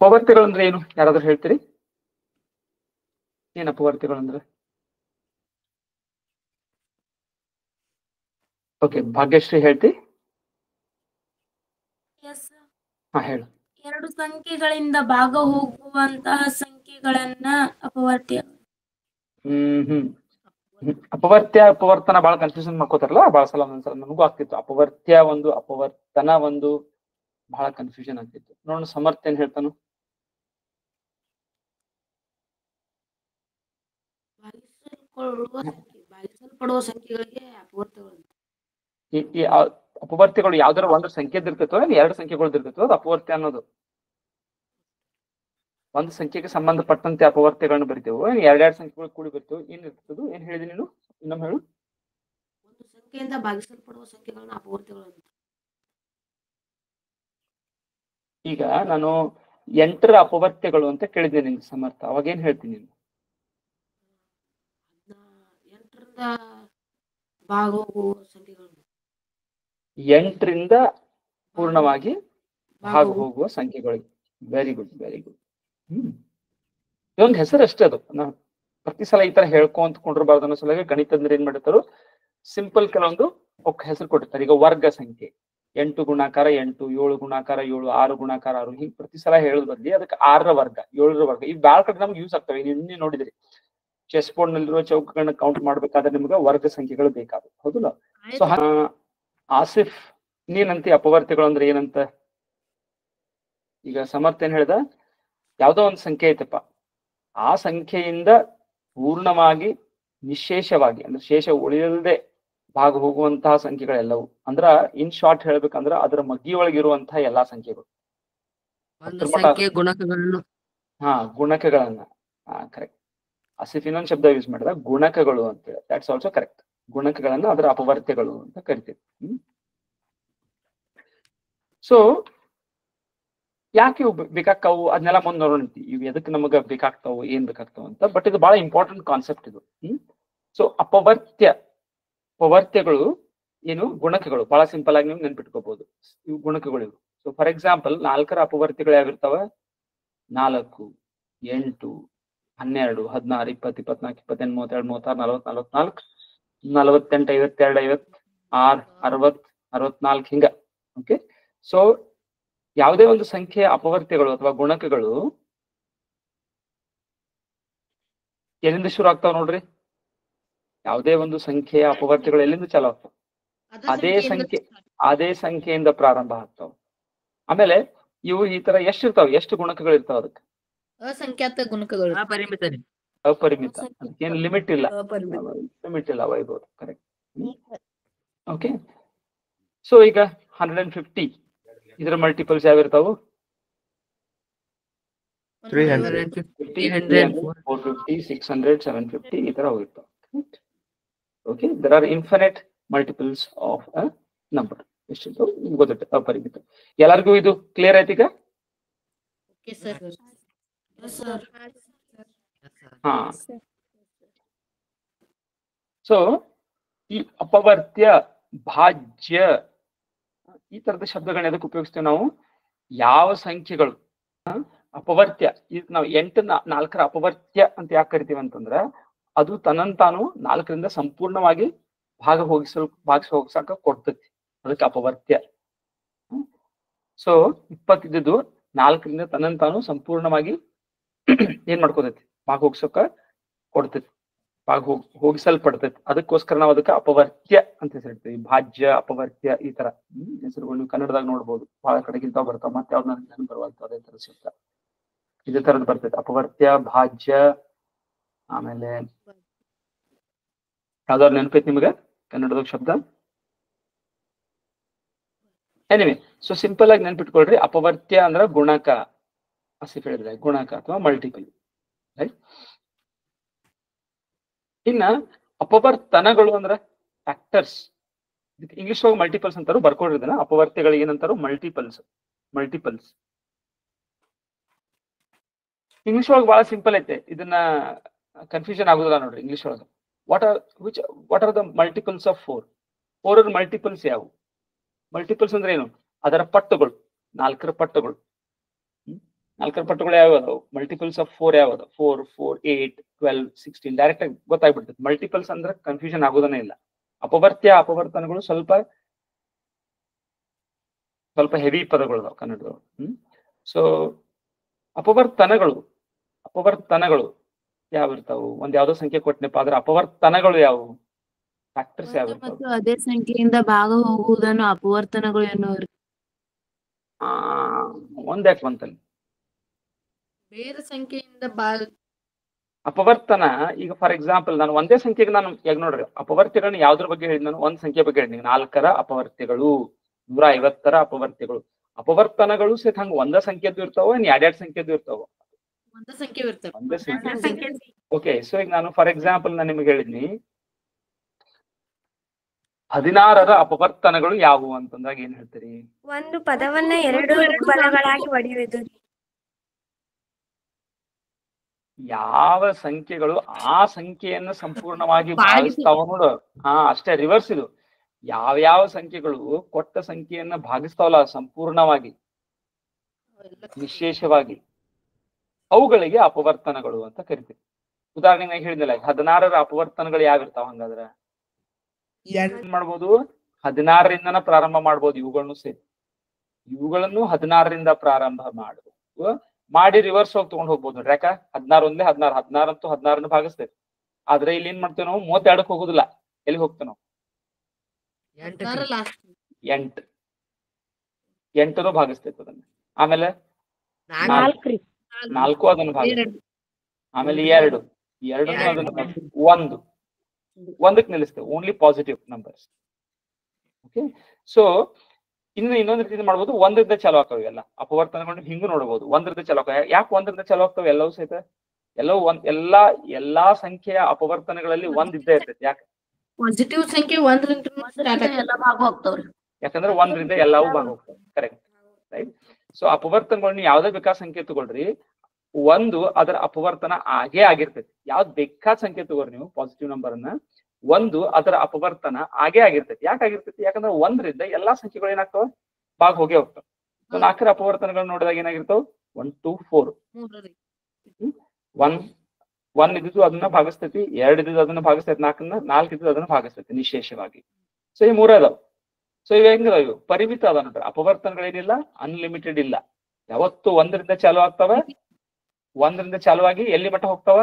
ಅಪವರ್ತ್ಯಗಳು ಅಂದ್ರೆ ಏನು? ಯಾರಾದ್ರೂ ಹೇಳ್ತೀರಿ? ಏನ್ ಅಪವರ್ತ್ಯಗಳು ಅಂದ್ರೆ? ಓಕೆ, ಭಾಗ್ಯಶ್ರೀ ಹೇಳ್ತಿ? ಹಾ, ಹೇಳು. ಎರಡು ಸಂಖ್ಯೆಗಳಿಂದ ಭಾಗ ಹೋಗುವಂತಹ ಸಂಖ್ಯೆಗಳನ್ನ ಅಪವರ್ತ್ಯ. ಅಪವರ್ತ್ಯ ಅಪವರ್ತನ ಬಹಳ ಕನ್ಫ್ಯೂಷನ್ ಮಾಡ್ಕೋತಾರಲ್ಲ, ಬಹಳ ಸಲ ಒಂದೊಂದ್ಸಲ ನಮಗೂ ಆಗ್ತಿತ್ತು. ಅಪವರ್ತ್ಯ ಒಂದು, ಅಪವರ್ತನ ಒಂದು, ಬಹಳ ಕನ್ಫ್ಯೂಷನ್ ಆಗ್ತಿತ್ತು. ನೋಡೋಣ ಸಮರ್ಥ ಏನ್ ಹೇಳ್ತಾನು. ಭಾಗಿಸಲ್ಪಡುವ ಸಂಖ್ಯೆಗಳಿಗೆ ಅಪವರ್ತ್ಯಗಳು. ಅಪವರ್ತ್ಯಗಳು ಯಾವ್ದಾರ ಒಂದು ಸಂಖ್ಯೆದ್ ಇರ್ತಿತ್ತು, ಎರಡು ಸಂಖ್ಯೆಗಳು ಇರ್ತಿತ್ತು, ಅದು ಅಪವರ್ತ್ಯ ಅನ್ನೋದು. ಒಂದು ಸಂಖ್ಯೆಗೆ ಸಂಬಂಧಪಟ್ಟಂತೆ ಅಪವರ್ತ್ಯಗಳನ್ನು ಬರಿತೇವೆ, ಎರಡೆರಡು ಸಂಖ್ಯೆಗಳು ಕೂಡಿ ಬರ್ತೇವೆ. ಏನ್ ಇರ್ತದ? ಏನ್ ಹೇಳಿದಿ ನೀನು? ಇನ್ನೊಮ್ಮೆ ಹೇಳು. ಒಂದು ಸಂಖ್ಯೆಯಿಂದ ಭಾಗಿಸಲ್ಪಡುವ ಸಂಖ್ಯೆಗಳನ್ನ ಅಪವರ್ತ್ಯಗಳು ಅಂತ. ಈಗ ನಾನು 8ರ ಅಪವರ್ತ್ಯಗಳು ಅಂತ ಕೇಳಿದ್ದೇನೆ ನಿಮ್ಗೆ ಸಮರ್ಥ, ಅವಾಗ ಏನ್ ಹೇಳ್ತೀನಿ ನೀನು? 8ರಿಂದ ಭಾಗ ಹೋಗುವ ಸಂಖ್ಯೆಗಳು. 8ರಿಂದ ಪೂರ್ಣವಾಗಿ ಭಾಗ ಹೋಗುವ ಸಂಖ್ಯೆಗಳಿಗೆ. Very good, very good. ಇದೊಂದು ಹೆಸರು ಅಷ್ಟೇ. ಅದು ನಾವು ಪ್ರತಿ ಸಲ ಈ ತರ ಹೇಳ್ಕೊಂಡ್ರಬಾರ್ದು ಅನ್ನೋ ಸಲುವಾಗಿ ಗಣಿತಂದ್ರೆ ಏನ್ ಮಾಡಿರ್ತಾರೋ, ಸಿಂಪಲ್ ಕೆಲವೊಂದು ಹೆಸರು ಕೊಟ್ಟಿರ್ತಾರೆ. ಈಗ ವರ್ಗ ಸಂಖ್ಯೆ 8 ಗುಣಾಕಾರ 8, 7 ಗುಣಾಕಾರ 7, 6 ಗುಣಾಕಾರ 6, ಹಿಂಗ್ ಪ್ರತಿ ಸಲ ಹೇಳೋದ್ ಬದ್ಲಿ ಅದಕ್ಕೆ 6ರ ವರ್ಗ 7ರ ವರ್ಗ ಇವ್ ಬಾಳ ಕಡೆ ನಮ್ಗೆ ಯೂಸ್ ಆಗ್ತವೆ. ನಿನ್ನೆ ನೋಡಿದ್ರಿ ಚೆಸ್ ಬೋರ್ಡ್ ನಲ್ಲಿರುವ ಚೌಕಗಳನ್ನ ಕೌಂಟ್ ಮಾಡ್ಬೇಕಾದ್ರೆ ನಿಮ್ಗೆ ವರ್ಗ ಸಂಖ್ಯೆಗಳು ಬೇಕಾಗುತ್ತೆ, ಹೌದಲ್ಲ? ಸೊ ಆಸಿಫ್, ನೀನಂತಿ ಅಪವರ್ತ್ಯಗಳು ಅಂದ್ರೆ ಏನಂತ? ಈಗ ಸಮರ್ಥ ಏನ್ ಹೇಳ್ದ? ಯಾವ್ದೋ ಒಂದು ಸಂಖ್ಯೆ ಐತಪ್ಪ, ಆ ಸಂಖ್ಯೆಯಿಂದ ಪೂರ್ಣವಾಗಿ ನಿಶೇಷವಾಗಿ ಅಂದ್ರೆ ಶೇಷ ಉಳಿಯಲ್ಲದೆ ಭಾಗ ಹೋಗುವಂತಹ ಸಂಖ್ಯೆಗಳೆಲ್ಲವು. ಅಂದ್ರ ಇನ್ ಶಾರ್ಟ್ ಹೇಳ್ಬೇಕಂದ್ರ ಅದರ ಮಗ್ಗಿಯೊಳಗಿರುವಂತಹ ಎಲ್ಲಾ ಸಂಖ್ಯೆಗಳು. ಗುಣಕಗಳನ್ನ. ಕರೆಕ್ಟ್. ಆಸಿಫ್ ಇನ್ನೊಂದು ಶಬ್ದ ಯೂಸ್ ಮಾಡಿದ, ಗುಣಕಗಳು ಅಂತೇಳಿ. That's also correct. ಗುಣಕಗಳನ್ನ ಅದರ ಅಪವರ್ತ್ಯಗಳು ಅಂತ ಕರಿತೀವಿ. ಸೊ ಯಾಕೆ ಇವು ಬೇಕಾಗ್ತಾವು ಅದನ್ನೆಲ್ಲ ಮುಂದೆ ನೋಡೋಣ. ಇವು ಎದಕ್ಕೆ ನಮಗ ಬೇಕಾಗ್ತಾವು, ಏನ್ ಬೇಕಾಗ್ತಾವ ಅಂತ. ಬಟ್ ಇದು ಬಹಳ ಇಂಪಾರ್ಟೆಂಟ್ ಕಾನ್ಸೆಪ್ಟ್ ಇದು. ಸೊ ಅಪವರ್ತ್ಯಗಳು ಏನು? ಗುಣಕಗಳು. ಬಹಳ ಸಿಂಪಲ್ ಆಗಿ ನೀವು ನೆನ್ಪಿಟ್ಕೋಬಹುದು. ಇವು ಗುಣಕಗಳು ಇವು. ಸೊ ಫಾರ್ ಎಕ್ಸಾಂಪಲ್ 4ರ ಅಪವರ್ತ್ಯಗಳು ಯಾವಿರ್ತಾವ? 4, 8, 12, 16, 20, 24, 28, 32, 36, 40, 44, 48, 52, 56, 60, 64 ಹಿಂಗ. ಓಕೆ. ಸೊ ಯಾವುದೇ ಒಂದು ಸಂಖ್ಯೆಯ ಅಪವರ್ತ್ಯಗಳು ಅಥವಾ ಗುಣಕಗಳು ಎಲ್ಲಿಂದ ಶುರು ಆಗ್ತಾವ ನೋಡ್ರಿ? ಯಾವುದೇ ಒಂದು ಸಂಖ್ಯೆಯ ಅಪವರ್ತ್ಯಗಳು ಎಲ್ಲಿಂದ ಚಾಲು ಆಗ್ತಾವ? ಅದೇ ಸಂಖ್ಯೆಯಿಂದ ಪ್ರಾರಂಭ ಆಗ್ತಾವ. ಆಮೇಲೆ ಇವು ಈ ತರ ಎಷ್ಟಿರ್ತಾವ? ಎಷ್ಟು ಗುಣಕಗಳು ಇರ್ತಾವ? ಅದಕ್ಕೆ ಅಸಂಖ್ಯಾತ ಗುಣಕಗಳು. ಅಪರಿಮಿತ. ಅದಕ್ಕೇನು ಲಿಮಿಟ್ ಇಲ್ಲ. ಲಿಮಿಟ್ ಇಲ್ಲ. ವೈಭವ್ ಕರೆಕ್ಟ್. ಓಕೆ. ಸೊ ಈಗ 150 ಇದರ ಮಲ್ಟಿಪಲ್ಸ್ ಯಾವಿರ್ತಾವು? 350, 450, 600, 750 ಈ ತರ ಹೋಗಿರ್ತಾವ. Okay. There are infinite multiples of a number. ಎಷ್ಟಿರ್ತಾವ ಗೊತ್ತಿತ್ತು? ಅಪರಿಮಿತ. ಎಲ್ಲರಿಗೂ ಇದು ಕ್ಲಿಯರ್ ಆಯ್ತು ಈಗ? ಹಾ. ಸೊ ಈ ಅಪವರ್ತ್ಯ, ಭಾಜ್ಯ, ಈ ತರದ ಶಬ್ದಗಳನ್ನ ಎದಕ್ಕೆ ಉಪಯೋಗಿಸ್ತೇವೆ ನಾವು? ಯಾವ ಸಂಖ್ಯೆಗಳು ಅಪವರ್ತ್ಯ, ಈಗ ನಾವು 4ರ ಅಪವರ್ತ್ಯ ಅಂತ ಯಾಕೆ ಕರಿತೀವಿ ಅಂತಂದ್ರ, ಅದು ತನ್ನಂತಾನು 4ರಿಂದ ಸಂಪೂರ್ಣವಾಗಿ ಹೋಗಿಸಾಕ ಕೊಡ್ತೈತಿ. ಅದಕ್ಕೆ ಅಪವರ್ತ್ಯ. ಸೊ 20 ಇದ್ದಿದ್ದು 4ರಿಂದ ತನ್ನಂತಾನು ಸಂಪೂರ್ಣವಾಗಿ ಏನ್ ಮಾಡ್ಕೋತೈತಿ? ಭಾಗ ಹೋಗಿಸೋಕ ಕೊಡ್ತೈತಿ, ಹೋಗಿಸಲ್ಪಡ್ತೈತಿ. ಅದಕ್ಕೋಸ್ಕರ ನಾವು ಅದಕ್ಕೆ ಅಪವರ್ತ್ಯ ಅಂತ ಹೆಸರಿಡ್ತೀವಿ. ಭಾಜ್ಯ, ಅಪವರ್ತ್ಯ ಈ ತರ ಹೆಸರುಗಳು ನೀವು ಕನ್ನಡದಾಗ ನೋಡ್ಬೋದು. ಬಹಳ ಕಡೆಗಿಂತ ಬರ್ತಾವ. ಮತ್ತೆ ಯಾವ್ದು ನನಗೆ ಬರುವಂತ ಅದೇ ತರ ಶಬ್ದ ಇದೇ ತರದ್ ಬರ್ತೈತಿ. ಅಪವರ್ತ್ಯ, ಭಾಜ್ಯ, ಆಮೇಲೆ ಯಾವ್ದಾದ್ರು ನೆನಪೈತಿ ನಿಮ್ಗೆ ಕನ್ನಡದಾಗ ಶಬ್ದ? ಎನಿವೆ, ಸೊ ಸಿಂಪಲ್ ಆಗಿ ನೆನ್ಪಿಟ್ಕೊಳ್ರಿ. ಅಪವರ್ತ್ಯ ಅಂದ್ರ ಗುಣಕ. ಆಸಿಫ್ ಹೇಳಿದ್ರೆ ಗುಣಕ ಅಥವಾ ಮಲ್ಟಿಪಲ್, ರೈಟ್? ಇನ್ನ ಅಪವರ್ತನಗಳು ಅಂದ್ರ ಫ್ಯಾಕ್ಟರ್ಸ್. ಇಂಗ್ಲಿಷ್ ಒಳಗೆ ಮಲ್ಟಿಪಲ್ಸ್ ಅಂತಾರು, ಬರ್ಕೊಂಡಿರ್ತಾನ. ಅಪವರ್ತ್ಯಗಳಿಗೆ ಏನಂತಾರು? ಮಲ್ಟಿಪಲ್ಸ್. ಇಂಗ್ಲಿಷ್ ಒಳಗೆ ಬಹಳ ಸಿಂಪಲ್ ಐತೆ, ಇದನ್ನ ಕನ್ಫ್ಯೂಷನ್ ಆಗುದಿಲ್ಲ ನೋಡ್ರಿ. ಇಂಗ್ಲಿಷ್ ಒಳಗೆ what are the multiples of 4? 4ರ ಮಲ್ಟಿಪಲ್ಸ್ ಯಾವು? ಮಲ್ಟಿಪಲ್ಸ್ ಅಂದ್ರೆ ಏನು? ಅದರ ಪಟ್ಟುಗಳು, 4ರ ಪಟ್ಟುಗಳು. ನಾಲ್ಕರ ಪಟ್ಟುಗಳು ಯಾವ ಅದಾವು? ಮಲ್ಟಿಪಲ್ಸ್ ಆಫ್ 4 ಯಾವ ಅದಾವ? 4, 4, 8, 12, 16 ಡೈರೆಕ್ಟ್ ಆಗಿ ಗೊತ್ತಾಗ್ಬಿಡ್ತದೆ. ಮಲ್ಟಿಪಲ್ಸ್ ಅಂದ್ರೆ ಕನ್ಫ್ಯೂಷನ್ ಆಗೋದನ್ನೇ ಇಲ್ಲ. ಅಪವರ್ತ್ಯ ಅಪವರ್ತನಗಳು ಸ್ವಲ್ಪ ಹೆವಿ ಪದಗಳು ಅದಾವ ಕನ್ನಡದವು. ಸೊ ಅಪವರ್ತನಗಳು ಯಾವ ಇರ್ತಾವು? ಒಂದ್ ಯಾವ್ದೋ ಸಂಖ್ಯೆ ಕೊಟ್ಟನಪ್ಪ ಆದ್ರೆ ಅಪವರ್ತನಗಳು ಯಾವುವು? ಫ್ಯಾಕ್ಟರ್ಸ್ ಯಾವ ಇರ್ತಾವ? ಮತ್ತು ಅದೇ ಸಂಖ್ಯೆಯಿಂದ ಭಾಗ ಹೋಗುವುದನ್ನು ಅಪವರ್ತನಗಳು ಎನ್ನುವರು. ಒಂದ್ಯಾಕ್ ಬಂತಲ್ಲಿ ಬೇರೆ ಸಂಖ್ಯೆಯಿಂದ ಅಪವರ್ತನ. ಈಗ ಫಾರ್ ಎಕ್ಸಾಂಪಲ್ ನಾನು ಒಂದೇ ಸಂಖ್ಯೆಗೆ ನಾನು ಈಗ ನೋಡ್ರಿ ಅಪವರ್ತ್ಯಗಳನ್ನ ಯಾವ್ದ್ರ ಬಗ್ಗೆ ಹೇಳಿದ್? ನಾನು ಒಂದ್ ಸಂಖ್ಯೆ ಬಗ್ಗೆ ಹೇಳಿದ್ದೀನಿ. 4ರ ಅಪವರ್ತ್ಯಗಳು, 150ರ ಅಪವರ್ತ್ಯಗಳು. ಅಪವರ್ತನಗಳು ಸಹಿತ ಹಂಗ ಒಂದ ಸಂಖ್ಯೆದ್ದು ಇರ್ತಾವ, ಎರಡೆರಡು ಸಂಖ್ಯೆದ್ದು ಇರ್ತಾವ? ಒಂದೇ ಸಂಖ್ಯೆ ಇರ್ತವೆ. ಒಂದೇ ಸಂಖ್ಯೆ. ಓಕೆ, ಸೊ ಈಗ ನಾನು ಫಾರ್ ಎಕ್ಸಾಂಪಲ್ ನಾನು ನಿಮ್ಗೆ ಹೇಳಿದ್ನಿ 16ರ ಅಪವರ್ತನಗಳು ಯಾವುವು ಅಂತಂದಾಗ ಏನ್ ಹೇಳ್ತೀರಿ? ಒಂದು ಪದವನ್ನ ಎರಡು ಪದಗಳಾಗಿ ಒಡೆಯುವುದು. ಯಾವ ಸಂಖ್ಯೆಗಳು ಆ ಸಂಖ್ಯೆಯನ್ನು ಸಂಪೂರ್ಣವಾಗಿ ಭಾಗಿಸ್ತಾವ ನೋಡು. ಅಷ್ಟೇ, ರಿವರ್ಸ್ ಇದು. ಯಾವ್ಯಾವ ಸಂಖ್ಯೆಗಳು ಕೊಟ್ಟ ಸಂಖ್ಯೆಯನ್ನ ಭಾಗಿಸ್ತಾವಲ್ಲ ಸಂಪೂರ್ಣವಾಗಿ, ವಿಶೇಷವಾಗಿ, ಅವುಗಳಿಗೆ ಅಪವರ್ತನಗಳು ಅಂತ ಕರಿತೀವಿ. ಉದಾಹರಣೆಗೆ ಹೇಳಿದ್ನಲ್ಲ 16ರ ಅಪವರ್ತನಗಳು ಯಾವಿರ್ತಾವ? ಹಂಗಾದ್ರೆ ಏನ್ ಮಾಡ್ಬೋದು? 16ರಿಂದನ ಪ್ರಾರಂಭ ಮಾಡ್ಬೋದು. ಇವುಗಳನ್ನು 16ರಿಂದ ಪ್ರಾರಂಭ ಮಾಡಿ ರಿವರ್ಸ್ ಹೋಗಿ ತಗೊಂಡ್ ಹೋಗ್ಬೋದು. ನೋಡ್ರಿ, ಯಾಕ 16 ಒಂದೇ 16, 16 ಅಂತೂ 16 ಭಾಗಿಸ್ತೇವೆ. ಆದ್ರೆ ಇಲ್ಲಿ ಏನ್ ಮಾಡ್ತೇವೆ ನಾವು? 32ಕ್ಕೆ ಹೋಗುದಿಲ್ಲ. ಎಲ್ಲಿ ಹೋಗ್ತೇವೆ ನಾವು? 8 ಭಾಗಿಸ್ತೇವೆ ಅದನ್ನ. ಆಮೇಲೆ 4 ಅದನ್ನು ಭಾಗಿಸ್ತೇವೆ. ಆಮೇಲೆ 2 ಅದನ್ನು 1ಕ್ಕೆ ನಿಲ್ಲಿಸ್ತೇವೆ. Only positive numbers. Okay, so ಇನ್ನೊಂದ್ ರೀತಿ ಮಾಡ್ಬೋದು. 1ರಿಂದ ಚಾಲು ಆಗ್ತಾವ ಎಲ್ಲ ಅಪವರ್ತನಗಳು. ಹಿಂಗೂ ನೋಡ್ಬೋದು. 1ರಿಂದ ಚಾಲು ಆಗ್ತಾವ. ಯಾಕೆ 1ರಿಂದ ಚಾಲು ಆಗ್ತಾವ? ಎಲ್ಲವೂ ಸಹಿತ ಎಲ್ಲಾ ಸಂಖ್ಯೆಯ ಅಪವರ್ತನಗಳಲ್ಲಿ 1 ಇದ್ದೇ ಇರ್ತೈತಿ. ಯಾಕೆ? ಪಾಸಿಟಿವ್ ಸಂಖ್ಯೆ 1ರಿಂದ ಎಲ್ಲ ಭಾಗ ಹೋಗ್ತಾವ್ರಿ. ಯಾಕಂದ್ರೆ 1ರಿಂದ ಎಲ್ಲವೂ ಭಾಗ ಹೋಗ್ತಾವ. Correct, right. ಸೊ ಅಪವರ್ತನಗಳನ್ನ ಯಾವ್ದೇ ಬೇಕಾದ ಸಂಖ್ಯೆ ತಗೊಳ್ರಿ, 1 ಅದರ ಅಪವರ್ತನ ಆಗಿರ್ತೈತಿ. ಯಾವ್ದು ಬೇಕಾದ ಸಂಖ್ಯೆ ತಗೋರಿ ನೀವು, ಪಾಸಿಟಿವ್ ನಂಬರ್ ಅನ್ನ, 1 ಅದರ ಅಪವರ್ತನ ಆಗಿರ್ತೈತಿ. ಯಾಕಾಗಿರ್ತೈತಿ? ಯಾಕಂದ್ರೆ 1ರಿಂದ ಎಲ್ಲಾ ಸಂಖ್ಯೆಗಳು ಏನಾಗ್ತಾವ? ಭಾಗ ಹೋಗೇ ಹೋಗ್ತಾವ. ಸೊ 4ರ ಅಪವರ್ತನಗಳು ನೋಡಿದಾಗ ಏನಾಗಿರ್ತಾವ? 1, 2, 4. 1 ಇದ್ದು ಅದನ್ನ ಭಾಗಿಸ್ತೈತಿ, 2 ಇದ್ದು ಅದನ್ನ ಭಾಗಿಸ್ತೈತಿ, 4 ಇದ್ದು ಅದನ್ನ ಭಾಗಿಸ್ತೈತಿ ನಿಶೇಷವಾಗಿ. ಸೊ ಈ 3 ಅದಾವ. ಸೊ ಇವ ಹೆಂಗದಾವ? ಇವು ಪರಿಮಿತ ಅದ ನೋಡ್ರಿ. ಅಪವರ್ತನಗಳೇನಿಲ್ಲ, ಅನ್ಲಿಮಿಟೆಡ್ ಇಲ್ಲ. ಯಾವತ್ತು 1ರಿಂದ ಚಾಲು ಆಗ್ತಾವ. 1ರಿಂದ ಚಾಲುವಾಗಿ ಎಲ್ಲಿ ಮಟ್ಟ ಹೋಗ್ತಾವ?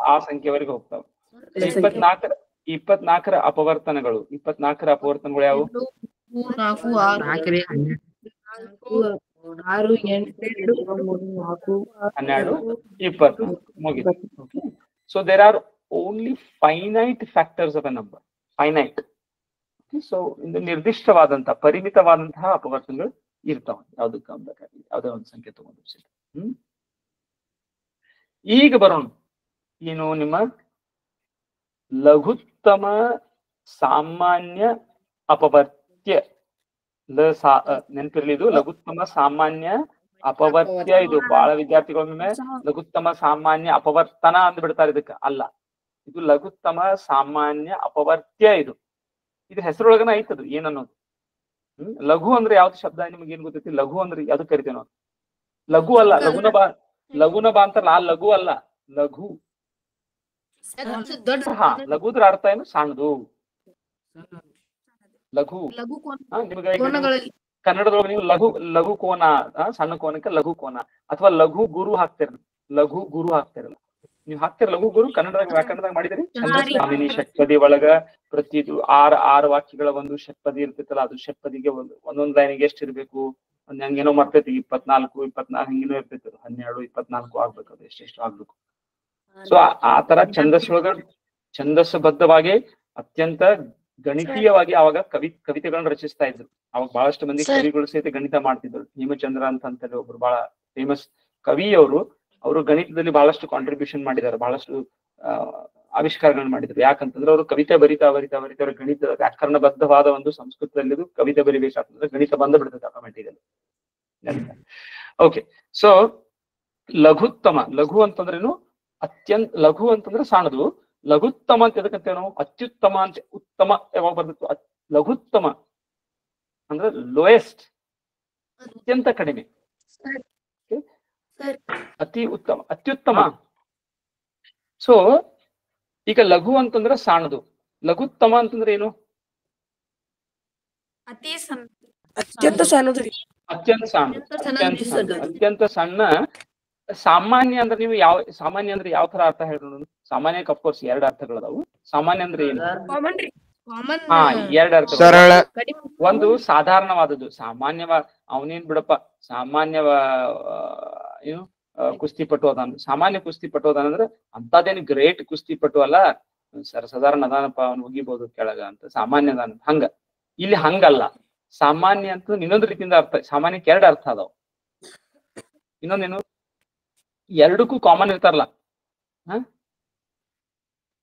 ಆ ಸಂಖ್ಯೆವರೆಗೆ ಹೋಗ್ತಾವ. 24ರ ಅಪವರ್ತನಗಳು ಯಾವುವು? 12, 20 ಮುಗಿತು. So there are only finite factors of a number. Finite. So ಇದು ನಿರ್ದಿಷ್ಟವಾದಂತಹ ಪರಿಮಿತವಾದಂತಹ ಅಪವರ್ತನಗಳು ಇರ್ತಾವ. ಯಾವ್ದಕ್ಕೆ ಬೇಕಾಗಿ ಯಾವ್ದೇ ಒಂದು ಸಂಖ್ಯೆ ತಗೊಂಡು. ಈಗ ಬರೋಣ ಏನು ನಿಮ್ಮ ಲಘುತ್ತಮ ಸಾಮಾನ್ಯ ಅಪವರ್ತ್ಯ. ನೆನಪಿರ್ಲಿ, ಇದು ಲಘುತ್ತಮ ಸಾಮಾನ್ಯ ಅಪವರ್ತ್ಯ. ಇದು ಬಹಳ ವಿದ್ಯಾರ್ಥಿಗಳೊಮ್ಮೆ ಲಘುತ್ತಮ ಸಾಮಾನ್ಯ ಅಪವರ್ತನ ಅಂದ್ಬಿಡ್ತಾರೆ. ಇದಕ್ಕ ಅಲ್ಲ, ಇದು ಲಘುತ್ತಮ ಸಾಮಾನ್ಯ ಅಪವರ್ತ್ಯ. ಇದು ಹೆಸರೊಳಗನ ಐತದು ಏನನ್ನೋದು. ಲಘು ಅಂದ್ರೆ ಯಾವ್ದು ಶಬ್ದ ನಿಮ್ಗೆ ಏನ್ ಗೊತ್ತೈತಿ? ಲಘು ಅಂದ್ರೆ ಯಾವ್ದು ಕರಿತೇವೆ ನಾವು? ಲಘು ಅಲ್ಲ, ಲಘುನ ಬಾ ಅಂತಾರಲ್ಲ, ಆ ಲಘು ಅಲ್ಲ. ಲಘು ಲಘುದ್ರ ಅರ್ಥ ಏನು? ಸಣ್ಣದು. ಲಘು ನಿಮ್ಗೆ ಕನ್ನಡದೊಳಗೆ ನೀವು ಲಘು ಕೋನ, ಸಣ್ಣ ಕೋನಕ್ಕೆ ಲಘು ಕೋನ, ಅಥವಾ ಲಘು ಗುರು ಹಾಕ್ತಿರಲ್ಲ. ನೀವು ಹಾಕ್ತಿರ ಲಘು ಗುರು. ಕನ್ನಡದಾಗ ವ್ಯಾಕರಣದಾಗ ಮಾಡಿದಿರಿ. ಛಂದಸ್ಸಾಮಿನಿ ಷಟ್ಪದಿ ಒಳಗ ಪ್ರತಿ 6 ವಾಕ್ಯಗಳ ಒಂದು ಷಟ್ಪದಿ ಇರ್ತೈತಲ್ಲ, ಅದು ಷಟ್ಪದಿಗೆ ಒಂದೊಂದ್ ಲೈನಿಗೆ ಎಷ್ಟ್ ಇರ್ಬೇಕು? ಒಂದ್ ಹಂಗೇನೋ ಮಾಡ್ತೈತಿ. 24 ಹಿಂಗೇನೋ ಇರ್ತೈತಿ. 12, 24 ಆಗ್ಬೇಕು. ಅದು ಎಷ್ಟೆಷ್ಟು ಆಗ್ಬೇಕು. ಸೊ ಆ ತರ ಛಂದಸ್ಸುಬದ್ಧವಾಗಿ ಅತ್ಯಂತ ಗಣಿತೀಯವಾಗಿ ಅವಾಗ ಕವಿತೆಗಳನ್ನ ರಚಿಸ್ತಾ ಇದ್ರು. ಅವಾಗ ಬಹಳಷ್ಟು ಮಂದಿ ಕವಿಗಳು ಸಹಿತ ಗಣಿತ ಮಾಡ್ತಿದ್ರು. ಹೇಮಚಂದ್ರ ಅಂತ ಒಬ್ರು ಬಹಳ ಫೇಮಸ್ ಕವಿಯವರು. ಅವರು ಗಣಿತದಲ್ಲಿ ಬಹಳಷ್ಟು ಕಾಂಟ್ರಿಬ್ಯೂಷನ್ ಮಾಡಿದ್ದಾರೆ. ಬಹಳಷ್ಟು ಆವಿಷ್ಕಾರಗಳನ್ನ ಮಾಡಿದ್ರು. ಯಾಕಂತಂದ್ರೆ ಅವರು ಕವಿತೆ ಬರಿತಾ ಗಣಿತ ವ್ಯಾಕರಣಬದ್ಧವಾದ ಒಂದು ಸಂಸ್ಕೃತದಲ್ಲಿ ಕವಿತೆ ಬರಿಬೇಕಾಗ್ತಂದ್ರೆ ಗಣಿತ ಬಂದ ಬಿಡ್ತದೆ ಆಟೋಮೆಟಿಕಲಿ. Okay, so ಲಘುತ್ತಮ. ಲಘು ಅಂತಂದ್ರೇನು? ಲಘು ಅಂತಂದ್ರೆ ಸಣ್ಣದು. ಲಘುತ್ತಮ ಅಂತ ಎದಕ್ಕಂತೇವೆ ನಾವು? ಅತ್ಯುತ್ತಮ ಅಂತ. ಉತ್ತಮ ಯಾವಾಗ ಬರ್ತಿತ್ತು? ಲಘುತ್ತಮ ಅಂದ್ರೆ ಲೋಯೆಸ್ಟ್, ಅತ್ಯಂತ ಕಡಿಮೆ. ಅತಿ ಉತ್ತಮ, ಅತ್ಯುತ್ತಮ. ಸೊ ಈಗ ಲಘು ಅಂತಂದ್ರೆ ಸಣ್ಣದು, ಲಘುತ್ತಮ ಅಂತಂದ್ರೆ ಏನು? ಅತಿ ಸಣ್ಣ. ಅತ್ಯಂತ ಸಣ್ಣದ್ರಿ. ಅತ್ಯಂತ ಸಣ್ಣ, ಅತ್ಯಂತ ಸಣ್ಣ. ಸಾಮಾನ್ಯ ಅಂದ್ರೆ ನೀವು ಸಾಮಾನ್ಯ ಅಂದ್ರೆ ಯಾವ ತರ ಅರ್ಥ ಹೇಳೋಣ? ಸಾಮಾನ್ಯಕ್ಕೆ ಅಫ್ಕೋರ್ಸ್ ಎರಡು ಅರ್ಥಗಳದಾವು. ಸಾಮಾನ್ಯ ಅಂದ್ರೆ ಏನು? ಹಾ, ಎರಡು ಅರ್ಥ. ಒಂದು ಸಾಧಾರಣವಾದದ್ದು, ಸಾಮಾನ್ಯವಾದ, ಅವನೇನ್ ಬಿಡಪ್ಪ ಸಾಮಾನ್ಯವ ಏನು ಕುಸ್ತಿಪಟು ಅದಾನ, ಸಾಮಾನ್ಯ ಕುಸ್ತಿಪಟು ಅದಾನಂದ್ರೆ ಅಂತದೇನು ಗ್ರೇಟ್ ಕುಸ್ತಿಪಟು ಅಲ್ಲ, ಸಾಧಾರಣ ಅದಾನಪ್ಪ, ಅವ್ನು ಹೋಗಿಬಹುದು ಕೆಳಗ ಅಂತ, ಸಾಮಾನ್ಯ ಅದಾನ ಹಂಗ. ಇಲ್ಲಿ ಹಂಗಲ್ಲ. ಸಾಮಾನ್ಯ ಅಂತ ಇನ್ನೊಂದು ರೀತಿಯಿಂದ ಅರ್ಥ. ಸಾಮಾನ್ಯಕ್ಕೆ ಎರಡು ಅರ್ಥ ಅದಾವ. ಇನ್ನೊಂದೇನು? ಎರಡಕ್ಕೂ ಕಾಮನ್ ಇರ್ತಾರಲ್ಲ,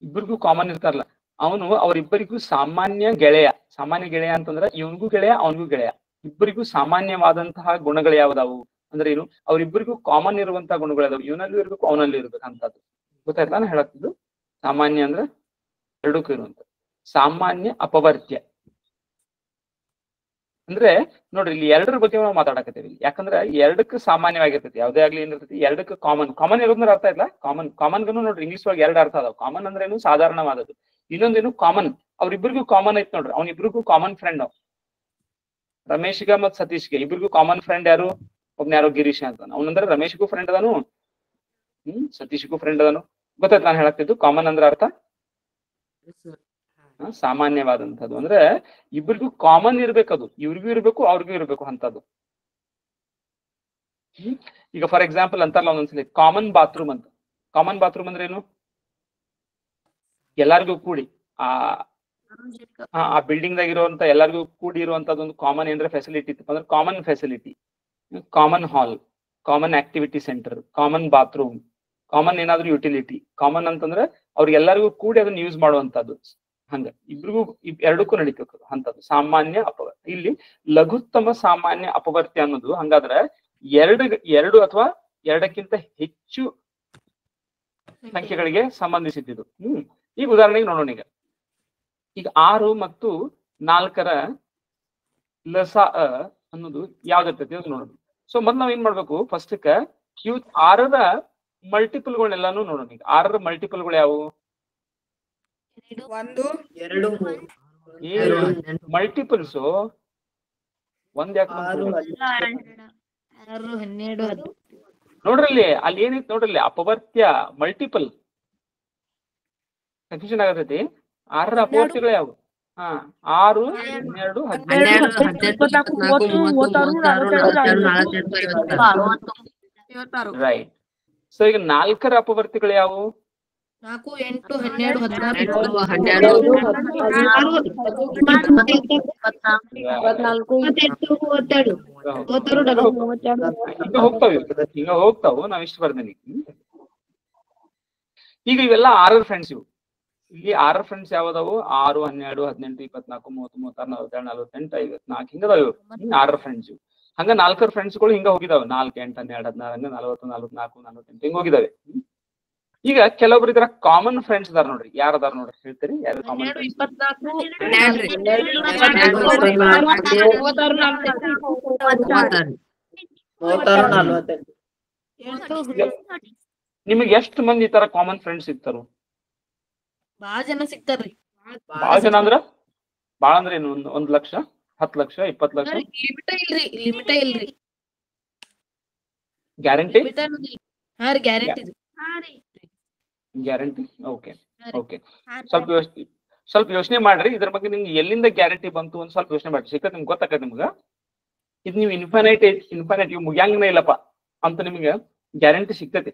ಇಬ್ಬರಿಗೂ ಕಾಮನ್ ಇರ್ತಾರಲ್ಲ. ಅವನು ಅವರಿಬ್ಬರಿಗೂ ಸಾಮಾನ್ಯ ಗೆಳೆಯ. ಸಾಮಾನ್ಯ ಗೆಳೆಯ ಅಂತಂದ್ರೆ ಇವನಿಗೂ ಗೆಳೆಯ, ಅವನಿಗೂ ಗೆಳೆಯ. ಇಬ್ಬರಿಗೂ ಸಾಮಾನ್ಯವಾದಂತಹ ಗುಣಗಳು ಯಾವ್ದಾವು ಅಂದ್ರೆ ಏನು? ಅವ್ರಿಬ್ಬರಿಗೂ ಕಾಮನ್ ಇರುವಂತಹ ಗುಣಗಳು ಯಾವ್ದಾವು? ಇವನಲ್ಲೂ ಇರ್ಬೇಕು, ಅವನಲ್ಲೂ ಇರ್ಬೇಕು ಅಂತದ್ದು. ಗೊತ್ತಾಯ್ತಾ ನಾನು ಹೇಳತ್ತಿದ್ದು? ಸಾಮಾನ್ಯ ಅಂದ್ರೆ ಎರಡಕ್ಕೂ ಇರುವಂತ. ಸಾಮಾನ್ಯ ಅಪವರ್ತ್ಯ ಅಂದ್ರೆ ನೋಡ್ರಿ, ಇಲ್ಲಿ ಎರಡರ ಬಗ್ಗೆ ನಾವು ಮಾತಾಡಕತ್ತೀವಿ. ಯಾಕಂದ್ರೆ ಎರಡಕ್ಕೂ ಸಾಮಾನ್ಯವಾಗಿರ್ತೈತಿ, ಯಾವುದೇ ಆಗ್ಲಿ ಏನಿರ್ತೈತಿ ಎರಡಕ್ಕೂ ಕಾಮನ್ ಇರೋದ್ರ ಅರ್ಥ ಇಲ್ಲ. ಕಾಮನ್ಗೂ ನೋಡ್ರಿ ಇಂಗ್ಲಿಷ್ ಒಳಗೆ ಎರಡು ಅರ್ಥ ಅದಾವ. ಕಾಮನ್ ಅಂದ್ರೆ ಏನು? ಸಾಧಾರಣವಾದದ್ದು. ಇನ್ನೊಂದೇನು? ಕಾಮನ್. ಅವ್ರಿಬ್ರಿಗೂ ಕಾಮನ್ ಐತ್ ನೋಡ್ರಿ. ಅವ್ನಿಬ್ರಿಗೂ ಕಾಮನ್ ಫ್ರೆಂಡ್ ಅವ್. ರಮೇಶ್ಗ ಮತ್ ಸತೀಶ್ಗೆ ಇಬ್ರಿಗೂ ಕಾಮನ್ ಫ್ರೆಂಡ್ ಯಾರು? ಒಬ್ನ ಯಾರೋ ಗಿರೀಶ್ ಅಂತ. ಅವನಂದ್ರೆ ರಮೇಶ್ಗೂ ಫ್ರೆಂಡ್ ಅದಾನು, ಸತೀಶ್ಗೂ ಫ್ರೆಂಡ್ ಅದಾನು. ಗೊತ್ತಾಯ್ತು ನಾನು ಹೇಳಕ್ತಿದ್ದು? ಕಾಮನ್ ಅಂದ್ರೆ ಅರ್ಥ ಸಾಮಾನ್ಯವಾದಂಥದ್ದು ಅಂದ್ರೆ ಇಬ್ಬರಿಗೂ ಕಾಮನ್ ಇರ್ಬೇಕದು. ಇವ್ರಿಗೂ ಇರ್ಬೇಕು, ಅವ್ರಿಗೂ ಇರ್ಬೇಕು ಅಂತದ್ದು. ಈಗ ಫಾರ್ ಎಕ್ಸಾಂಪಲ್ ಅಂತಾರಲ್ಲ ಒಂದೊಂದ್ಸಲಿ ಕಾಮನ್ ಬಾತ್ರೂಮ್ ಅಂತ. ಕಾಮನ್ ಬಾತ್ರೂಮ್ ಅಂದ್ರೆ ಏನು? ಎಲ್ಲಾರ್ಗೂ ಕೂಡಿ ಆ ಬಿಲ್ಡಿಂಗ್ ದಾಗ ಇರುವಂತ ಎಲ್ಲರಿಗೂ ಕೂಡಿ ಇರುವಂತದ್ದು ಒಂದು ಕಾಮನ್ ಏನ್ರ ಫೆಸಿಲಿಟಿ ಇತ್ತು ಅಂದ್ರೆ common facility. Common hall, common activity centre, common bathroom, common ಏನಾದ್ರು ಯುಟಿಲಿಟಿ. ಕಾಮನ್ ಅಂತಂದ್ರೆ ಅವ್ರಿಗೆಲ್ಲರಿಗೂ ಕೂಡಿ ಅದನ್ನ ಯೂಸ್ ಮಾಡುವಂತದ್ದು. ಹಂಗ ಇಬ್ರಿಗೂ ಎರಡಕ್ಕೂ ನಡೀಬೇಕು ಅಂತದ್ದು ಸಾಮಾನ್ಯ ಅಪವರ್ತ್ಯ. ಇಲ್ಲಿ ಲಘುತ್ತಮ ಸಾಮಾನ್ಯ ಅಪವರ್ತ್ಯ ಅನ್ನೋದು ಹಂಗಾದ್ರೆ ಎರಡು ಅಥವಾ ಎರಡಕ್ಕಿಂತ ಹೆಚ್ಚು ಸಂಖ್ಯೆಗಳಿಗೆ ಸಂಬಂಧಿಸಿದ್ದು. ಈಗ ಉದಾಹರಣೆಗೆ ನೋಡೋಣ. ಈಗ 6 ಮತ್ತು 4ರ ಲಸ ಅನ್ನೋದು ಯಾವ್ದಿರ್ತೈತಿ ಅಂತ ನೋಡೋಣ. ಸೊ ಮೊದ್ಲು ನಾವ್ ಏನ್ ಮಾಡ್ಬೇಕು? ಫಸ್ಟ್ಕ ಇವ್ 6ರ ಮಲ್ಟಿಪಲ್ಗಳೆಲ್ಲಾನು ನೋಡೋಣ. ಈಗ 6ರ ಮಲ್ಟಿಪಲ್ಗಳು ಯಾವುವು? ಮಲ್ಟಿಪಲ್ಸ್ ಒಂದ್ ಯಾಕೆ ನೋಡ್ರಲ್ಲಿ ಅಲ್ಲಿ ಏನೈತಿ ನೋಡ್ರಲ್ಲಿ ಅಪವರ್ತ್ಯ ಮಲ್ಟಿಪಲ್. ಕನ್ಫ್ಯೂಷನ್ ಆಗತೈತಿ. 6ರ ಅಪವರ್ತ್ಯಗಳು ಯಾವು? 6, 12, 17 ರೈಟ್. ಸೊ ಈಗ 4ರ ಅಪವರ್ತ್ಯಗಳು ಯಾವುವು? 4, 8, 12, 16, ಈಗ ಹೋಗ್ತಾವು. ನಾವ್ ಇಷ್ಟು ಬರ್ದೇನಿ. ಈಗ ಇವೆಲ್ಲ 6ರ ಫ್ರೆಂಡ್ಸ್. ಇವು ಇಲ್ಲಿ 6ರ ಫ್ರೆಂಡ್ಸ್ ಯಾವ್ದಾವು? 6, 12, 18, 24, 30, 36, 47, 48, 54 ಹಿಂಗದಾವ. ಇವು 6ರ ಫ್ರೆಂಡ್ಸ್. ಇವು ಹಂಗ 4ರ ಫ್ರೆಂಡ್ಸ್ಗಳು ಹಿಂಗ ಹೋಗಿದಾವೆ. 4, 8, 12, 16, 40, 44, 48 ಹಿಂಗ ಹೋಗಿದಾವೆ. ಈಗ ಕೆಲವೊಬ್ರು ಇದ್ರ ಕಾಮನ್ ಫ್ರೆಂಡ್ಸ್ ಅದಾರ ನೋಡ್ರಿ. ಯಾರು ಅದಾರ ನೋಡ್ರಿ? ಹೇಳ್ತೀರಿ ಯಾರು ಕಾಮನ್ ಫ್ರೆಂಡ್ಸ್? ನಿಮಗೆ ಎಷ್ಟು ಮಂದಿ ಈ ತರ ಕಾಮನ್ ಫ್ರೆಂಡ್ಸ್ ಸಿಗ್ತಾರ? ಬಾಳ ಜನ ಸಿಗ್ತಾರ್ರಿ. ಬಾಳ ಜನ ಅಂದ್ರ ಬಾಳ ಅಂದ್ರೆ ಏನು? 1 ಲಕ್ಷ, 10 ಲಕ್ಷ, 20 ಲಕ್ಷ? ಲಿಮಿಟ ಇಲ್ರಿ. ಗ್ಯಾರಂಟಿ? ಹಾ ರೀ, ಗ್ಯಾರಂಟಿ. ಗ್ಯಾರಂಟಿ. Okay okay. ಸ್ವಲ್ಪ ಯೋಚನೆ ಮಾಡ್ರಿ ಇದ್ರ ಬಗ್ಗೆ. ನಿಮ್ಗೆ ಎಲ್ಲಿಂದ ಗ್ಯಾರಂಟಿ ಬಂತು ಅಂತ ಸ್ವಲ್ಪ ಯೋಚನೆ ಮಾಡ್ರಿ. ಸಿಕ್ಕತ್ ನಿಮ್ಗೆ ಗೊತ್ತಾಕತ್ ನಿಮ್ಗ. ಇದು ನೀವು ಇನ್ಫೈನೈಟ್ ಇವ್ ಮುಗ್ಯಾಂಗನೇ ಇಲ್ಲಪ್ಪ ಅಂತ ನಿಮ್ಗೆ ಗ್ಯಾರಂಟಿ ಸಿಗ್ತೈತಿ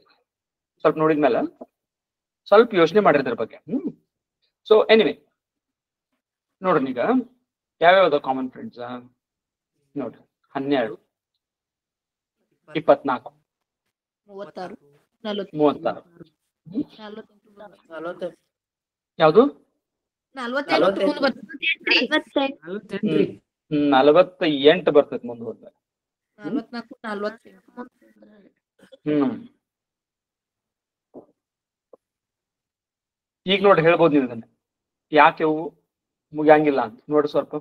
ಸ್ವಲ್ಪ ನೋಡಿದ್ಮೇಲೆ. ಸ್ವಲ್ಪ ಯೋಚನೆ ಮಾಡ್ರಿ ಇದ್ರ ಬಗ್ಗೆ. ಸೊ ಎನಿವೆ ನೋಡ್ರಿ, ಈಗ ಯಾವ್ಯಾವ್ದು ಕಾಮನ್ ಫ್ರೆಂಡ್ಸ್ ನೋಡ್ರಿ. 12, 24, 36, 36. 48 ಯಾವ್ದು? 48 48 ಬರ್ತೈತಿ ಮುಂದೆ ಹೋದ್ಮೇಲೆ. 44, 48. ಈಗ ನೋಡಿ ಹೇಳ್ಬೋದು ನೀವು ಇದನ್ನ ಯಾಕೆ ಅವು ಮುಗಿಯಂಗಿಲ್ಲ ಅಂತ. ನೋಡಿ ಸ್ವಲ್ಪ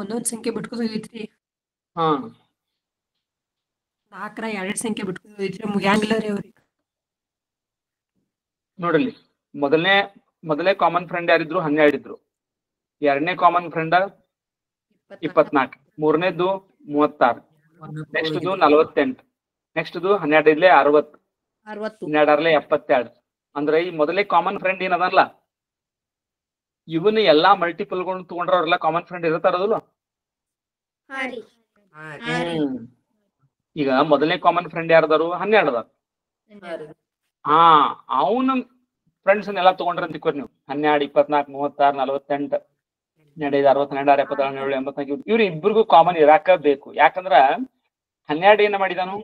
ಒಂದೊಂದ್ ಸಂಖ್ಯೆ ಬಿಟ್ಕೋದೈತ್ರಿ. ಹಾ ಸಾಕ್ರ ಎರಡ್ ಸಂಖ್ಯೆ ಬಿಟ್ಕೊಂಡು ಇದ್ರೆ ಮುಗ್ಯಾಂಗಿಲ್ಲ ರೀ ಅವ್ರಿಗೆ. ನೋಡ್ರಿ ಮೊದಲನೇ ಕಾಮನ್ ಫ್ರೆಂಡ್ ಯಾರಿದ್ರು 12 ಇದ್ರು. ಎರಡನೇ ಕಾಮನ್ ಫ್ರೆಂಡ್ 24, ಮೂರನೇದು 36, ನೆಕ್ಸ್ಟ್ 48, ನೆಕ್ಸ್ಟ್ 12 ಇರ್ಲೆ 60, 12 72. ಅಂದ್ರೆ ಈ ಮೊದಲೇ ಕಾಮನ್ ಫ್ರೆಂಡ್ ಏನದಲ್ಲ ಇವನ್ನ ಎಲ್ಲಾ ಮಲ್ಟಿಪಲ್ಗಳನ್ನ ತಗೊಂಡ್ರ ಅವ್ರೆಲ್ಲ ಕಾಮನ್ ಫ್ರೆಂಡ್ ಇರ್ತಾರದಲ್ಲ. ಈಗ ಮೊದಲನೇ ಕಾಮನ್ ಫ್ರೆಂಡ್ ಯಾರದಾರು 12 ಅದಾರ. ಅವನ ಫ್ರೆಂಡ್ಸ್ ಎಲ್ಲಾ ತಗೊಂಡ್ರ ಅಂತ ತಿಳ್ಕೊರಿ ನೀವು. 12, 24, 36, 48, 15, 62, 77, 84 ಇವ್ರು ಇಬ್ಬರಿಗೂ ಕಾಮನ್ ಇರಾಕ ಬೇಕು. ಯಾಕಂದ್ರ 12 ಏನ ಮಾಡಿದಾನು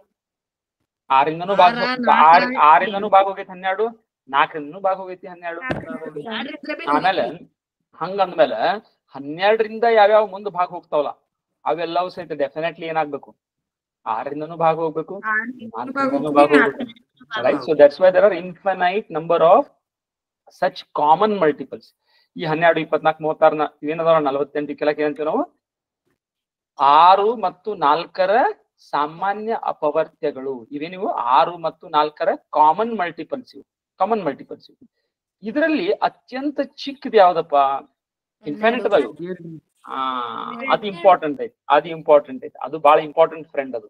6ರಿಂದನೂ ಭಾಗ ಹೋಗೈತಿ, 12 4ರಿಂದನೂ ಭಾಗ ಹೋಗೈತಿ, 12. ಆಮೇಲೆ ಹಂಗಂದ್ಮೇಲೆ 12ರಿಂದ ಯಾವ್ಯಾವ ಮುಂದ್ ಭಾಗ ಹೋಗ್ತಾವಲ್ಲ ಅವೆಲ್ಲವೂ ಸಹಿತ ಡೆಫಿನೆಟ್ಲಿ ಏನಾಗ್ಬೇಕು 6ರಿಂದನೂ ಭಾಗ ಹೋಗ್ಬೇಕು, 4ರಿಂದನೂ ಭಾಗ ಹೋಗ್ಬೇಕು. Right. So that's why there are infinite number of such common multiples. ಈ 12, 24, 36 ಇವೇನದಾವ 48 ಕೆಲಕ್ಕೆ ಏನಂತೀವಿ ನಾವು 6 ಮತ್ತು 4ರ ಸಾಮಾನ್ಯ ಅಪವರ್ತ್ಯಗಳು. ಇವೇ ನೀವು 6 ಮತ್ತು 4ರ ಕಾಮನ್ ಮಲ್ಟಿಪಲ್ಸ್ ಇವು. ಇದರಲ್ಲಿ ಅತ್ಯಂತ ಚಿಕ್ಕದು ಯಾವ್ದಪ್ಪ ಇನ್ಫಿನಿಟ್ ಅದ. ಅದು ಇಂಪಾರ್ಟೆಂಟ್ ಐತಿ, ಅದು ಬಹಳ ಇಂಪಾರ್ಟೆಂಟ್ ಫ್ರೆಂಡ್. ಅದು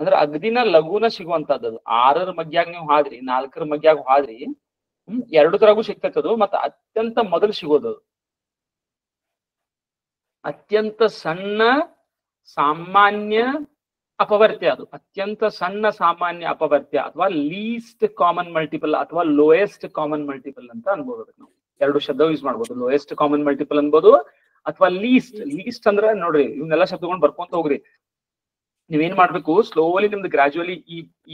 ಅಂದ್ರೆ ಅಗದಿನ ಲಘುನ ಸಿಗುವಂತದ್ದು. 6ರ ಮಗ್ಯಾಗ ನೀವು ಹಾದ್ರಿ 4ರ ಮಗ್ಯಾಗ ಹಾದ್ರಿ 2 ತರಗೂ ಸಿಗ್ತಕ್ಕದು. ಮತ್ತೆ ಅತ್ಯಂತ ಮೊದಲು ಸಿಗೋದು ಅತ್ಯಂತ ಸಣ್ಣ ಸಾಮಾನ್ಯ ಅಪವರ್ತ್ಯ. ಅದು ಅತ್ಯಂತ ಸಣ್ಣ ಸಾಮಾನ್ಯ ಅಪವರ್ತ್ಯ ಅಥವಾ ಲೀಸ್ಟ್ ಕಾಮನ್ ಮಲ್ಟಿಪಲ್ ಅಥವಾ ಲೋಯೆಸ್ಟ್ ಕಾಮನ್ ಮಲ್ಟಿಪಲ್ ಅಂತ ಅನ್ಬೋದು. ನಾವು 2 ಶಬ್ದ ಯೂಸ್ ಮಾಡ್ಬೋದು. ಲೋಯೆಸ್ಟ್ ಕಾಮನ್ ಮಲ್ಟಿಪಲ್ ಅನ್ಬೋದು ಅಥವಾ ಲೀಸ್ಟ್ ಅಂದ್ರೆ ನೋಡ್ರಿ ಇವನ್ನೆಲ್ಲ ಶಬ್ದಗಳನ್ನ ಬರ್ಕೊಂತ ಹೋಗ್ರಿ. ನೀವೇನ್ ಮಾಡ್ಬೇಕು ಸ್ಲೋಲಿ ನಿಮ್ದು ಗ್ರಾಜುವಲಿ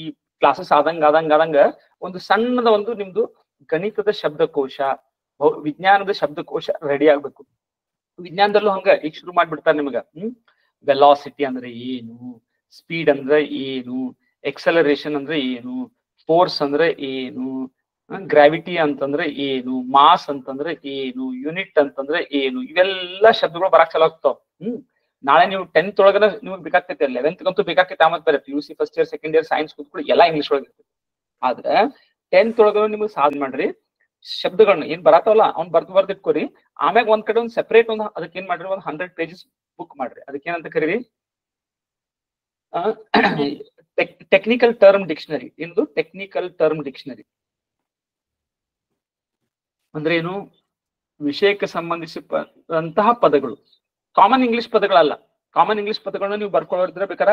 ಈ ಕ್ಲಾಸಸ್ ಆದಂಗ ಒಂದು ಸಣ್ಣದ ಒಂದು ನಿಮ್ದು ಗಣಿತದ ಶಬ್ದಕೋಶ, ವಿಜ್ಞಾನದ ಶಬ್ದಕೋಶ ರೆಡಿ ಆಗ್ಬೇಕು. ವಿಜ್ಞಾನದಲ್ಲೂ ಹಂಗ ಈಗ ಶುರು ಮಾಡ್ಬಿಡ್ತಾರೆ ನಿಮ್ಗ. ವೆಲಾಸಿಟಿ ಅಂದ್ರೆ ಏನು, ಸ್ಪೀಡ್ ಅಂದ್ರೆ ಏನು, ಎಕ್ಸಲರೇಷನ್ ಅಂದ್ರೆ ಏನು, ಫೋರ್ಸ್ ಅಂದ್ರೆ ಏನು, ಗ್ರಾವಿಟಿ ಅಂತಂದ್ರೆ ಏನು, ಮಾಸ್ ಅಂತಂದ್ರೆ ಏನು, ಯೂನಿಟ್ ಅಂತಂದ್ರೆ ಏನು, ಇವೆಲ್ಲ ಶಬ್ದಗಳು ಬರಾಕ್ ಚಲೋ ಆಗ್ತಾವ. ನಾಳೆ ನೀವು 10th ಒಳಗನ ನಿಮ್ಗೆ ಬೇಕಾಗ್ತೈತೆ, 11th ಬೇಕಾಗ್ತೈತೆ. ಆಮೇಲೆ ಬೇರೆ PUC first year second year science ಕೂತ್ಕೊಳ್ಳಿ ಎಲ್ಲ ಇಂಗ್ಲಿಷ್ ಒಳಗೆ ಇರ್ತೈತೆ. ಆದ್ರೆ 10th ಒಳಗ ನಿಮ್ಗೆ ಸಾಧನೆ ಮಾಡ್ರಿ ಶಬ್ದಗಳನ್ನ ಏನ್ ಬರತ್ತವಲ್ಲ ಅವ್ನ್ ಬರ್ದಿಟ್ಕೋರಿ. ಆಮ್ಯಾಗ ಒಂದ್ ಕಡೆ ಒಂದು ಸೆಪರೇಟ್ ಒಂದು ಅದಕ್ಕೆ ಏನ್ ಮಾಡ್ರಿ 100 pages ಬುಕ್ ಮಾಡ್ರಿ. ಅದಕ್ಕೆ ಏನಂತ ಕರೀರಿ ಟೆಕ್ನಿಕಲ್ ಟರ್ಮ್ ಡಿಕ್ಷನರಿ. ಇಂದು ಟೆಕ್ನಿಕಲ್ ಟರ್ಮ್ ಡಿಕ್ಷನರಿ ಅಂದ್ರೆ ಏನು, ವಿಷಯಕ್ಕೆ ಸಂಬಂಧಿಸಿದಂತಹ ಪದಗಳು, ಕಾಮನ್ ಇಂಗ್ಲಿಷ್ ಪದಗಳಲ್ಲ. ಕಾಮನ್ ಇಂಗ್ಲಿಷ್ ಪದಗಳನ್ನ ನೀವು ಬರ್ಕೊಳ್ಳೋದ್ರೆ ಬೇಕಾರ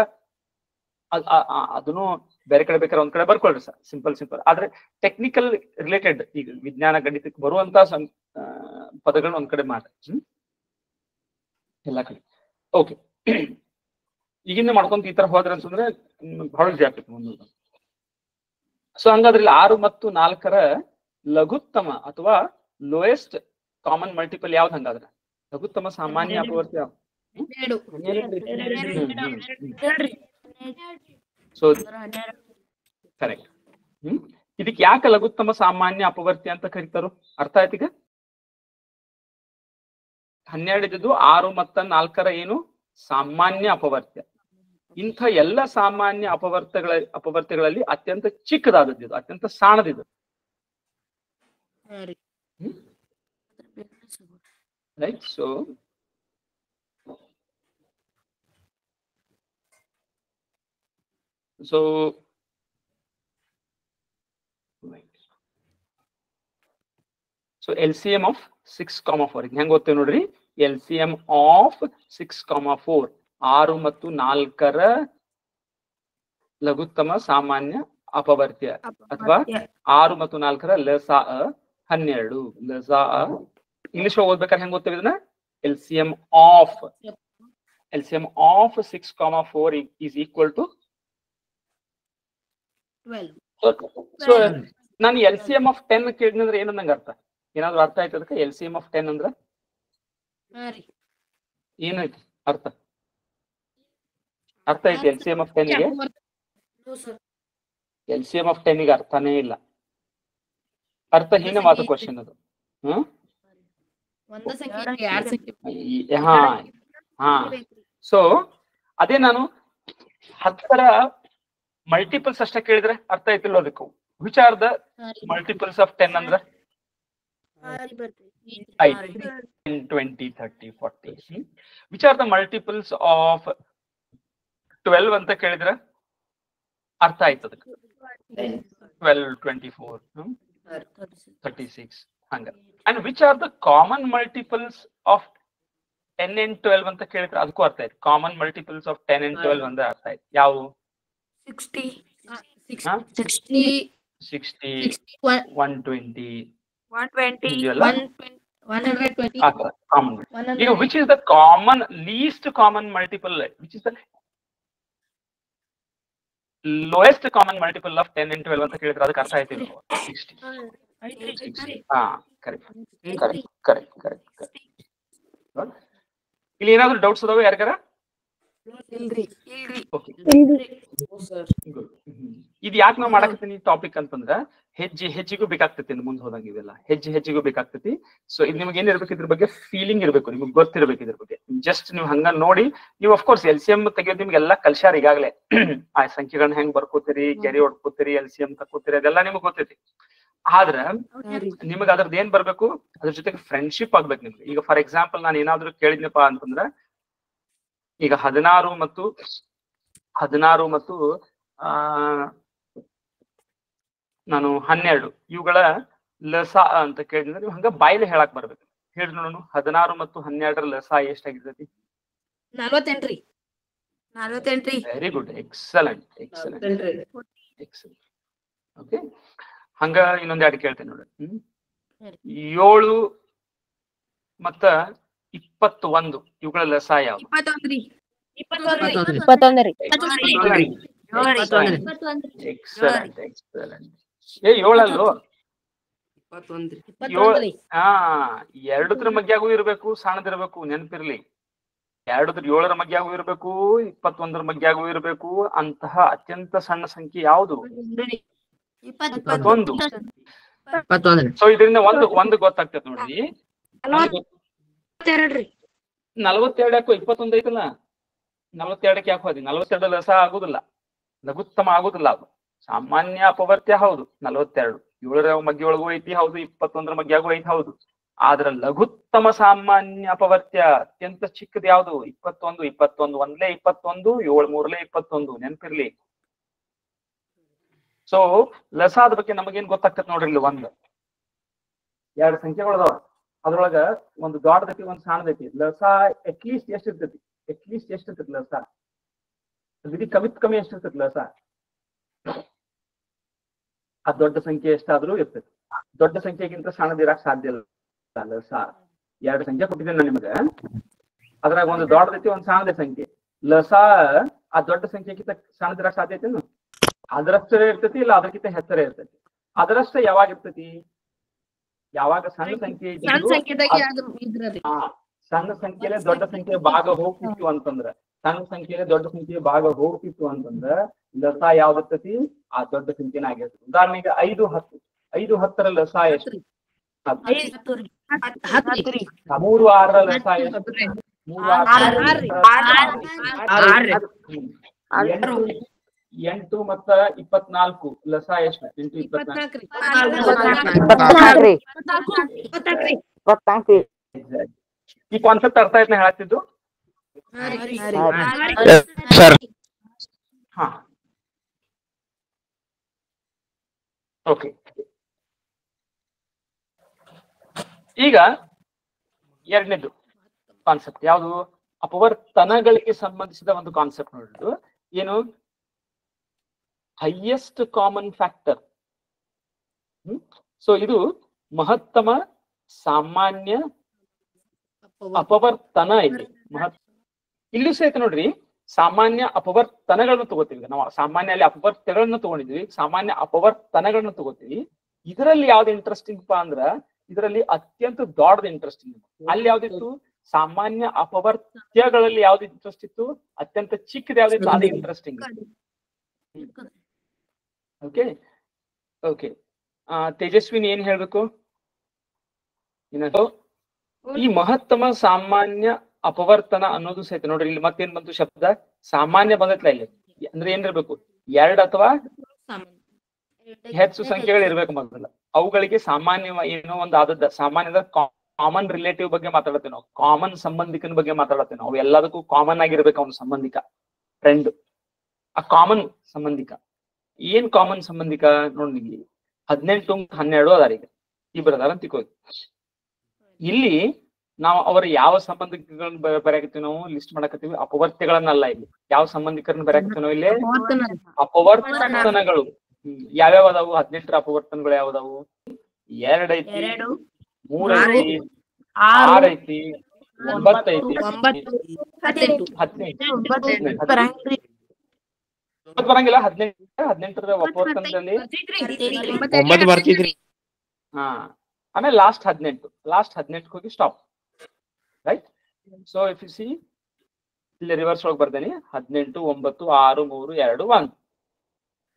ಅದನ್ನು ಬೇರೆ ಕಡೆ ಬೇಕಾದ್ರೆ ಒಂದ್ ಕಡೆ ಬರ್ಕೊಳ್ರಿ ಸರ್, ಸಿಂಪಲ್. ಆದ್ರೆ ಟೆಕ್ನಿಕಲ್ ರಿಲೇಟೆಡ್ ಈಗ ವಿಜ್ಞಾನ ಗಣಿತಕ್ಕೆ ಬರುವಂತ ಪದಗಳನ್ನ ಒಂದ್ ಕಡೆ ಮಾಡ್ರಿ ಎಲ್ಲ ಕಡೆ. ಓಕೆ, ಈಗಿನ ಮಾಡ್ಕೊಂತ ಈ ತರ ಹೋದ್ರೆ ಅಂತಂದ್ರೆ ಬಹಳ ಈಸಿ ಆಗ್ತೈತಿ ಮುಂದೆ. ಸೊ ಹಂಗಾದ್ರಲ್ಲಿ 6 ಮತ್ತು 4ರ ಲಘುತ್ತಮ ಅಥವಾ ಲೋಯೆಸ್ಟ್ ಕಾಮನ್ ಮಲ್ಟಿಪಲ್ ಯಾವ್ದು? ಹಂಗಾದ್ರೆ ಲಘುತ್ತಮ ಸಾಮಾನ್ಯ ಅಪವರ್ತ್ಯ ಯಾವ್ದು? So correct. ಇದಕ್ಕೆ ಯಾಕೆ ಲಘುತ್ತಮ ಸಾಮಾನ್ಯ ಅಪವರ್ತ್ಯ ಅಂತ ಕರೀತಾರೋ ಅರ್ಥ ಆಯ್ತು ಈಗ? 12 ಇದ್ದು 6 ಮತ್ತು 4ರ ಏನು ಸಾಮಾನ್ಯ ಅಪವರ್ತ್ಯ. ಇಂಥ ಎಲ್ಲ ಸಾಮಾನ್ಯ ಅಪವರ್ತ್ಯಗಳಲ್ಲಿ ಅತ್ಯಂತ ಚಿಕ್ಕದಾದದ್ದು ಇದು, ಅತ್ಯಂತ ಸಾಣದಿದ್ದು. ರೈಟ್. ಸೊ LCM ಆಫ್ 6,4 ಹೆಂಗ್ ಓದ್ತೇವೆ ನೋಡ್ರಿ. LCM ಆಫ್ 6,4 6 ಮತ್ತು 4ರ ಲಘುತ್ತಮ ಸಾಮಾನ್ಯ ಅಪವರ್ತ್ಯ ಅಥವಾ 6 ಮತ್ತು 4ರ ಲಸಾ 12. ಲಸಾ ಇಂಗ್ಲಿಷ್ ಓದ್ಬೇಕಾದ್ರೆ ಹೆಂಗ್ ಓದ್ತೇವೆ ಇದನ್ನ? LCM of 6,4 is equal to 12. So ನಾನು LCM ಆಫ್ 10 ಕೇಳಿದ್ರೆ ಏನಂದಂಗ ಅರ್ಥ? ಏನಾದ್ರು ಅರ್ಥ ಆಯ್ತು ಅದಕ್ಕೆ? LCM ಆಫ್ 10 ಅಂದ್ರ ಏನೈತಿ ಅರ್ಥ? ಅರ್ಥ ಐತಿ LCM ಆಫ್ 10 ಗೆ? LCM ಆಫ್ 10 ಗೆ ಅರ್ಥನೇ ಇಲ್ಲ. ಅರ್ಥಹೀನವಾದ ಕ್ವಶನ್ ಅದು. ಹಾ. ಸೊ ಅದೇ ನಾನು 10ರ ಮಲ್ಟಿಪಲ್ಸ್ ಅಷ್ಟೇ ಕೇಳಿದ್ರೆ ಅರ್ಥ ಐತಿಲ್ಲ ಅದಕ್ಕೂ. Which are the multiples of 10 ಅಂದ್ರ 5, 10, 20, 30, 40. Which are the multiples of 12 ಅಂತ ಕೇಳಿದ್ರೆ ಅರ್ಥ ಆಯ್ತು ಅದಕ್ಕೆ. 12, 24, 36 ಹಂಗ. And which are the common multiples of 10 and 12 ಅಂತ ಕೇಳಿದ್ರೆ ಅದಕ್ಕೂ ಅರ್ಥ ಆಯ್ತು. ಕಾಮನ್ ಮಲ್ಟಿಪಲ್ಸ್ ಆಫ್ 10 and 12 ಅಂದ್ರೆ ಅರ್ಥ ಆಯ್ತು. ಯಾವ 60, 60, 120, 120 120, ಇದೆಯಲ್ಲ 120, ಆ ತರ ಕಾಮನ್. ಈಗ 100. Which is the common list common multiple, which is the lowest common multiple of 10 and 12 ಅಂತ ಕೇಳಿದ್ರೆ ಅದಕ್ಕೆ ಅರ್ಥ ಆಯ್ತು 60. ಹಾ correct correct correct correct correct. ಇಲ್ಲಿ ಏನಾದ್ರು ಡೌಟ್ಸ್ ಅದಾವ ಯಾರಿಗಾರ? ಓಕೆ ಇದು ಯಾಕೆ ನಾವು ಮಾಡಕತ್ತೀನಿ ಟಾಪಿಕ್ ಅಂತಂದ್ರ ಹೆಜ್ಜೆಗೂ ಬೇಕಾಗ್ತೈತಿ ಮುಂದೆ ಹೋದಂಗ. ಇವೆಲ್ಲ ಹೆಜ್ಜೆಗೂ ಬೇಕಾಗ್ತೈತಿ. ಸೊ ಇದು ನಿಮ್ಗೆ ಏನಿರ್ಬೇಕು, ಇದ್ರ ಬಗ್ಗೆ ಫೀಲಿಂಗ್ ಇರ್ಬೇಕು, ನಿಮ್ಗೆ ಗೊತ್ತಿರ್ಬೇಕು ಇದ್ರ ಬಗ್ಗೆ. ಜಸ್ಟ್ ನೀವು ಹಂಗ ನೋಡಿ, ನೀವು ಅಫ್ಕೋರ್ಸ್ LCM ತೆಗಿಯೋದು ನಿಮ್ಗೆಲ್ಲ ಕಲ್ಸ್ಯಾರ ಈಗಾಗಲೇ. ಆ ಸಂಖ್ಯೆಗಳನ್ನ ಹೆಂಗ್ ಬರ್ಕೋತೀರಿ, ಗೆರೆ ಹೊಡ್ಕೋತೀರಿ, LCM ತಕ್ಕೋತೀರಿ, ಅದೆಲ್ಲ ನಿಮ್ಗೆ ಗೊತ್ತೈತಿ. ಆದ್ರ ನಿಮಗ್ ಅದ್ರದ್ದು ಏನ್ ಬರ್ಬೇಕು, ಅದ್ರ ಜೊತೆಗೆ ಫ್ರೆಂಡ್ಶಿಪ್ ಆಗ್ಬೇಕು ನಿಮ್ಗೆ. ಈಗ ಫಾರ್ ಎಕ್ಸಾಂಪಲ್ ನಾನು ಏನಾದ್ರು ಕೇಳಿದ್ನಪ್ಪ ಅಂತಂದ್ರ, ಈಗ 16 ಮತ್ತು ನಾನು 12 ಇವುಗಳ ಲಸ ಅಂತ ಕೇಳಿದ್ರೆ ನೀವು ಹಂಗ ಬಾಯಿಲೆ ಹೇಳಕ್ ಬರ್ಬೇಕು. ಹೇಳಿ ನೋಡೋಣ, 16 ಮತ್ತು 12 ಲಸ ಎಷ್ಟಾಗಿರ್ತೈತಿ? 48. Very good, excellent excellent excellent. Okay, ಹಂಗ ಇನ್ನೊಂದ್ ಎರಡು ಕೇಳ್ತೇನೆ ನೋಡಿ. 7 ಮತ್ತ 21 ಇವುಗಳ ಲಸ ಯಾವ್ದು? 21 ರೀ. Excellent excellent. 7 ಅಲ್ಲೋ? 21. ಹಾ, 2ರ ಮಗ್ಯಾಗೂ ಇರ್ಬೇಕು, ಸಣ್ಣದಿರ್ಬೇಕು, ನೆನಪಿರ್ಲಿ. 7ರ ಮಗ್ಯಾಗೂ ಇರ್ಬೇಕು, 21ರ ಮಗ್ಯಾಗೂ ಇರ್ಬೇಕು. ಅಂತಹ ಅತ್ಯಂತ ಸಣ್ಣ ಸಂಖ್ಯೆ ಯಾವುದು? 21. ಸೊ ಇದರಿಂದ ಒಂದು ಗೊತ್ತಾಗ್ತದೆ ನೋಡಿ. 42. 42 ಯಾಕೋ 21 ಐತಲ್ಲ, 42ಕ್ಕೆ ಯಾಕೆ ಹೋದಿ? 42 ಲಸ ಆಗುದಿಲ್ಲ, ಲಘುತ್ತಮ ಆಗುದಿಲ್ಲ. ಅದು ಸಾಮಾನ್ಯ ಅಪವರ್ತ್ಯ ಹೌದು 42. 7ರ ಮಗ್ಗಿಯೊಳಗೂ ಐತಿ ಹೌದು, 21ರ ಮಗ್ಯಾಗೂ ಐತಿ ಹೌದು. ಆದ್ರ ಲಘುತ್ತಮ ಸಾಮಾನ್ಯ ಅಪವರ್ತ್ಯ ಅತ್ಯಂತ ಚಿಕ್ಕದು ಯಾವುದು? 21. 21 ಒಂದ್ಲೇ 21, 7 ಮೂರ್ಲೆ 21, ನೆನಪಿರ್ಲಿ. ಸೊ ಲಸಾದ ಬಗ್ಗೆ ನಮಗೇನ್ ಗೊತ್ತಾಗ್ತದೆ ನೋಡ್ರಿ. ಇಲ್ಲಿ 2 ಸಂಖ್ಯೆಗಳದಾವ, ಅದ್ರೊಳಗ ಒಂದು ದೊಡ್ಡದೈತಿ, ಒಂದು ಸಣ್ಣದೈತಿ. ಲಸ ಅಟ್ಲೀಸ್ಟ್ ಎಷ್ಟಿರ್ತೈತಿ? ಲಸ ಅದ್ರಿಗೆ ಕಮ್ಮಿ ಎಷ್ಟಿರ್ತೈತಿ ಲಸ? ಆ ದೊಡ್ಡ ಸಂಖ್ಯೆ ಎಷ್ಟಾದ್ರೂ ಇರ್ತೈತಿ. ದೊಡ್ಡ ಸಂಖ್ಯೆಗಿಂತ ಸಣ್ಣದಿರಕ್ ಸಾಧ್ಯ ಇಲ್ಲ ಲಸ. 2 ಸಂಖ್ಯೆ ಕೊಟ್ಟಿದ್ದೇನೆ ನಾನು ನಿಮಗೆ, ಅದ್ರಾಗ ಒಂದು ದೊಡ್ಡದೈತಿ, ಒಂದು ಸಣ್ಣದ ಸಂಖ್ಯೆ. ಲಸ ಆ ದೊಡ್ಡ ಸಂಖ್ಯೆಗಿಂತ ಸಣ್ಣದಿರಕ್ ಸಾಧ್ಯ ಐತೇನು? ಅದರಷ್ಟೇ ಇರ್ತೈತಿ, ಇಲ್ಲ ಅದಕ್ಕಿಂತ ಹೆಚ್ಚರೇ ಇರ್ತೈತಿ. ಅದರಷ್ಟೇ ಯಾವಾಗ ಇರ್ತೈತಿ? ಯಾವಾಗ ಸಣ್ಣ ಸಂಖ್ಯೆ ಸಣ್ಣ ಸಂಖ್ಯೆಲೆ ದೊಡ್ಡ ಸಂಖ್ಯೆ ಭಾಗ ಹೋಗ್ತಿತ್ತು ಅಂತಂದ್ರ, ಲಸ ಯಾವ್ದಿರ್ತೈತಿ? ಆ ದೊಡ್ಡ ಸಂಖ್ಯೆನ ಆಗಿರ್ತೈತಿ. ಉದಾಹರಣೆಗೆ 5, 10. 5, 10ರ ಲಸ ಎಷ್ಟು? 3, 6ರ ಲಸ ಎಷ್ಟು? 8 ಮತ್ತ 24 ಲಸ ಎಷ್ಟು? 8, 24. ಈ ಕಾನ್ಸೆಪ್ಟ್ ಅರ್ಥ ಆಯ್ತು ಹೇಳ್ತಿದ್ದು? ಹಾ, ಓಕೆ. ಈಗ ಎರಡನೇದು ಕಾನ್ಸೆಪ್ಟ್ ಯಾವುದು? ಅಪವರ್ತನಗಳಿಗೆ ಸಂಬಂಧಿಸಿದ ಒಂದು ಕಾನ್ಸೆಪ್ಟ್ ನೋಡಿದ್ದು ಏನು? Highest common factor. ಸೊ ಇದು ಮಹತ್ತಮ ಸಾಮಾನ್ಯ ಅಪವರ್ತನ ಇಲ್ಲಿ. ಇಲ್ಲೂ ಸಹಿತ ನೋಡ್ರಿ, ಸಾಮಾನ್ಯ ಅಪವರ್ತನಗಳನ್ನ ತಗೋತೀವಿ ನಾವು. ಸಾಮಾನ್ಯ ಅಲ್ಲಿ ಅಪವರ್ತಗಳನ್ನ ತಗೊಂಡಿದ್ವಿ, ಸಾಮಾನ್ಯ ಅಪವರ್ತನಗಳನ್ನ ತಗೋತೀವಿ. ಇದರಲ್ಲಿ ಯಾವ್ದು ಇಂಟ್ರೆಸ್ಟಿಂಗ್ ಅಂದ್ರ, ಇದರಲ್ಲಿ ಅತ್ಯಂತ ದೊಡ್ಡದ ಇಂಟ್ರೆಸ್ಟಿಂಗ್. ಅಲ್ಲಿ ಯಾವ್ದಿತ್ತು? ಸಾಮಾನ್ಯ ಅಪವರ್ತ್ಯಗಳಲ್ಲಿ ಯಾವ್ದು ಇಂಟ್ರೆಸ್ಟ್ ಇತ್ತು? ಅತ್ಯಂತ ಚಿಕ್ಕದ ಯಾವ್ದಿತ್ತು? ಅದೇ ಇಂಟ್ರೆಸ್ಟಿಂಗ್. Okay okay. ತೇಜಸ್ವಿನಿ ಏನ್ ಹೇಳ್ಬೇಕು? ಈ ಮಹತ್ತಮ ಸಾಮಾನ್ಯ ಅಪವರ್ತನ ಅನ್ನೋದು ಸಹಿತ ನೋಡ್ರಿ, ಇಲ್ಲಿ ಮತ್ತೇನ್ ಬಂತು ಶಬ್ದ? ಸಾಮಾನ್ಯ ಬಂದತ್ಲ ಇಲ್ಲಿ. ಅಂದ್ರೆ ಏನಿರ್ಬೇಕು? 2 ಅಥವಾ ಹೆಚ್ಚು ಸಂಖ್ಯೆಗಳು ಇರ್ಬೇಕು ಮೊದಲ. ಅವುಗಳಿಗೆ ಸಾಮಾನ್ಯ ಏನೋ ಒಂದು ಆದದ್ದ ಸಾಮಾನ್ಯದ ಕಾಮನ್ ರಿಲೇಟಿವ್ ಬಗ್ಗೆ ಮಾತಾಡತ್ತೀವಿ ನಾವು, ಕಾಮನ್ ಸಂಬಂಧಿಕನ ಬಗ್ಗೆ ಮಾತಾಡತ್ತೀವಿ ನಾವು. ಎಲ್ಲದಕ್ಕೂ ಕಾಮನ್ ಆಗಿರ್ಬೇಕು ಅವನ ಸಂಬಂಧಿಕ, ಫ್ರೆಂಡ್. ಆ ಕಾಮನ್ ಸಂಬಂಧಿಕ ಏನ್ ಕಾಮನ್ ಸಂಬಂಧಿಕ ನೋಡಿ, 18 12 ಅದಾರೀಗ ಇಬ್ಬರು ಅದಾರ ಅಂತ ತಿಳ್ಕೊಳ್ಳಿ. ಇಲ್ಲಿ ನಾವು ಅವರ ಯಾವ ಸಂಬಂಧಿಕಗಳನ್ನ ಬರೆಯಾಕತ್ತೀವಿ, ನಾವು ಲಿಸ್ಟ್ ಮಾಡಕತ್ತೀವಿ, ಅಪವರ್ತ್ಯಗಳನ್ನಲ್ಲ. ಇಲ್ಲಿ ಯಾವ ಸಂಬಂಧಿಕರನ್ನ ಬರೆಯಾಕತ್ತೀವಿ ನಾವು, ಇಲ್ಲಿ ಅಪವರ್ತನಗಳು. ಯಾವ್ಯಾವ ಅದಾವು? 18 ಅಪವರ್ತನಗಳು ಯಾವ್ದಾವು? 2 ಐತಿ, 3 ಐತಿ, 6 ಐತಿ, 9 ಐತಿ, 18 ಬರಂಗಿಲ್ಲ. 18 ಅಪವರ್ತನದಲ್ಲಿ ಹಾ, ಆಮೇಲೆ ಲಾಸ್ಟ್ 18 ಹೋಗಿ stop, right? So if U C ಇಲ್ಲಿ ರಿವರ್ಸ್ ಒಳಗೆ ಬರ್ದೇನಿ, 18 9 6 3 2 1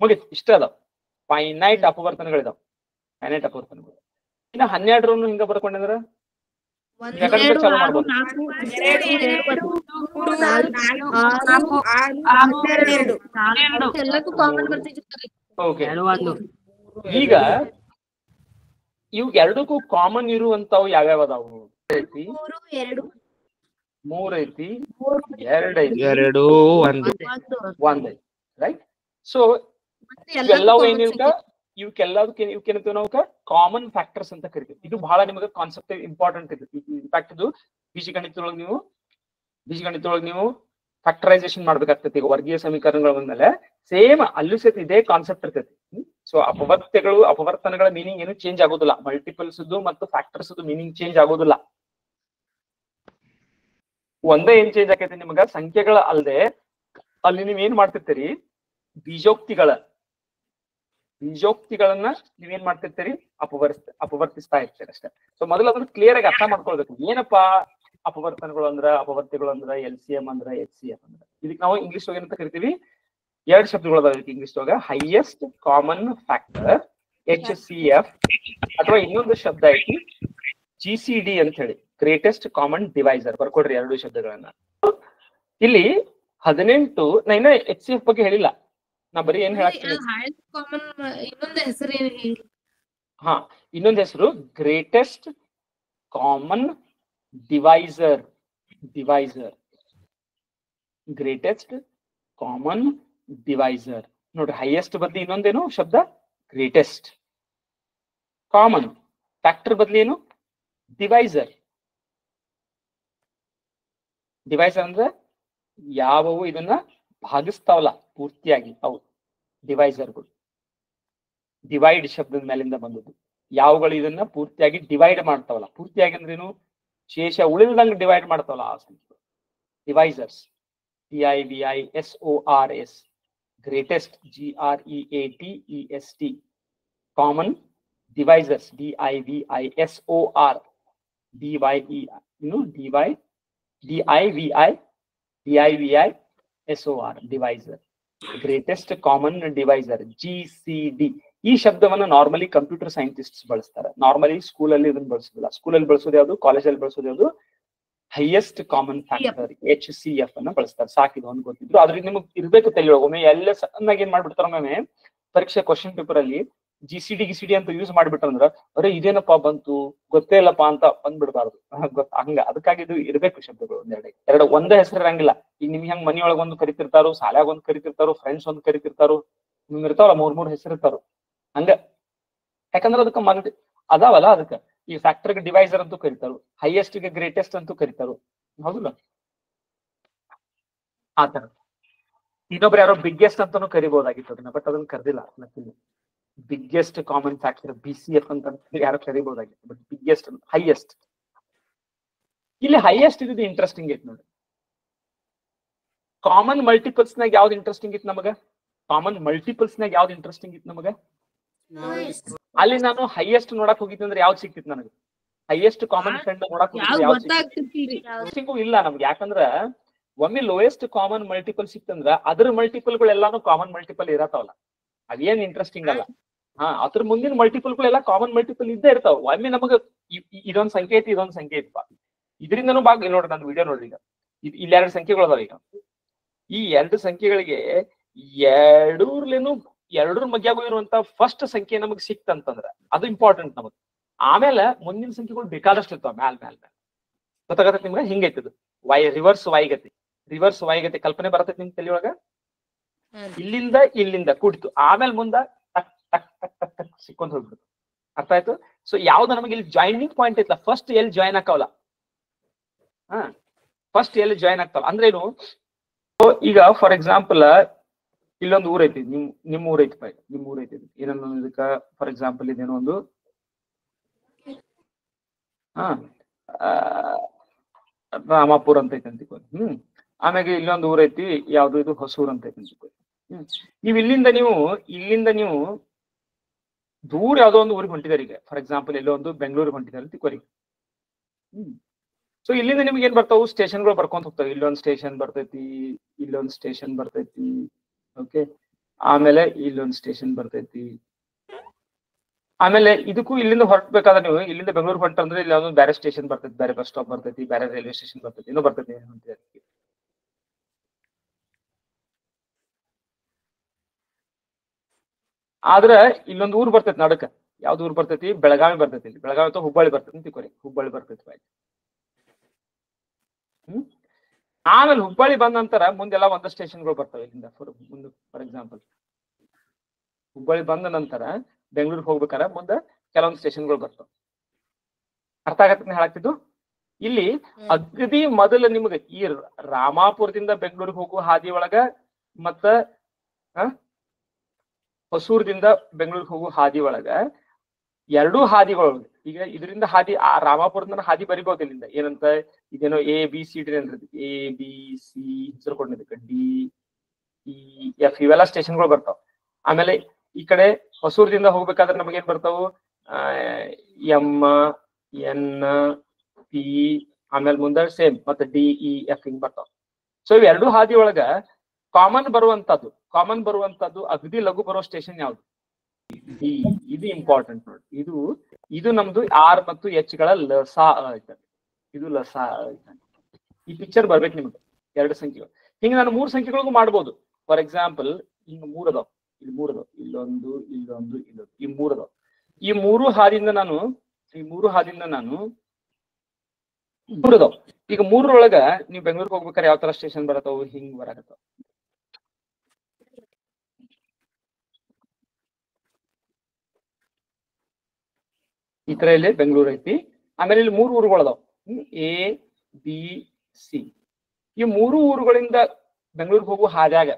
ಮುಗಿತು. ಇಷ್ಟ ಅದಾವ ಫೈನೈಟ್ ಅಪವರ್ತನಗಳಿದಾವ, ಫೈನೈಟ್ ಅಪವರ್ತನಗಳು. ಇನ್ನು 12 ಹಿಂಗ ಬರ್ಕೊಂಡಿದ್ರ ಚಾಲು ಮಾಡ್ಬೋದು. ಓಕೆ, ಈಗ ಇವ್ ಎರಡಕ್ಕೂ ಕಾಮನ್ ಇರುವಂತಾವು ಯಾವ್ಯಾವ ಅದಾವು? 3 ಐತಿ, 2 ಐತಿ, 1 ಐತಿ, ರೈಟ್? ಸೊ ಇವೆಲ್ಲವೂ ಏನಿಲ್ಕ ಇವಕ್ಕೆಲ್ಲದಕ್ಕೆ ನಾವು ಕಾಮನ್ ಫ್ಯಾಕ್ಟರ್ಸ್ ಅಂತ ಕರಿತೀವಿ. ಇದು ಬಹಳ ನಿಮಗೆ ಕಾನ್ಸೆಪ್ಟ್ ಇಂಪಾರ್ಟೆಂಟ್ ಇದೆ. ಇನ್ಫ್ಯಾಕ್ಟ್ ಇದು ಬೀಜಗಣಿತದೊಳಗೆ ನೀವು ಫ್ಯಾಕ್ಟರೈಸೇಷನ್ ಮಾಡ್ಬೇಕಾಗ್ತೈತಿ. ಈಗ ವರ್ಗೀಯ ಸಮೀಕರಣಗಳ ಬಂದ್ಮೇಲೆ ಸೇಮ್ ಅಲ್ಲೂ ಸಹಿತ ಇದೇ ಕಾನ್ಸೆಪ್ಟ್ ಇರ್ತೈತಿ. ಸೊ ಅಪವರ್ತನಗಳ ಮೀನಿಂಗ್ ಏನು ಚೇಂಜ್ ಆಗೋದಿಲ್ಲ. ಮಲ್ಟಿಪಲ್ಸ್ ಮತ್ತು ಫ್ಯಾಕ್ಟರ್ಸ್ ಮೀನಿಂಗ್ ಚೇಂಜ್ ಆಗೋದಿಲ್ಲ. ಒಂದೇ ಏನ್ ಚೇಂಜ್ ಆಕೈತಿ ನಿಮಗ, ಸಂಖ್ಯೆಗಳ ಅಲ್ಲದೆ ಅಲ್ಲಿ ನೀವ್ ಏನ್ ಮಾಡ್ತಿರ್ತೀರಿ, ಬೀಜೋಕ್ತಿಗಳನ್ನ ನೀವೇನ್ ಮಾಡ್ತಿರ್ತೀರಿ, ಅಪವರ್ತಿಸ್ತಾ ಇರ್ತೀರಿ ಅಷ್ಟೇ. ಸೊ ಮೊದಲು ಅದನ್ನ ಕ್ಲಿಯರ್ ಆಗಿ ಅರ್ಥ ಮಾಡ್ಕೊಳ್ಬೇಕು. ಏನಪ್ಪಾ ಅಪವರ್ತನಗಳು ಅಂದ್ರ, ಅಪವರ್ತಿಗಳು ಅಂದ್ರ, LCM ಅಂದ್ರ, HCF ಅಂದ್ರ. ಇದಕ್ಕೆ ನಾವು ಇಂಗ್ಲಿಷ್ ಒಳಗೆ ಏನಂತ ಕರಿತೀವಿ? 2 ಶಬ್ದಗಳು ಅದಾವ ಇಂಗ್ಲಿಷ್ ಒಳಗ. ಹೈಯೆಸ್ಟ್ ಕಾಮನ್ ಫ್ಯಾಕ್ಟರ್ HCF, ಅಥವಾ ಇನ್ನೊಂದು ಶಬ್ದ ಐತಿ GCD ಅಂತ ಹೇಳಿ, ಗ್ರೇಟೆಸ್ಟ್ ಕಾಮನ್ ಡಿವೈಸರ್. ಬರ್ಕೊಡ್ರಿ 2 ಶಬ್ದಗಳನ್ನ. ಇಲ್ಲಿ 18 ನಾ ಇನ್ನ HCF ಬಗ್ಗೆ ಹೇಳಿಲ್ಲ, ನಾ ಬರೀ ಏನ್ ಹೇಳ್ತೀನಿ, ಹಾ ಇನ್ನೊಂದು ಹೆಸರು greatest common divisor. Greatest common divisor ನೋಡ್ರಿ. ಹೈಯೆಸ್ಟ್ ಬದ್ಲಿ ಇನ್ನೊಂದೇನು ಶಬ್ದ ಗ್ರೇಟೆಸ್ಟ್. ಕಾಮನ್ ಫ್ಯಾಕ್ಟರ್ ಬದ್ಲಿ ಏನು ಡಿವೈಸರ್. ಡಿವೈಸರ್ ಅಂದ್ರೆ ಯಾವವು ಇದನ್ನ ಭಾಗಿಸ್ತಾವಲ್ಲ ಪೂರ್ತಿಯಾಗಿ, ಅವು ಡಿವೈಸರ್ಗಳು. ಡಿವೈಡ್ ಶಬ್ದದ ಮೇಲಿಂದ ಬಂದದ್ದು. ಯಾವುಗಳು ಇದನ್ನ ಪೂರ್ತಿಯಾಗಿ ಡಿವೈಡ್ ಮಾಡ್ತಾವಲ್ಲ, ಪೂರ್ತಿಯಾಗಿ ಅಂದ್ರೇನು, ಶೇಷ ಉಳಿದಂಗೆ ಡಿವೈಡ್ ಮಾಡ್ತಾವಲ್ಲ ಆ ಸಂಖ್ಯೆ. Divisors, DIVISORS. Greatest, GREATEST. Common divisors, DIVISOR. DIVISOR divisor. Greatest common divisor GCD. ಈ ಶಬ್ದವನ್ನ ನಾರ್ಮಲಿ ಕಂಪ್ಯೂಟರ್ ಸೈಂಟಿಸ್ಟ್ ಬಳಸ್ತಾರೆ. ನಾರ್ಮಲಿ ಸ್ಕೂಲಲ್ಲಿ ಇದನ್ನ ಬಳಸೋದಿಲ್ಲ. ಸ್ಕೂಲಲ್ಲಿ ಬಳಸೋದು ಯಾವುದು, ಕಾಲೇಜಲ್ಲಿ ಬಳಸೋದು ಯಾವುದು, ಹೈಯೆಸ್ಟ್ ಕಾಮನ್ ಫ್ಯಾಕ್ಟರ್ HCF ಅನ್ನ ಬಳಸ್ತಾರೆ. ಸಾಕಿದು ಒಂದು ಗೊತ್ತಿದ್ರು, ಅದ್ರಿಂದ ನಿಮಗೆ ಇರ್ಬೇಕು ತಲೆಯೊಳಗೆ. ಒಮ್ಮೆ ಎಲ್ಲ ಸಣ್ಣಾಗಿ ಏನ್ ಮಾಡ್ಬಿಡ್ತಾರ, ಒಮ್ಮೆ ಪರೀಕ್ಷೆ ಕ್ವಶನ್ ಪೇಪರ್ ಅಲ್ಲಿ GCD ಅಂತ ಯೂಸ್ ಮಾಡ್ಬಿಟ್ರಂದ್ರ ಅರೆ ಇದೇನಪ್ಪಾ ಬಂತು ಗೊತ್ತೇ ಇಲ್ಲಪ್ಪಾ ಅಂತ ಬಂದ್ಬಿಡ್ಬಾರ್ದು. ಹಂಗ ಅದಕ್ಕಾಗಿ ಇದು ಇರ್ಬೇಕು ಶಬ್ದಗಳು. ಒಂದೇ ಹೆಸರು ಇರಂಗಿಲ್ಲ. ಈಗ ನಿಮ್ಗೆ ಹೆಂಗ್ ಮನಿಯೊಳಗ ಒಂದು ಕರಿತಿರ್ತಾರೋ, ಶಾಲ್ಯಾಗ ಒಂದು ಕರಿತಿರ್ತಾರೋ, ಫ್ರೆಂಡ್ಸ್ ಒಂದು ಕರಿತಿರ್ತಾರೋ, ನಿಮ್ಗೆ ಇರ್ತಾವಲ್ಲ 3 ಹೆಸರು ಇರ್ತಾರೋ ಹಂಗ. ಯಾಕಂದ್ರೆ ಅದಕ್ಕೆ ಅದಾವಲ್ಲ, ಅದಕ್ಕೆ ಈ ಫ್ಯಾಕ್ಟರ್ಗೆ ಡಿವೈಸರ್ ಅಂತೂ ಕರಿತಾರು, ಹೈಯೆಸ್ಟ್ ಗೆ ಗ್ರೇಟೆಸ್ಟ್ ಅಂತೂ ಕರಿತಾರು, ಹೌದಲ್ಲ? ಆತರ. ಇನ್ನೊಬ್ರು ಯಾರೋ ಬಿಗ್ಗೆಸ್ಟ್ ಅಂತಾನು ಕರಿಬಹುದಾಗಿತ್ತು ಅದನ್ನ, ಬಟ್ ಅದನ್ನ ಕರೆದಿಲ್ಲ. ಬಿಗ್ಗೆಸ್ಟ್ ಕಾಮನ್ ಫ್ಯಾಕ್ಟರ್ BCF ಅಂತ ಯಾರು ಕರಿಬಹುದಾಗಿತ್ತು, ಬಟ್ ಬಿಗ್ಗೆಸ್ಟ್ ಹೈಯೆಸ್ಟ್. ಇಲ್ಲಿ ಹೈಯೆಸ್ಟ್ ಇದು ಇಂಟ್ರೆಸ್ಟಿಂಗ್ ಐತಿ ನೋಡಿ. ಕಾಮನ್ ಮಲ್ಟಿಪಲ್ಸ್ ನಾಗ ಯಾವ್ದು ಇಂಟ್ರೆಸ್ಟಿಂಗ್ ಇತ್ತು ನಮಗ? ಅಲ್ಲಿ ನಾನು ಹೈಯೆಸ್ಟ್ ನೋಡಕ್ ಹೋಗಿದ್ದೆ ಅಂದ್ರೆ ಯಾವ್ದು ಸಿಕ್ತಿತ್ತು ನನಗೆ? ಹೈಯೆಸ್ಟ್ ಕಾಮನ್ ಫ್ರೆಂಡ್ ನೋಡಕ್ ಹೋಗಿದ್ದು ಇಲ್ಲ ನಮ್ಗೆ. ಯಾಕಂದ್ರ ಒಮ್ಮೆ ಲೋಯೆಸ್ಟ್ ಕಾಮನ್ ಮಲ್ಟಿಪಲ್ ಸಿಕ್ತಂದ್ರ ಅದ್ರ ಮಲ್ಟಿಪಲ್ಗಳೆಲ್ಲಾನು ಕಾಮನ್ ಮಲ್ಟಿಪಲ್ ಇರತಾವಲ್ಲ, ಅದೇನ್ ಇಂಟ್ರೆಸ್ಟಿಂಗ್ ಅಲ್ಲ. ಅದ್ರ ಮುಂದಿನ ಮಲ್ಟಿಪಲ್ಗಳೆಲ್ಲ ಕಾಮನ್ ಮಲ್ಟಿಪಲ್ ಇದ್ದೇ ಇರ್ತಾವ. ಒಮ್ಮೆ ನಮಗ ಇದೊಂದ್ ಸಂಖ್ಯೆ ಐತಿ, ಇದೊಂದ್ ಸಂಖ್ಯೆ ಐತಿಪ್ಪ, ಇದರಿಂದನೂ ನೋಡ್ರಿ, ನನ್ನ ವಿಡಿಯೋ ನೋಡ್ರಿ. ಈಗ ಇಲ್ಲಿ 2 ಸಂಖ್ಯೆಗಳು ಅದಾವ. ಈಗ ಈ 2 ಸಂಖ್ಯೆಗಳಿಗೆ ಎರಡರ ಮಗ್ಯಾಗೂ ಇರುವಂತ ಫಸ್ಟ್ ಸಂಖ್ಯೆ ನಮಗ್ ಸಿಕ್ತಂತಂದ್ರ ಅದು ಇಂಪಾರ್ಟೆಂಟ್ ನಮಗ್. ಆಮೇಲೆ ಮುಂದಿನ ಸಂಖ್ಯೆಗಳು ಬೇಕಾದಷ್ಟು ಇರ್ತಾವ ಮ್ಯಾಲ್ ಗೊತ್ತಾಗತ್ತೆ ನಿಮ್ಗೆ. ಹಿಂಗೈತದು ರಿವರ್ಸ್ ವಾಯಿಗತಿ ಕಲ್ಪನೆ ಬರ್ತೈತಿ ನಿಮ್ ತಲೆಯೊಳಗ. ಇಲ್ಲಿಂದ ಕೂಡಿತು, ಆಮೇಲೆ ಮುಂದ ಟಕ್ ಟಕ್ ಟಕ್ ಟಕ್ ಟಕ್ ಸಿಕ್ಕೊಂಡ್ ಹೋಗ್ಬಿಡ್ತು. ಅರ್ಥ ಆಯ್ತು? ಸೊ ಯಾವ್ದು ನಮಗೆ ಇಲ್ಲಿ ಜಾಯಿನಿಂಗ್ ಪಾಯಿಂಟ್ ಐತಲ್ಲ, ಫಸ್ಟ್ ಎಲ್ಲಿ ಜಾಯಿನ್ ಆಕಾವಲ್ಲ, ಫಸ್ಟ್ ಎಲ್ಲಿ ಜಾಯಿನ್ ಆಗ್ತಾವಲ್ಲ ಅಂದ್ರೆ ಏನು? ಈಗ ಫಾರ್ ಎಕ್ಸಾಂಪಲ್ ಇಲ್ಲೊಂದು ಊರ್ ಐತಿ, ನಿಮ್ ಊರ್ ಐತಿ ನಿಮ್ ಊರ್ ಐತಿ, ಏನನ್ನ ಇದಕ್ಕ ಫಾರ್ ಎಕ್ಸಾಂಪಲ್ ಇದೇನೋ ಒಂದು ರಾಮಾಪುರ ಅಂತ ಐತಿ ಅಂತಿಕೊಳ್ಳಿ. ಆಮ್ಯಾಗ ಇಲ್ಲೊಂದು ಊರ್ ಐತಿ, ಯಾವ್ದು ಇದು ಹೊಸೂರ್ ಅಂತ ಐತಿ ಅಂತಿಕೊಳ್ಳಿ. ನೀವು ಇಲ್ಲಿಂದ ನೀವು ದೂರ ಯಾವ್ದೋ ಒಂದು ಊರಿಗೆ ಹೊಂಟಿದಾರೆ. ಈಗ ಫಾರ್ ಎಕ್ಸಾಂಪಲ್ ಎಲ್ಲೋ ಒಂದು ಬೆಂಗಳೂರಿಗೆ ಹೊಂಟಿದಾರೆ ತಿಳ್ಕೊರಿ. ಸೊ ಇಲ್ಲಿಂದ ನಿಮ್ಗೆ ಏನ್ ಬರ್ತಾವು? ಸ್ಟೇಷನ್ಗಳು ಬರ್ಕೊಂತ ಹೋಗ್ತಾವೆ. ಇಲ್ಲೊಂದು ಸ್ಟೇಷನ್ ಬರ್ತೈತಿ, ಇಲ್ಲೊಂದು ಸ್ಟೇಷನ್ ಬರ್ತೈತಿ, ಓಕೆ. ಆಮೇಲೆ ಇಲ್ಲೊಂದು ಸ್ಟೇಷನ್ ಬರ್ತೈತಿ. ಆಮೇಲೆ ಇದಕ್ಕೂ ಇಲ್ಲಿಂದ ಹೊರಟ್ಬೇಕಾದ್ರೆ ನೀವು ಇಲ್ಲಿಂದ ಬೆಂಗಳೂರು ಹೊಂಟಂದ್ರೆ ಇಲ್ಲಿ ಯಾವ್ದೊಂದು ಬೇರೆ ಸ್ಟೇಷನ್ ಬರ್ತೈತಿ, ಬೇರೆ ಬಸ್ ಸ್ಟಾಪ್ ಬರ್ತೈತಿ, ಬೇರೆ ರೈಲ್ವೆ ಸ್ಟೇಷನ್ ಬರ್ತೈತಿ, ಏನೋ ಬರ್ತೈತಿ. ಆದ್ರೆ ಇಲ್ಲೊಂದು ಊರ್ ಬರ್ತೈತಿ ನಡಕ. ಯಾವ್ದು ಊರ್ ಬರ್ತೈತಿ? ಬೆಳಗಾವಿ ಬರ್ತೈತಿ. ಬೆಳಗಾವಿ ಅಥವಾ ಹುಬ್ಬಳ್ಳಿ ಬರ್ತೈತಿ ತಿಳ್ಕೊರಿ. ಹುಬ್ಬಳ್ಳಿ ಬರ್ತೈತಿ. ಆಮೇಲೆ ಹುಬ್ಬಳ್ಳಿ ಬಂದ ನಂತರ ಮುಂದೆಲ್ಲ ಒಂದ ಸ್ಟೇಷನ್ಗಳು ಬರ್ತವೆ ಇಲ್ಲಿಂದ. ಮುಂದೆ ಫಾರ್ ಎಕ್ಸಾಂಪಲ್ ಹುಬ್ಬಳ್ಳಿ ಬಂದ ನಂತರ ಬೆಂಗಳೂರಿಗೆ ಹೋಗ್ಬೇಕಾರ ಮುಂದೆ ಕೆಲವೊಂದು ಸ್ಟೇಷನ್ಗಳು ಬರ್ತವೆ. ಅರ್ಥ ಆಗತ್ತೆ ಹೇಳಾಕ್ತಿದ್ದು? ಇಲ್ಲಿ ಅಗದಿ ಮೊದಲು ನಿಮ್ಗೆ ಈ ರಾಮಾಪುರದಿಂದ ಬೆಂಗಳೂರಿಗೆ ಹೋಗುವ ಹಾದಿ ಒಳಗ ಮತ್ತ ಹೊಸೂರದಿಂದ ಬೆಂಗಳೂರಿಗೆ ಹೋಗುವ ಹಾದಿ ಒಳಗ ಎರಡೂ ಹಾದಿಗಳು. ಈಗ ಇದರಿಂದ ಹಾದಿ ರಾಮಾಪುರದಿಂದ ಹಾದಿ ಬರಿಬಹುದು ಇಲ್ಲಿಂದ. ಏನಂತ ಇದೇನೋ ABCD ಅಂದ್ರದ್ದು, ABC ಹೆಸರು ಕೊಂಡಿದ್ದಕ್ಕೆ DEF ಇವೆಲ್ಲ ಸ್ಟೇಷನ್ಗಳು ಬರ್ತಾವ. ಆಮೇಲೆ ಈ ಕಡೆ ಹೊಸೂರದಿಂದ ಹೋಗ್ಬೇಕಾದ್ರೆ ನಮಗೆ ಏನ್ ಬರ್ತಾವು? MNP ಆಮೇಲೆ ಮುಂದೆ ಸೇಮ್ ಮತ್ತೆ DEF ಹಿಂಗ್ ಬರ್ತಾವ. ಸೊ ಇವೆರಡೂ ಹಾದಿ ಒಳಗ ಕಾಮನ್ ಬರುವಂತದ್ದು ಅಗದಿ ಲಘು ಬರೋ ಸ್ಟೇಷನ್ ಯಾವ್ದು? ಡಿ. ಇದು ಇಂಪಾರ್ಟೆಂಟ್ ನೋಡಿ. ಇದು ನಮ್ದು R ಮತ್ತು H ಗಳ ಲಸಾ ಐತೆ. ಇದು ಲಸಾ ಐತೆ. ಈ ಪಿಕ್ಚರ್ ಬರ್ಬೇಕು ನಿಮ್ಗೆ. ಎರಡು ಸಂಖ್ಯೆಗಳು ಹಿಂಗೆ ನಾನು 3 ಸಂಖ್ಯೆಗಳಿಗೂ ಮಾಡ್ಬೋದು. ಫಾರ್ ಎಕ್ಸಾಂಪಲ್ ಹಿಂಗ 3 ಅದಾವ, ಇಲ್ಲೊಂದು ಈ 3 ಅದಾವ. ಈ ಮೂರು ಹಾದಿಯಿಂದ ನಾನು 3 ಅದಾವ. ಈಗ 3ರೊಳಗ ನೀವು ಬೆಂಗಳೂರಿಗೆ ಹೋಗ್ಬೇಕಾದ್ರೆ ಯಾವ ತರ ಸ್ಟೇಷನ್ ಬರತ್ತಾವು? ಹಿಂಗ್ ಬರಾಕತ್ತಾವ. ಈ ತರ ಇಲ್ಲಿ ಬೆಂಗಳೂರು ಐತಿ. ಆಮೇಲೆ ಇಲ್ಲಿ 3 ಊರುಗಳದಾವ, ABC. ಈ 3 ಊರುಗಳಿಂದ ಬೆಂಗಳೂರಿಗೆ ಹೋಗುವ ಹಾದ್ಯಾಗ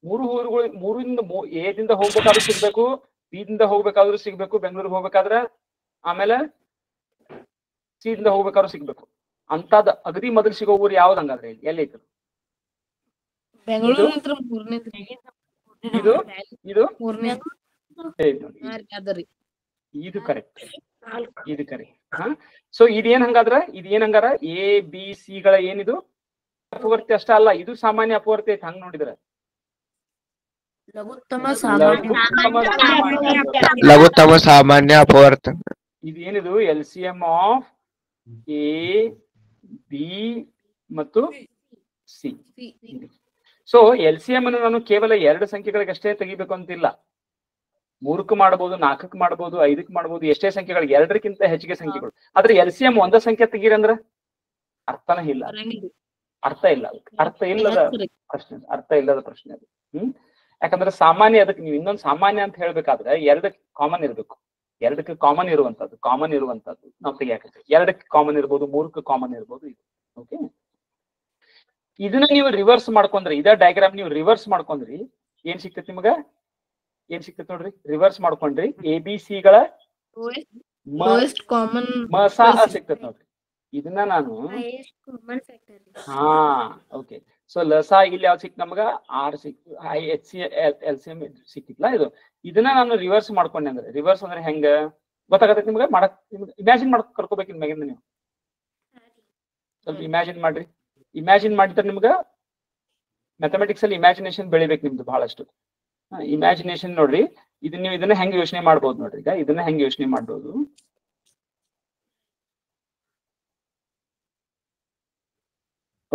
3ರಿಂದ ಎದಿಂದ ಹೋಗ್ಬೇಕಾದ್ರೂ ಸಿಗ್ಬೇಕು, ಬಿದಿಂದ ಹೋಗ್ಬೇಕಾದ್ರೂ ಸಿಗ್ಬೇಕು ಬೆಂಗಳೂರಿಗೆ ಹೋಗ್ಬೇಕಾದ್ರ, ಆಮೇಲೆ ಸಿದಿಂದ ಹೋಗ್ಬೇಕಾದ್ರೂ ಸಿಗ್ಬೇಕು. ಅಂತದ್ ಅಗದಿ ಮೊದಲು ಸಿಗೋ ಊರು ಯಾವ್ದು ಹಂಗಾದ್ರೆ? ಎಲ್ಲಿ ಐತಿ? ಇದು ಕರೆಕ್ಟ್. ಸೊ ಇದೇನ್ ಹಂಗಾದ್ರ? ABC ಗಳ ಏನಿದು ಅಪವರ್ತಿ ಅಷ್ಟ ಅಲ್ಲ, ಇದು ಸಾಮಾನ್ಯ ಅಪವರ್ತಿ ಐತಿ. ಹಂಗ್ ನೋಡಿದ್ರ ಲಘುತ್ತಮ ಸಾಮಾನ್ಯ ಅಪವರ್ತ. ಇದೇನಿದು? LCM ಆಫ್ A, B ಮತ್ತು C. ಸೊ LCM ಅನ್ನು ನಾನು ಕೇವಲ 2 ಸಂಖ್ಯೆಗಳಿಗಷ್ಟೇ ತೆಗಿಬೇಕು ಅಂತಿಲ್ಲ. 3ಕ್ಕೆ ಮಾಡಬಹುದು, 4ಕ್ಕೆ ಮಾಡಬಹುದು, 5ಕ್ಕೆ ಮಾಡಬಹುದು, ಎಷ್ಟೇ ಸಂಖ್ಯೆಗಳು, 2ಕ್ಕಿಂತ ಹೆಚ್ಚಿಗೆ ಸಂಖ್ಯೆಗಳು. ಆದ್ರೆ LCM ಒಂದ ಸಂಖ್ಯೆ ತೆಗೀರಂದ್ರ ಅರ್ಥನೇ ಇಲ್ಲ, ಅರ್ಥ ಇಲ್ಲದ ಪ್ರಶ್ನೆ ಅದು. ಯಾಕಂದ್ರೆ ಸಾಮಾನ್ಯ ಅದಕ್ಕೆ ನೀವು ಇನ್ನೊಂದು ಸಾಮಾನ್ಯ ಅಂತ ಹೇಳ್ಬೇಕಾದ್ರೆ 2ಕ್ಕೆ ಕಾಮನ್ ಇರ್ಬೇಕು. 2ಕ್ಕೆ ಕಾಮನ್ ಇರುವಂತದ್ದು ನಾವು ತೆಗಿಯಾಕತ್ತೀವಿ. 2ಕ್ಕೆ ಕಾಮನ್ ಇರ್ಬೋದು, 3ಕ್ಕೆ ಕಾಮನ್ ಇರ್ಬೋದು. ಇದು ಓಕೆ. ಇದನ್ನ ನೀವು ರಿವರ್ಸ್ ಮಾಡ್ಕೊಂಡ್ರಿ, ಇದ ಡಯಾಗ್ರಾಮ್ ನೀವು ರಿವರ್ಸ್ ಮಾಡ್ಕೊಂಡ್ರಿ ಏನ್ ಸಿಕ್ತೈತಿ ನಿಮಗ? ನೋಡ್ರಿ, ರಿವರ್ಸ್ ಮಾಡ್ಕೊಂಡ್ರಿ ABC ಗಳ ಮಸಾ ಸಿಕ್ತೈತಿ ನೋಡ್ರಿ. ಇದನ್ನ ನಾನು ಓಕೆ. ಸೊ ಲಸಾ ಇಲ್ಲಿ ಯಾವ್ದು ಸಿಕ್ತು ನಮಗ? R ಸಿಕ್ತು, LCM ಸಿಕ್ಕಿತ್ಲ ಇದು. ಇದನ್ನ ನಾನು ರಿವರ್ಸ್ ಮಾಡ್ಕೊಂಡೆ ಅಂದ್ರೆ, ರಿವರ್ಸ್ ಅಂದ್ರೆ ಹೆಂಗ ಗೊತ್ತಾಗತ್ತೆ ನಿಮ್ಗೆ? ಮಾಡಕ್ ನಿಮ್ಗೆ ಇಮ್ಯಾಜಿನ್ ಮಾಡಕ್ ಕರ್ಕೋಬೇಕು ಮ್ಯಾಗಿಂದ. ನೀವು ಸ್ವಲ್ಪ ಇಮ್ಯಾಜಿನ್ ಮಾಡ್ರಿ. ಇಮ್ಯಾಜಿನ್ ಮಾಡಿದ್ರೆ ನಿಮ್ಗ ಮ್ಯಾಥಮೆಟಿಕ್ಸ್ ಅಲ್ಲಿ ಇಮ್ಯಾಜಿನೇಷನ್ ಬೆಳಿಬೇಕು ನಿಮ್ದು ಬಹಳಷ್ಟು. ಇಮ್ಯಾಜಿನೇಷನ್ ನೋಡ್ರಿ. ಇದನ್ನ ಹೆಂಗ್ ಯೋಚನೆ ಮಾಡ್ಬೋದು ನೋಡ್ರಿ. ಈಗ ಇದನ್ನ ಹೆಂಗ್ ಯೋಚನೆ ಮಾಡ್ಬೋದು?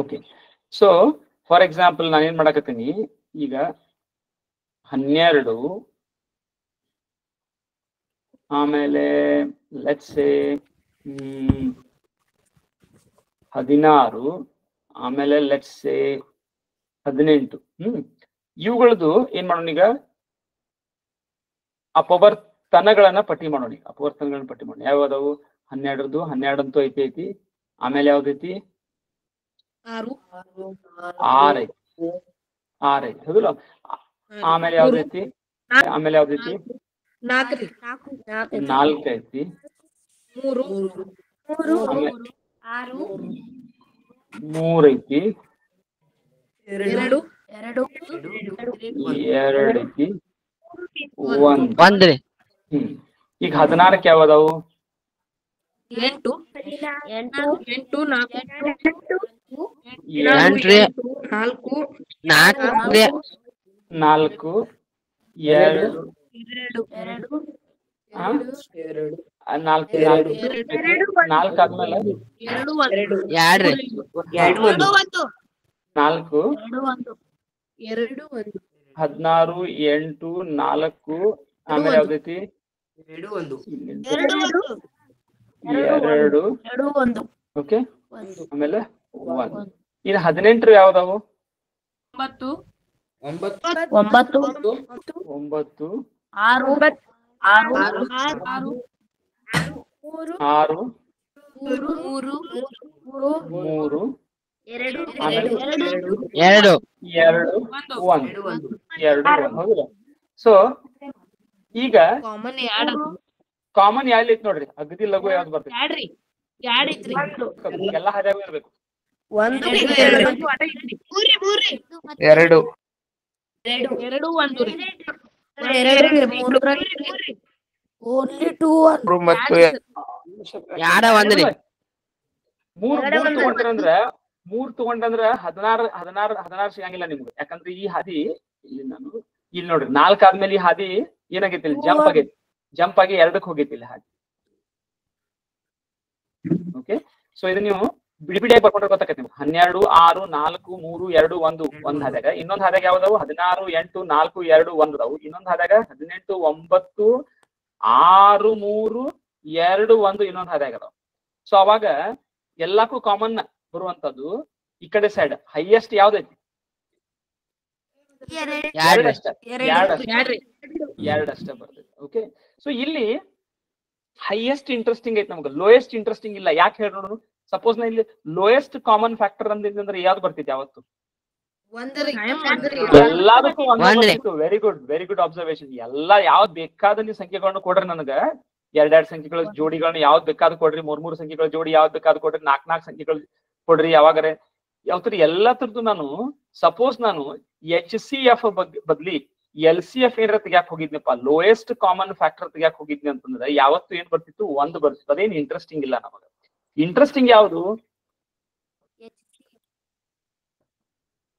ಓಕೆ. ಸೊ ಫಾರ್ ಎಕ್ಸಾಂಪಲ್ ನಾನು ಏನ್ ಮಾಡಕತ್ತೀನಿ, ಈಗ 12 ಆಮೇಲೆ ಲೆಟ್ಸ್ ಸೇ 16 ಆಮೇಲೆ ಲೆಟ್ಸ್ ಸೇ 18 ಇವುಗಳದ್ದು ಏನ್ ಮಾಡೋಣ ಈಗ ಅಪವರ್ತನಗಳನ್ನ ಪಟ್ಟಿ ಮಾಡೋಣ. ಅಪವರ್ತನಗಳನ್ನ ಪಟ್ಟಿ ಮಾಡೋಣ. ಯಾವ್ದಾವು 12 12 ಐತಿ. ಆಮೇಲೆ ಯಾವ್ದೈತಿ 6 ಐತಿ ಹೌದಲ್ಲ. ಆಮೇಲೆ ಯಾವ್ದೈತಿ 4 ಐತಿ 3 ಐತಿ 2 ಐತಿ 1 ರೀ. ಈಗ 16ಕ್ಕೆ ಯಾವ್ದಾವು 8 ರೀ 4 ರೀ 4 4 ಆದ್ಮೇಲೆ 2 ರೀ 4 16 8 4 ಆಮೇಲೆ ಯಾವ್ದೈತಿ 2 ಓಕೆ ಆಮೇಲೆ 1. ಇನ್ನು 18 ಯಾವ್ದಾವು 9 6 3 ಆಮೇಲೆ 2 1 ಹೌದಲ್ಲ. ಸೊ ಈಗ ಕಾಮನ್ ಯಾವ್ದು ಐತಿ ನೋಡ್ರಿ, ಅಗದಿ ಲಘು ಯಾವ್ದು ಬರ್ತೈತಿ ಎಲ್ಲಾ ಹಾದ್ಯಾಗೂ ಇರ್ಬೇಕು. 2 ಮತ್ತು 1 ರೀ 3 ತಗೊಂಡ್ರಂದ್ರ 16 ಸಿಗಂಗಿಲ್ಲ ನಿಮ್ಗೆ. ಯಾಕಂದ್ರೆ ಈ ಹಾದಿ ಇಲ್ಲಿ ನೋಡ್ರಿ 4 ಆದ್ಮೇಲೆ ಈ ಹಾದಿ ಏನಾಗೈತಿ ಜಂಪ್ ಆಗಿ 2ಕ್ಕೆ ಹೋಗೈತಿ ಇಲ್ಲಿ ಹಾದಿ. ಓಕೆ, ಸೊ ಇದು ನೀವು ಬಿಡಿಯಾಗಿ ಬರ್ಕೊಂಡ್ರೆ ಗೊತ್ತಾಗತ್ತೆ ನಿಮ್ಗೆ. 12 6 4 3 2 1 ಒಂದ್ ಹಾದ್ಯಾಗ, ಇನ್ನೊಂದ್ ಹಾದ್ಯಾಗ ಯಾವ್ದಾವು 16 8 4 2 1 ಅದಾವು. ಇನ್ನೊಂದ್ ಹಾದ್ಯಾಗ 18 9 6 3 2 1 ಇನ್ನೊಂದ್ ಹಾದ್ಯಾಗ ಅದಾವ. ಸೊ ಅವಾಗ ಎಲ್ಲಕ್ಕೂ ಕಾಮನ್ ಬರುವಂತದ್ದು ಈ ಕಡೆ ಸೈಡ್ ಹೈಯೆಸ್ಟ್ ಯಾವ್ದೈತಿ 2 ಅಷ್ಟೇ ಬರ್ತೈತಿ. ಓಕೆ, ಸೊ ಇಲ್ಲಿ ಹೈಯೆಸ್ಟ್ ಇಂಟ್ರೆಸ್ಟಿಂಗ್ ಐತಿ ನಮ್ಗೆ, ಲೋಯೆಸ್ಟ್ ಇಂಟ್ರೆಸ್ಟಿಂಗ್ ಇಲ್ಲ. ಯಾಕೆ ಹೇಳಿ ನೋಡೋಣ. ಸಪೋಸ್ ನಾ ಇಲ್ಲಿ ಲೋಯೆಸ್ಟ್ ಕಾಮನ್ ಫ್ಯಾಕ್ಟರ್ ಅಂದ್ರೆ ಯಾವ್ದು ಬರ್ತೈತಿ ಯಾವತ್ತು ಎಲ್ಲದಕ್ಕೂ ವೆರಿ ಗುಡ್ ಅಬ್ಸರ್ವೇಶನ್. ಎಲ್ಲಾ ಯಾವ್ದ್ ಬೇಕಾದ ನೀವು ಸಂಖ್ಯೆಗಳನ್ನ ಕೊಡ್ರಿ ನನಗ, 2 ಸಂಖ್ಯೆಗಳ ಜೋಡಿಗಳನ್ನ ಯಾವ್ದ್ ಬೇಕಾದ್ ಕೊಡ್ರಿ, 3 ಸಂಖ್ಯೆಗಳ ಜೋಡಿ ಯಾವ್ದ್ ಬೇಕಾದ್ ಕೊಡ್ರಿ, 4 ಸಂಖ್ಯೆಗಳ ಕೊಡ್ರಿ, ಯಾವಾಗರೆ ಯಾವ್ದ್ರ ಎಲ್ಲಾ ತರದ್ದು ನಾನು ಸಪೋಸ್ ನಾನು HCF ಬದ್ಲಿ LCF ಏನಾರ ತೆಗ್ಯಾಕ್ ಹೋಗಿದ್ನಪ್ಪ, ಲೋಯೆಸ್ಟ್ ಕಾಮನ್ ಫ್ಯಾಕ್ಟರ್ ತೆಗ್ಯಾಕ್ ಹೋಗಿದ್ನಿ ಅಂತಂದ್ರೆ ಯಾವತ್ತು ಏನ್ ಬರ್ತಿತ್ತು 1 ಬರ್ತಿತ್ತು. ಅದೇನ್ ಇಂಟ್ರೆಸ್ಟಿಂಗ್ ಇಲ್ಲ ನಮಗ. ಇಂಟ್ರೆಸ್ಟಿಂಗ್ ಯಾವ್ದು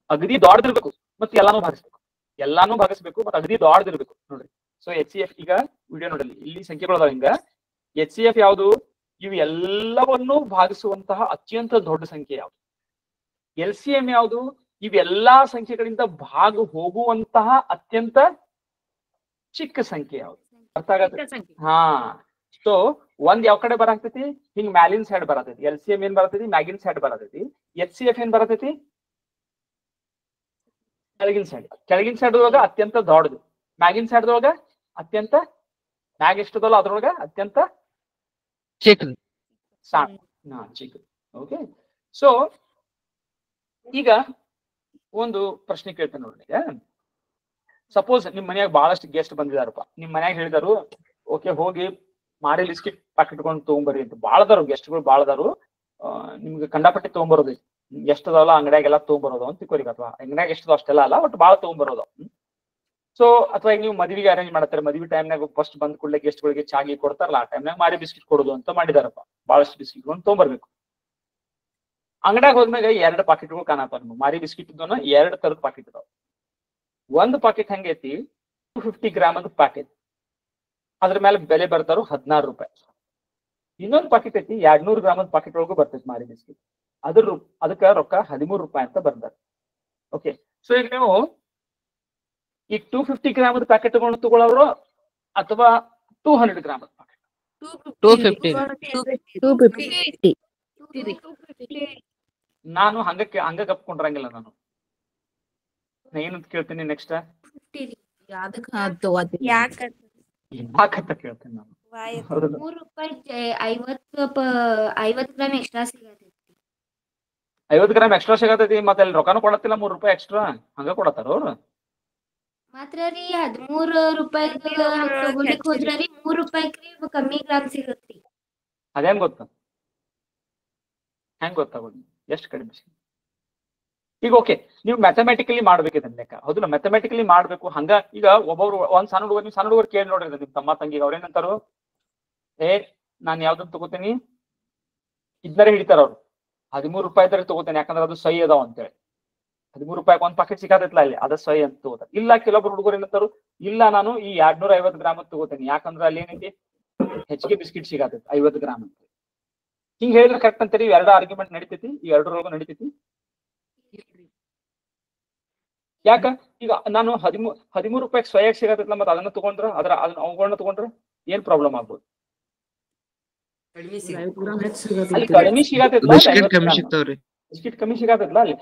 ಅಗದಿ ದೊಡ್ಡದಿರ್ಬೇಕು ಮತ್ತೆ ಎಲ್ಲಾನು ಭಾಗಿಸ್ಬೇಕು ಮತ್ತೆ ಅಗದಿ ದೊಡ್ಡದಿರ್ಬೇಕು ನೋಡ್ರಿ. ಸೊ HCF ಈಗ ವಿಡಿಯೋ ನೋಡಲಿ, ಇಲ್ಲಿ ಸಂಖ್ಯೆಗಳು ಅದಾವ ಹಿಂಗ. HCF ಯಾವುದು, ಇವು ಎಲ್ಲವನ್ನೂ ಭಾಗಿಸುವಂತಹ ಅತ್ಯಂತ ದೊಡ್ಡ ಸಂಖ್ಯೆ ಯಾವುದು. LCM ಯಾವುದು, ಇವೆಲ್ಲಾ ಸಂಖ್ಯೆಗಳಿಂದ ಭಾಗ ಹೋಗುವಂತಹ ಅತ್ಯಂತ ಚಿಕ್ಕ ಸಂಖ್ಯೆ ಯಾವುದು. ಅರ್ಥ ಆಗತ್ತೆ? ಹಾ, ಸೊ ಒಂದ್ ಯಾವ ಕಡೆ ಬರಾಕ್ತೈತಿ, ಹಿಂಗ್ ಮ್ಯಾಲಿನ ಸೈಡ್ ಬರತೈತಿ. LCM ಏನ್ ಬರತೈತಿ, ಮ್ಯಾಗಿನ ಸೈಡ್ ಬರತೈತಿ. HCF ಏನ್ ಬರತೈತಿ, ಕೆಳಗಿನ ಸೈಡ್ ಒಳಗ ಅತ್ಯಂತ ದೊಡ್ಡದು, ಮ್ಯಾಗಿನ ಸೈಡ್ ಒಳಗ ಅತ್ಯಂತ ಮ್ಯಾಗ್ ಎಷ್ಟದಲ್ಲ ಅದ್ರೊಳಗ ಅತ್ಯಂತ ಚಿಕ್ಕದು ಚಿಕ್ಕದು. ಓಕೆ, ಸೊ ಈಗ ಒಂದು ಪ್ರಶ್ನೆ ಕೇಳ್ತೇನೆ ನೋಡ್ರಿ. ಈಗ ಸಪೋಸ್ ನಿಮ್ ಮನ್ಯಾಗ ಬಹಳಷ್ಟು ಗೆಸ್ಟ್ ಬಂದಿದಾರಪ್ಪ, ನಿಮ್ ಮನ್ಯಾಗ ಹೇಳಿದಾರು ಓಕೆ ಹೋಗಿ ಮಾಡಿ ಬಿಸ್ಕಿಟ್ ಪ್ಯಾಕೆಟ್ ಕೊಂಡು ತಗೊಂಬರ್ರಿ ಅಂತ. ಬಾಳದಾರು ಗೆಸ್ಟ್ಗಳು ಬಾಳದಾರು, ನಿಮ್ಗೆ ಕಂಡಾಪಟ್ಟಿ ತಗೊಂಬರೋದು ಎಷ್ಟದಲ್ಲ ಅಂಗಡಿಯಾಗೆಲ್ಲ ತಗೊಂಬರೋದು ಅಂತ ತಿಳ್ಕೊರಿ. ಅಥವಾ ಅಂಗಡಿಯಾಗ ಎಷ್ಟದ ಅಷ್ಟೆಲ್ಲ ಅಲ್ಲ, ಬಟ್ ಬಾಳ ತಗೊಂಬರೋದು. ಸೊ ಅಥವಾ ಈಗ ನೀವು ಮದ್ವಿಗೆ ಅರೇಂಜ್ ಮಾಡ್ತಾರೆ, ಮದ್ವಿ ಟೈಮ್ನಾಗ ಫಸ್ಟ್ ಬಂದ್ ಕೂಡಲೇ ಗೆಸ್ಟ್ಗಳಿಗೆ ಚಾಗಿ ಕೊಡ್ತಾರಲ್ಲ, ಆ ಟೈಮ್ನಾಗ ಮಾರಿ ಬಿಸ್ಕಿಟ್ ಕೊಡೋದು ಅಂತ ಮಾಡಿದಾರಪ್ಪ. ಬಹಳಷ್ಟು ಬಿಸ್ಕಿಟ್ಗಳನ್ನು ತಗೊಂಬರ್ಬೇಕು. ಅಂಗಡಿಯಾಗ ಹೋದ್ಮ್ಯಾಗ 2 ಪಾಕೆಟ್ಗಳು ಕಾಣತಾವ ನಿಮ್ಗೆ. ಮಾರಿ ಬಿಸ್ಕಿಟ್ ಇದ್ದವನ್ನ 2 ತರದ ಪಾಕೆಟ್ ಇದಾವ. ಒಂದು ಪಾಕೆಟ್ ಹೆಂಗೈತಿ 250 ಗ್ರಾಮ್ ಅಂತ ಪ್ಯಾಕೆಟ್, ಅದ್ರ ಮೇಲೆ ಬೆಲೆ ಬರ್ತಾರು 16 ರೂಪಾಯಿ. ಇನ್ನೊಂದು ಪಾಕೆಟ್ ಐತಿ 200 ಗ್ರಾಮ್ ಪಾಕೆಟ್ ಒಳಗೂ ಬರ್ತೈತಿ ಮಾರಿ ಬಿಸ್ಕಿಟ್, ಅದಕ್ಕ ರೊಕ್ಕ 13 ರೂಪಾಯಿ ಅಂತ ಬರ್ತಾರೆ. ಓಕೆ, ಸೊ ಈಗ ನೀವು ಈಗ 250 ಗ್ರಾಮದ ಪ್ಯಾಕೆಟ್ ತಗೊಳ್ಳೋರು ಅಥವಾ 200 ಗ್ರಾಮದ ಪ್ಯಾಕೆಟ್? 250. ನಾನು ಹಂಗ ಕಪ್ಕೊಂಡ್ರಂಗಿಲ್ಲ. ನಾನು ಏನಂತ ಕೇಳ್ತೀನಿ ನೆಕ್ಸ್ಟ್? ಯಾಕಂತ ಯಾಕಂತ ಕೇಳ್ತೀನಿ ನಾನು. ಹೌದಲ್ಲ? ₹50 ಗ್ರಾಮ್ ಎಕ್ಸ್ಟ್ರಾ ಸಿಗತೈತಿ. 50 ಗ್ರಾಮ್ ಎಕ್ಸ್ಟ್ರಾ ಸಿಗತೈತಿ, ಮತ್ತೆ ಅಲ್ಲಿ ರೊಕ್ಕನೂ ಕೊಡತ್ತಿಲ್ಲ, ₹3 ಎಕ್ಸ್ಟ್ರಾ ಹಂಗ ಕೊಡತ್ತಾರ ಅವ್ರು. ಮಾತ್ರ ರೀ ₹13 ತಗೊಲಿಕ್ ಹೋದ್ರ ರೀ ₹3 ಕಮ್ಮಿ ಗ್ರಾಮ್ ಸಿಗತ್ರಿ. ಅದೇನ್ ಗೊತ್ತ? ಹೆಂಗ್ ಗೊತ್ತಾಗೋದು ಎಷ್ಟು ಕಡಿಮೆ ಸಿಗ? ಈಗ ಓಕೆ, ನೀವು ಮ್ಯಾಥಮೆಟಿಕಲಿ ಮಾಡ್ಬೇಕಿದೆ ಲೆಕ್ಕ, ಹೌದಲ್ಲ? ಮ್ಯಾಥಮೆಟಿಕಲಿ ಮಾಡ್ಬೇಕು. ಹಂಗ ಈಗ ಒಬ್ಬೊಬ್ರು ಒಂದ್ ಸಣ್ಣ ಹುಡುಗರು ಕೇಳಿ ನೋಡ್ರಿ ನಿಮ್ ತಮ್ಮ ತಂಗಿ ಅವ್ರೇನಂತಾರು, ನಾನ್ ಯಾವ್ದನ್ ತಗೋತೀನಿ ಇದನ್ನೇ ಹಿಡಿತಾರ ಅವ್ರು. ₹13 ತಗೋತೇನೆ, ಯಾಕಂದ್ರೆ ಅದು ಸಹಿ ಅದಾವ ಅಂತೇಳಿ. ₹13 ಒಂದ್ ಪಾಕೆಟ್ ಸಿಗತೈತ್ಲ ಅಲ್ಲಿ, ಅದ ಸಹಿ ಅಂತ ತಗೋತಾರೆ. ಇಲ್ಲ, ಕೆಲವೊಬ್ರು ಹುಡುಗರು ಏನಂತಾರು, ಇಲ್ಲ ನಾನು ಈ 250 ಗ್ರಾಮ್ ತಗೋತೇನೆ, ಯಾಕಂದ್ರೆ ಅಲ್ಲಿ ಏನೈತಿ ಹೆಚ್ಚಿಗೆ ಬಿಸ್ಕಿಟ್ ಸಿಗತೈತಿ 50 ಗ್ರಾಮ್ ಅಂತ. ಹಿಂಗ್ ಹೇಳಿದ್ರೆ ಕರೆಕ್ಟ್ ಅಂತೀರಿ? ಎರಡು ಆರ್ಗ್ಯುಮೆಂಟ್ ನಡಿತೈತಿ, ಈ ಎರಡರೊಳಗೂ ನಡಿತೈತಿ. ಯಾಕ ಈಗ ನಾನು ₹13 ಸ್ವಯಂ ಸಿಗತ್ತಲ್ಲ, ಮತ್ತೆ ಅದನ್ನ ತಗೊಂಡ್ರ ಅವುಗಳನ್ನ ತಗೊಂಡ್ರ ಏನ್ ಪ್ರಾಬ್ಲಮ್ ಆಗ್ಬೋದು? ಅಲ್ಲಿ ಕಡಿಮೆ ಸಿಗತ್ತೈತ್ಲ, ಬಿಸ್ಕಿಟ್ ಕಮ್ಮಿ ಸಿಗತ್ತಲ್ಲ ಅಲ್ಲಿ.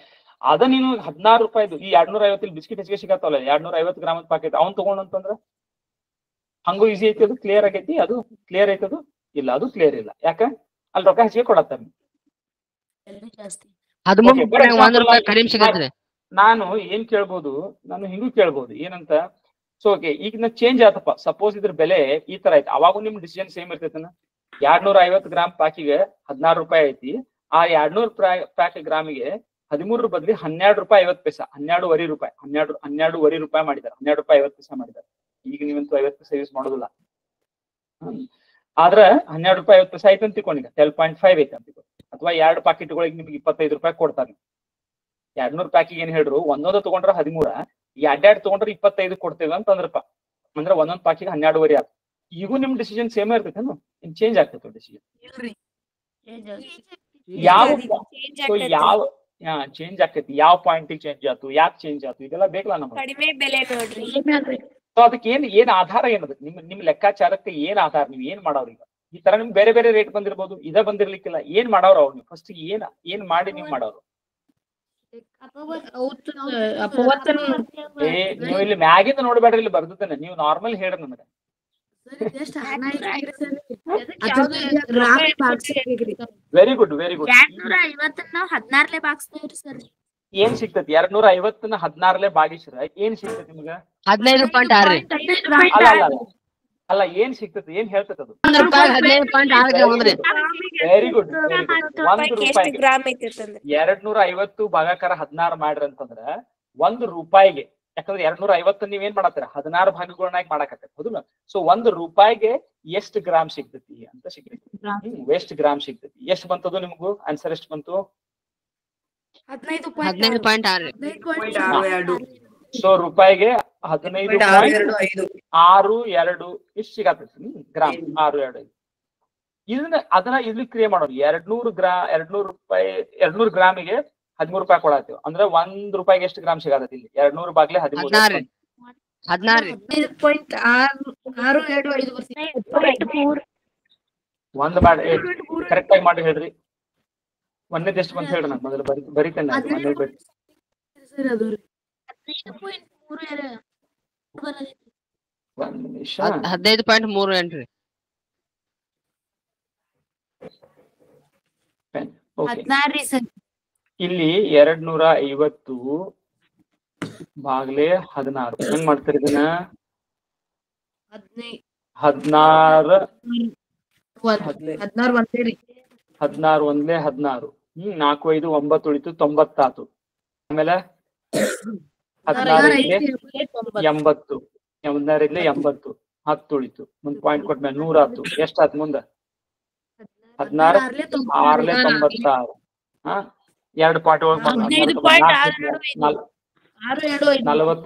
ಅದ ನೀನು ₹16 ಈ 250 ಬಿಸ್ಕಿಟ್ ಹೆಚ್ಚಿಗೆ ಸಿಗತ್ತಲ್ಲ, 250 ಗ್ರಾಮದ ಪ್ಯಾಕೆಟ್ ಅವ್ನ್ ತಗೊಂಡಂತಂದ್ರ ಹಂಗೂ ಈಸಿ ಐತಿ. ಅದು ಕ್ಲಿಯರ್ ಆಗೈತಿ? ಅದು ಕ್ಲಿಯರ್ ಐತದು? ಇಲ್ಲ, ಅದು ಕ್ಲಿಯರ್ ಇಲ್ಲ. ಯಾಕ? ಅಲ್ಲಿ ರೊಕ್ಕ ಹೆಚ್ಚಿಗೆ ಕೊಡತ್ತಾರ. ₹13 ಕಡಿಮೆ ಸಿಗತ್ರಿ. ನಾನು ಏನ್ ಕೇಳ್ಬೋದು, ನಾನು ಹಿಂಗೂ ಕೇಳ್ಬೋದು ಏನಂತ. ಸೊ ಓಕೆ, ಈಗ ನಾ ಚೇಂಜ್ ಆತಪ್ಪ, ಸಪೋಸ್ ಇದ್ರ ಬೆಲೆ ಈ ತರ ಐತಿ, ಅವಾಗೂ ನಿಮ್ ಡಿಸಿಷನ್ ಸೇಮ್ ಇರ್ತೈತನ. 250 ಗ್ರಾಮ್ ಪ್ಯಾಕಿಗೆ ₹16 ಐತಿ, ಆ 200 ಪ್ಯಾಕ್ ಗ್ರಾಮಿಗೆ 13 ಬದ್ಲಿ ₹12.50, ₹12.50 ಮಾಡಿದ್ದಾರೆ. ₹12.50 ಮಾಡಿದ್ದಾರೆ. ಈಗ ನೀವಂತೂ 50 ಪೈಸೆ ಯೂಸ್ ಮಾಡೋದಿಲ್ಲ. ಆದ್ರ ₹12.50 ಐತೆ ಅಂತ ತಿಳ್ಕೊಂಡಿ, 12.5 ಐತೆ ಅಂತ ತಿಳ್ಕೊಂಡು, ಅಥವಾ 2 ಪಾಕೆಟ್ಗಳಿಗೆ ನಿಮ್ಗೆ ₹25 ಕೊಡ್ತಾರೆ. 200 ಪ್ಯಾಕಿಗೆ ಏನ್ ಹೇಳ್ರು, ಒಂದೊಂದು ತಗೊಂಡ್ರ 13, ಎರಡ್ ತಗೊಂಡ್ರೆ 25 ಕೊಡ್ತೇವೆ ಅಂತ ಅಂದ್ರಪ್ಪ. ಅಂದ್ರೆ ಒಂದೊಂದ್ ಪ್ಯಾಕಿಗೆ 12.5 ಆಯ್ತು. ಈಗೂ ನಿಮ್ ಡಿಸಿಷನ್ ಸೇಮ್ ಇರ್ತೈತೇನು? ಇನ್ ಚೇಂಜ್ ಆಗ್ತೈತೆ ಡಿಸಿಷನ್? ಚೇಂಜ್ ಆಕೈತಿ. ಯಾವ ಪಾಯಿಂಟಿಗೆ ಚೇಂಜ್ ಆಯ್ತು, ಯಾಕೆ ಚೇಂಜ್ ಆಯ್ತು, ಇದೆಲ್ಲ ಬೇಕಲ್ಲ ನಮ್ಗೆ. ಕಡಿಮೆ ಬೆಲೆ ನೋಡ್ರಿ. ಸೊ ಅದಕ್ಕೆ ಏನ್ ಆಧಾರ ಏನದ? ನಿಮ್ ಲೆಕ್ಕಾಚಾರಕ್ಕೆ ಏನ್ ಆಧಾರ? ನೀವ್ ಏನ್ ಮಾಡೋರು? ಈಗ ಈ ತರ ನಿಮ್ಗೆ ಬೇರೆ ಬೇರೆ ರೇಟ್ ಬಂದಿರ್ಬೋದು, ಇದ ಬಂದಿರ್ಲಿಕ್ಕಿಲ್ಲ. ಏನ್ ಮಾಡೋರು ಅವ್ರು? ನೀವು ಫಸ್ಟ್ ಏನ್ ಮಾಡಿ ನೀವು ಮಾಡೋರು? ನೀವು ಇಲ್ಲಿ ಮ್ಯಾಗಿಂದ ನೋಡ್ಬೇಡ್ರಿ, ಇಲ್ಲಿ ಬರ್ದಿದ್ದೇನೆ. ನೀವು ನಾರ್ಮಲ್ ಹೇಳ್ರಿ ನನಗೆ. Very good, very good. 250 ನಾವು 16 ಬಾಗಿಸ್ತೇವ್ರಿ ಸರ್. ಏನ್ ಸಿಗ್ತೈತಿ? 250 16 ಭಾಗಿಸ್ರ ಏನ್ ಸಿಗ್ತೈತಿ ನಿಮ್ಗ? 15.6 ಅಲ್ಲ, ಏನ್ ಸಿಗ್ತೈತಿ? ಏನ್ ಹೇಳ್ತೈತಿ ಅದು? ₹15.6 very good, very good. ₹1 gram ಐತಿ ಅಂತಂದ್ರೆ 250 ಭಾಗಾಕಾರ 16 ಮಾಡ್ರಿ ಅಂತಂದ್ರ ₹1, ಯಾಕಂದ್ರೆ 250 ನೀವ್ ಏನ್ ಮಾಡತ್ತೀರ? 16 ಭಾಗಗಳನ್ನಾಗಿ ಮಾಡಾಕತ್ತೀರ, ಹೌದಲ್ಲ? ಸೊ ₹1 ಎಷ್ಟು ಗ್ರಾಮ್ ಸಿಗ್ತೈತಿ ಅಂತ ಸಿಗ್ತೈತಿ. ಎಷ್ಟು ಗ್ರಾಮ್ ಸಿಗ್ತೈತಿ? ಎಷ್ಟು ಬಂತದು ನಿಮ್ಗೂ? ಆನ್ಸರ್ ಎಷ್ಟು ಬಂತು? 15.6. ಸೊ ರೂಪಾಯಿಗೆ 15.62 ಇಷ್ಟು ಸಿಗತೈತಿ ಗ್ರಾಮ್. 6.25. ಇದನ್ನ ಕ್ರಿಯೇಟ್ ಮಾಡೋದು. 200 ಗ್ರಾಮಿಗೆ ₹13 ಕೊಡತ್ತೀವಿ ಅಂದ್ರೆ ₹1 ಎಷ್ಟು ಗ್ರಾಮ್ ಸಿಗತೈತಿ ಇಲ್ಲಿ? 200 ಬಾಗ್ಲೆ 13. 16. ಒಂದ್ ಮಾಡಿ ಕರೆಕ್ಟ್ ಆಗಿ ಮಾಡಿ ಹೇಳ್ರಿ. ಒಂದೇದ್ ಎಷ್ಟು ಬಂತ ಹೇಳ್ರಿ, ನಾನು ಮೊದಲು ಬರಿತೇನೆ. 15.38. ಇಲ್ಲಿ 250 ಬಾಗ್ಲೆ 16 ಹೆಂಗ್ ಮಾಡ್ತಾರೆ ಇದನ್ನ? 16 ಒಂದ್ಲೆ 16. 4 5 9 ಉಳಿತು 90 ಆತು. ಆಮೇಲೆ 16 80, 80 10 ಉಳಿತು. ಮುಂದ್ ಪಾಯಿಂಟ್ ಕೊಟ್ಮೇಲೆ 100 ಆತು. ಎಷ್ಟ್ ಆತು ಮುಂದ? 16 6 96. 2 ಪಾಯಿಂಟ್ 40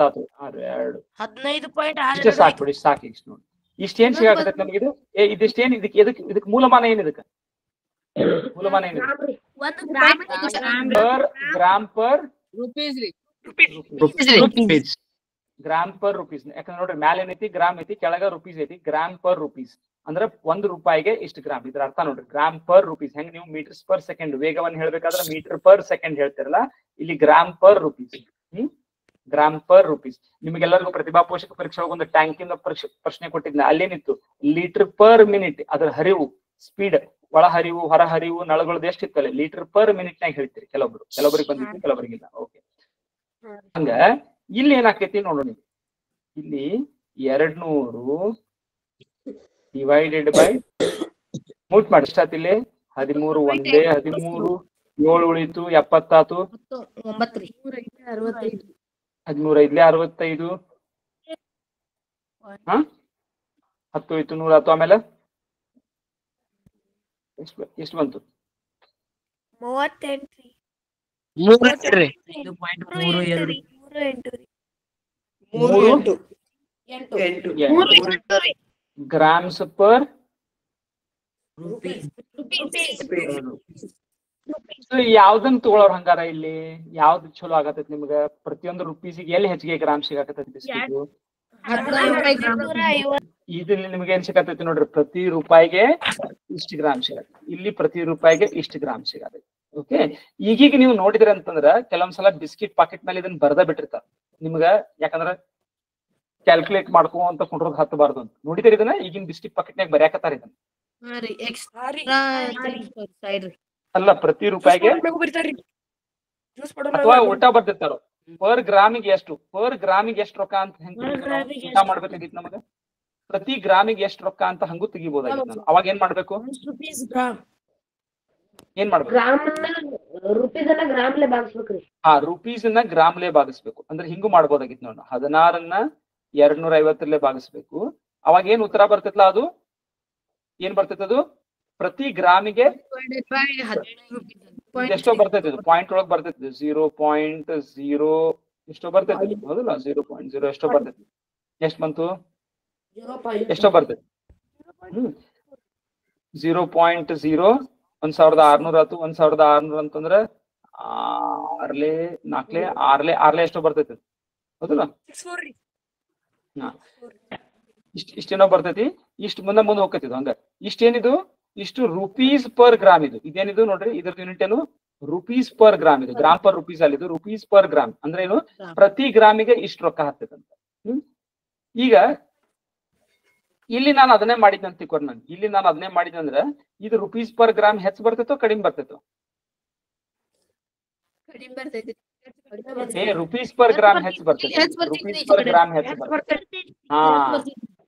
ಆತು. 6 ಸಾಕು ಬಿಡಿ, ಸಾಕು. ಇಷ್ಟು ನೋಡಿ, ಇಷ್ಟೇನ್ ಸಿಗಾಕತ್ತೈತಿ ನಮ್ಗೆ ಇದು. ಇದಿಷ್ಟೇನ್ ಇದಕ್ಕೆ ಮೂಲಮಾನ ಏನ್? ಇದಕ್ಕೆ ಮೂಲಮಾನ ಏನಿದೆ? Gram per rupees. Gram per rupees. ಯಾಕಂದ್ರೆ ನೋಡ್ರಿ ಮ್ಯಾಲ ಏನೈತಿ ಗ್ರಾಮ್ ಐತಿ, ಕೆಳಗ ರುಪೀಸ್ ಐತಿ. ಗ್ರಾಮ್ ಪರ್ ರುಪೀಸ್ ಅಂದ್ರೆ 1 ರೂಪಾಯಿಗೆ ಇಷ್ಟು ಗ್ರಾಮ್. ಇದ್ರ ಅರ್ಥ ನೋಡ್ರಿ, ಗ್ರಾಮ್ ಪರ್ ರುಪೀಸ್. ಹೆಂಗ್ ನೀವು ಮೀಟರ್ಸ್ ಪರ್ ಸೆಕೆಂಡ್ ವೇಗವನ್ನು ಹೇಳ್ಬೇಕಾದ್ರೆ ಮೀಟರ್ ಪರ್ ಸೆಕೆಂಡ್ ಹೇಳ್ತಿರಲ್ಲ, ಇಲ್ಲಿ gram per rupees. Gram per rupees. ನಿಮಗೆಲ್ಲರಿಗೂ ಪ್ರತಿಭಾ ಪೋಷಕ ಪರೀಕ್ಷೆ ಒಂದು ಟ್ಯಾಂಕಿಂದ ಪ್ರಶ್ನೆ ಕೊಟ್ಟಿದ್ನ, ಅಲ್ಲೇನಿತ್ತು ಲೀಟರ್ ಪರ್ ಮಿನಿಟ್. ಅದ್ರ ಹರಿವು ಸ್ಪೀಡ್, ಒಳ ಹರಿವು ಹೊರ ಹರಿವು ನಳಗಳದ್ದು ಎಷ್ಟಿತ್ತಲ್ಲ, ಲೀಟರ್ ಪರ್ ಮಿನಿಟ್ ನಾಗ ಹೇಳ್ತೀರಿ. ಕೆಲವೊಬ್ರಿಗೆ ಬಂದಿತ್ತು, ಕೆಲವರಿಗಿಲ್ಲ. ಓಕೆ, ಹಂಗ ಇಲ್ಲಿ ಏನಾಕೈತಿ ನೋಡೋಣ. ಇಲ್ಲಿ 200 ಡಿವೈಡೆಡ್ ಬೈ ಮೂಟ್ ಮಾಡಿ ಎಷ್ಟಾತ್ ಇಲ್ಲಿ 13 ಒಂದೇ 13 7 ಉಳಿತು 70 ಆತು. 13 ಐದ್ಲೆ 65 10 ಉಳಿತು 100 ಆತು. ಆಮೇಲೆ ಎಷ್ಟು ಬಂತು? 3 ಗ್ರಾಮ್ಸ್ ಪರ್ ಯಾವ್ದನ್ ತಗೊಳೋರ್ ಹಂಗಾರ ಇಲ್ಲಿ ಯಾವ್ದು ಚಲೋ ಆಗತೈತಿ ನಿಮ್ಗ? ಪ್ರತಿಯೊಂದು ರುಪೀಸಿಗೆ ಎಲ್ಲಿ ಹೆಚ್ಚಿಗೆ ಗ್ರಾಮ್ ಸಿಗಾಕತೈತಿ ಬಿಸ್ಕಿಟ್? ಇದ್ರಲ್ಲಿ ನಿಮ್ಗೆ ಏನ್ ಸಿಗತೈತಿ ನೋಡ್ರಿ, ಪ್ರತಿ ರೂಪಾಯಿಗೆ ಇಷ್ಟು ಗ್ರಾಮ್ ಸಿಗತ್ತೆ. ಇಲ್ಲಿ ಪ್ರತಿ ರೂಪಾಯಿಗೆ ಇಷ್ಟು ಗ್ರಾಮ್ ಸಿಗತೈತಿ. ಓಕೆ, ಈಗೀಗ ನೀವು ನೋಡಿದ್ರಿ ಅಂತಂದ್ರ ಕೆಲವೊಂದ್ಸಲ ಬಿಸ್ಕಿಟ್ ಪಾಕೆಟ್ ಮೇಲೆ ಇದನ್ನ ಬರ್ದ ಬಿಟ್ಟಿರ್ತಾರ ನಿಮ್ಗ. ಯಾಕಂದ್ರ ಕ್ಯಾಲ್ಕುಲೇಟ್ ಮಾಡ್ಕೊಂತ ಕುಂಡ್ರೋದ್ ಹತ್ತಬಾರ್ದು ಅಂತ ನೋಡಿದ್ರಿ. ಇದನ್ನ ಈಗಿನ ಬಿಸ್ಕಿಟ್ ಪಾಕೆಟ್ನಾಗ ಬರ್ಯಾಕತ್ತಾರ ಇದನ್ನ. ಅಲ್ಲ, ಪ್ರತಿ ರೂಪಾಯಿಗೆ ಅಥವಾ ಊಟ ಬರ್ತಿರ್ತಾರ ಪರ್ ಗ್ರಾಮಿಗೆ ಎಷ್ಟು, ಪರ್ ಗ್ರಾಮಿಗೆ ಎಷ್ಟು ರೊಕ್ಕ ಅಂತ ಹೆಂಗ್ ಊಟ ಮಾಡ್ಬೇಕಾಗಿತ್ತು ನಮಗ? ಪ್ರತಿ ಗ್ರಾಮಿಗೆ ಎಷ್ಟು ರೊಕ್ಕ ಅಂತ ಹಂಗೂ ತೆಗಿಬಹುದಾಗಿತ್ತು ನಾನು. ಅವಾಗ ಏನ್ ಮಾಡ್ಬೇಕು? ಏನ್ ಮಾಡ್ಬೇಕು? ರುಪೀಸ್ ಅನ್ನ ಗ್ರಾಮ್ಲೆ ಭಾಗಿಸ್ಬೇಕು. ಅಂದ್ರೆ ಹಿಂಗೂ ಮಾಡ್ಬೋದಾಗಿತ್ತು ನೋಡ. 16ನ್ನ 250 ಭಾಗಿಸ್ಬೇಕು. ಅವಾಗ ಏನ್ ಉತ್ತರ ಬರ್ತೈತ್ಲ, ಅದು ಏನ್ ಬರ್ತೈತಿ? ಅದು ಪ್ರತಿ ಗ್ರಾಮಿಗೆ ಎಷ್ಟೋ ಬರ್ತೈತಿ. ಪಾಯಿಂಟ್ ಒಳಗ್ ಬರ್ತೈತಿ 0.0 ಎಷ್ಟೋ ಬರ್ತೈತಿ, ಹೌದಲ್ಲ? 0.0 ಎಷ್ಟೋ ಬರ್ತೈತಿ. ಎಷ್ಟ್ ಬಂತು? ಎಷ್ಟೋ ಬರ್ತೈತಿ? 0.0 1600 ಆತು. 1600 ಅಂತಂದ್ರ 6 ಎಷ್ಟೋ ಬರ್ತೈತಿ, ಹೌದಲ್ಲ? ಇಷ್ಟೇನೋ ಬರ್ತೈತಿ. ಇಷ್ಟು ಮುಂದೆ ಹೋಗ್ತೈತಿ. ಹಂಗ ಇಷ್ಟೇನಿದು, ಇಷ್ಟು ರುಪೀಸ್ ಪರ್ ಗ್ರಾಮ್. ಇದೇನಿದು ನೋಡ್ರಿ, ಇದ್ರದ್ದು ಯೂನಿಟ್ ಏನು? Rupees per gram. ಇದು ಗ್ರಾಮ್ ಪರ್ ರುಪೀಸ್ ಅಲ್ಲಿ, ಇದು ರುಪೀಸ್ ಪರ್ ಗ್ರಾಮ್. ಅಂದ್ರೆ ಏನು? ಪ್ರತಿ ಗ್ರಾಮಿಗೆ ಇಷ್ಟು ರೊಕ್ಕ ಹಾಕ್ತೈತಂತ. ಈಗ ಇಲ್ಲಿ ನಾನು ಅದನ್ನೇ ಮಾಡಿದ್ದೆ ಅಂತ ತಿಳ್ಕೊಂಡ್ ನಾನು. ಇಲ್ಲಿ ನಾನು ಅದನ್ನೇ ಮಾಡಿದ್ದೆ ಅಂದ್ರೆ ಇದು ರುಪೀಸ್ ಪರ್ ಗ್ರಾಮ್ ಹೆಚ್ಚು ಬರ್ತೈತೋ ಕಡಿಮೆ ಬರ್ತೈತೋ? ರುಪೀಸ್ ಪರ್ ಗ್ರಾಮ್ ಹೆಚ್ಚು ಬರ್ತೈತಿ. ರುಪೀಸ್ ಪರ್ ಗ್ರಾಮ್ ಹೆಚ್ಚು ಬರ್ತೈತಿ. ಹಾ,